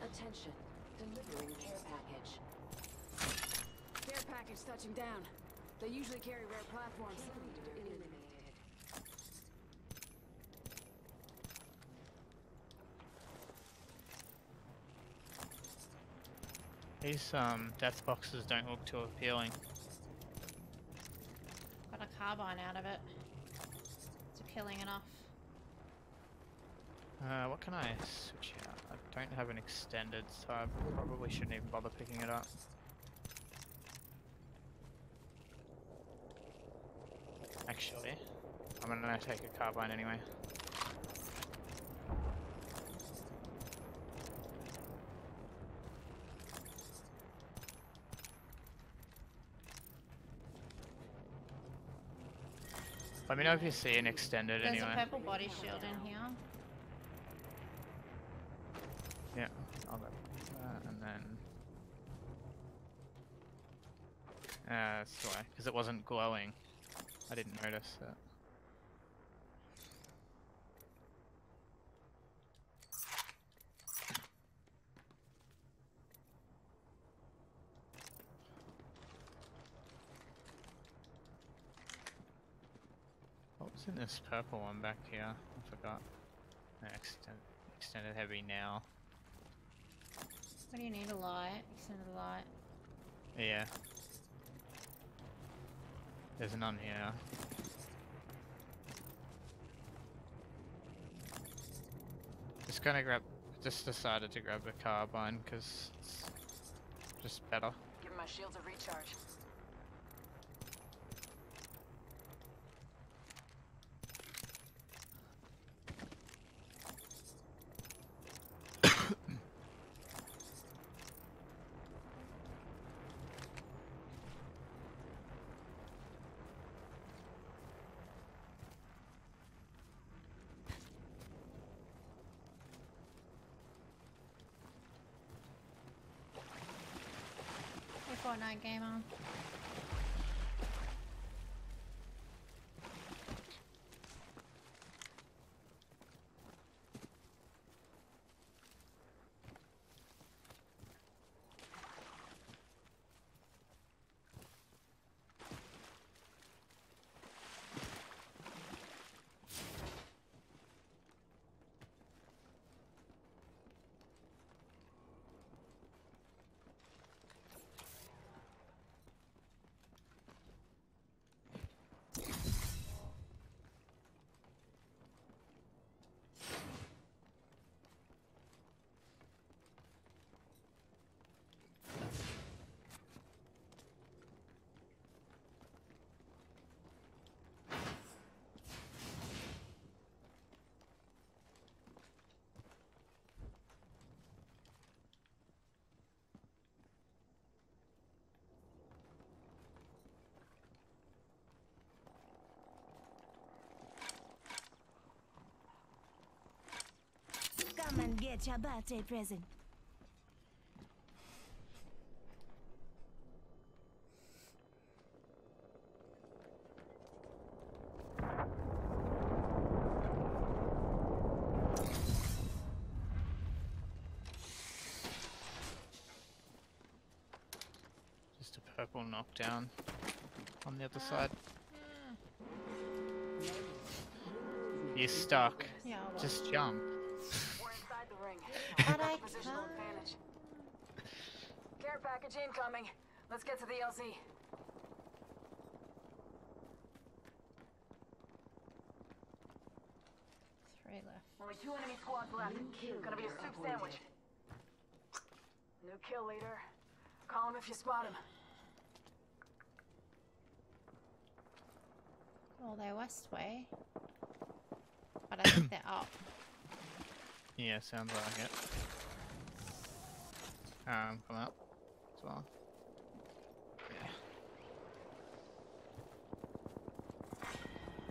Attention. Delivering care package. Care package touching down. They usually carry rare platforms. Kill leader eliminated. These death boxes don't look too appealing. Got a carbine out of it. It's appealing enough. What can I switch out? I don't have an extended, so I probably shouldn't even bother picking it up. actually. I'm gonna take a carbine anyway. Let me know if you see an extended There's anyway. a purple body shield in here. Yeah, I'll go that and then... that's why, because it wasn't glowing. I didn't notice that. What was in this purple one back here? I forgot. Extended heavy now. What do you need? A light? Extended light. Yeah. There's none here. Just decided to grab the carbine because it's just better. Give my shields a recharge. Hey, Fortnite gamer. Come and get your birthday present. Just a purple knockdown on the other side. You're stuck. Yeah, well. Just jump. We're inside the ring. But I Positional can't. advantage. Care package incoming. Let's get to the LZ. Three left. Only 2 enemy squads left. Gonna be a soup sandwich. New kill leader. Call him if you spot him. Well, they're west way. But I think they're up. Yeah, sounds like it. Come out as well. Yeah.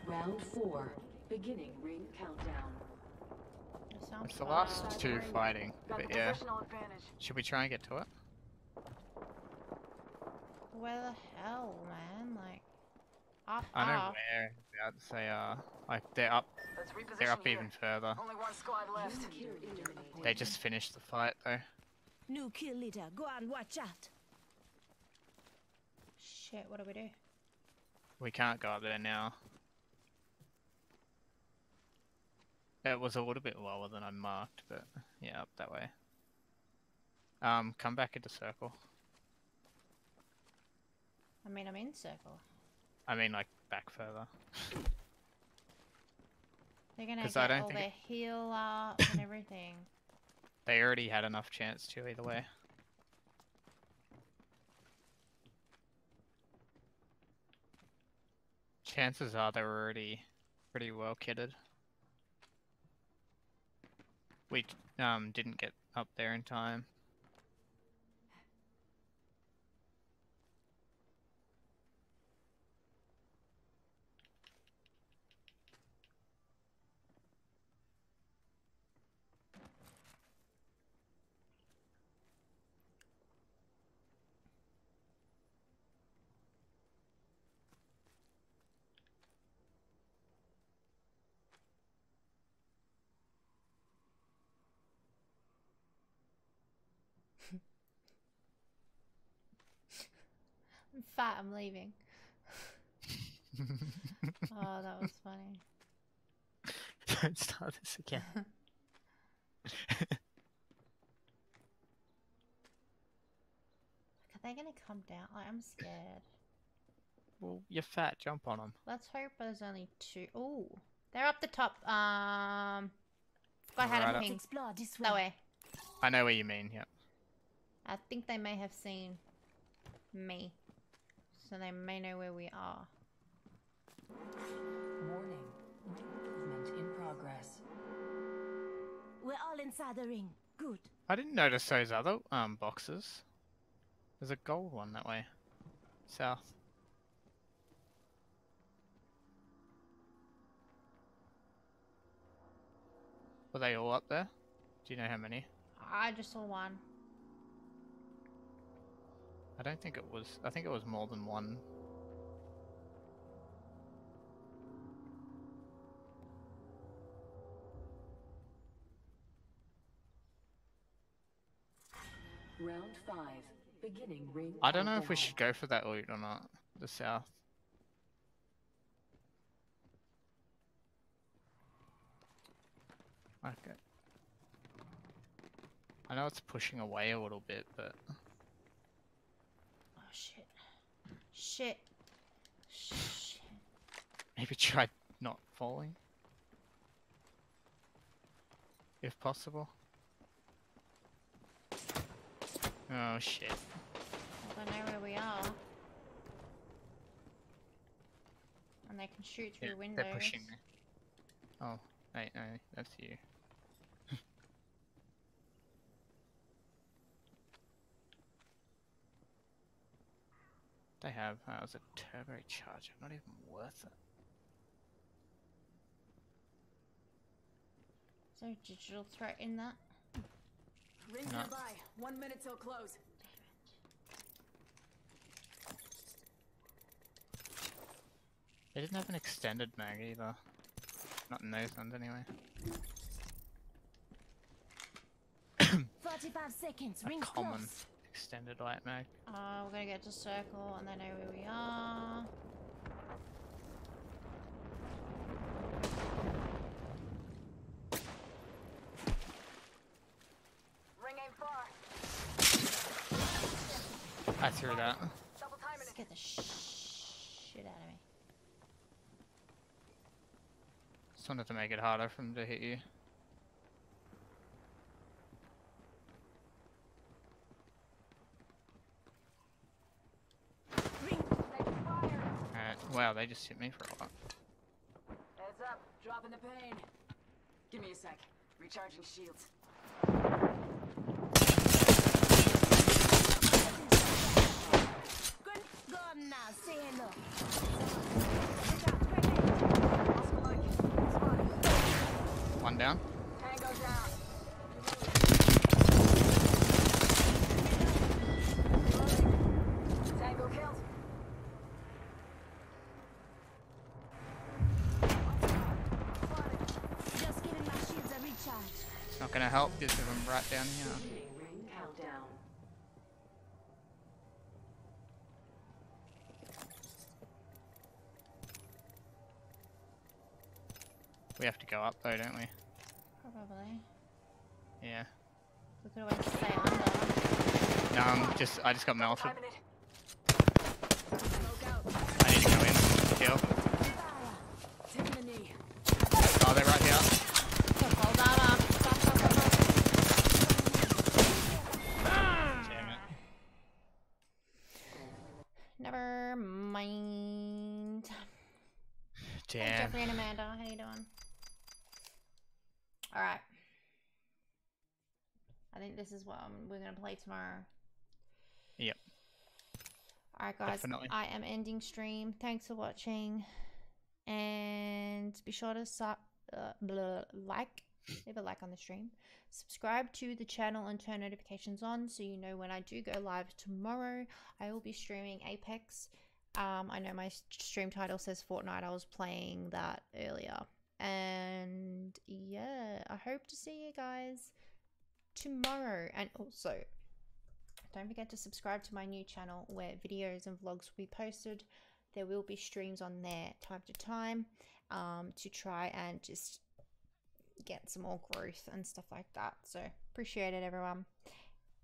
Round 4. Beginning ring countdown. They sound It's the far. last two fighting, Got but the yeah. positional advantage. Should we try and get to it? Where the hell, man? Like, up, I know up. whereabouts they are. Like they're up. Let's reposition They're up here. even further. Only one squad left. They just finished the fight though. New kill leader. Go on, watch out. Shit, what do we do? We can't go up there now. It was a little bit lower than I marked, but yeah, up that way. Come back into circle. I mean, I'm in circle. I mean, like back further. They're gonna 'Cause I get don't all think their heal up and everything. They already had enough chance to either way. Chances are they're already pretty well kitted. We didn't get up there in time. I'm fat, I'm leaving. Oh, that was funny. Don't start this again. Are they gonna come down? Like, I'm scared. Well, you're fat. Jump on them. Let's hope there's only 2. Ooh, they're up the top. Forgot how Right to up. ping. Explore this That way. way. I know what you mean. Yep. I think they may have seen me, so they may know where we are. Warning. Movement in progress. We're all inside the ring. Good. I didn't notice those other boxes. There's a gold one that way. South. Were they all up there? Do you know how many? I just saw one. I don't think it was. I think it was more than one. Round 5. Beginning ring I don't know if we countdown. should go for that loot or not. The south. Okay. I know it's pushing away a little bit, but Oh shit. Shit. Shit. maybe try not falling. If possible. Oh shit. I don't know where we are. And they can shoot through Yeah, windows. they're pushing me. Oh, wait, no, that's you. They have, it was a turbocharger, not even worth it. Is there a digital threat in that? Ring's No. nearby. 1 minute till close. They didn't have an extended mag either. Not in those ones anyway. 45 seconds. A Ring common close. extended light mag. We're gonna get to circle and they know where we are. Ring ain't far. I threw that. Double timing it. Get the shit out of me. Just wanted to make it harder for them to hit you. Ring. Taking fire. Alright, wow, they just hit me for a while. Heads up. Dropping the pain. Give me a sec. Recharging shields. Good. Go on now. Say hello. Oscar Mike. Spotted. One down. Tango down. Reloading. Tango killed. Just giving my shields a recharge. It's not gonna help because I'm right down here. Beginning ring countdown. We have to go up though, don't we? Probably. Yeah. We could always stay under. No, I just got melted. Timing it. Smoke out. I need to go in. Kill. Fire. Taking a knee. Oh, they're right here. Hold that up. Stop, stop, stop, stop. Damn it. Never mind. Hey, Damn. Jeffrey and Amanda. How you doing? Alright. I think this is what we're going to play tomorrow. Yep. Alright, guys. Definitely. I am ending stream. Thanks for watching. And be sure to leave a like on the stream. Subscribe to the channel and turn notifications on so you know when I do go live tomorrow. I will be streaming Apex. I know my stream title says Fortnite. I was playing that earlier. And yeah, I hope to see you guys tomorrow. And also, don't forget to subscribe to my new channel where videos and vlogs will be posted. There will be streams on there time to time to try and just get some more growth and stuff like that. So appreciate it, everyone.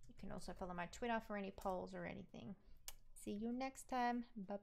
You can also follow my Twitter for any polls or anything. See you next time. Bye.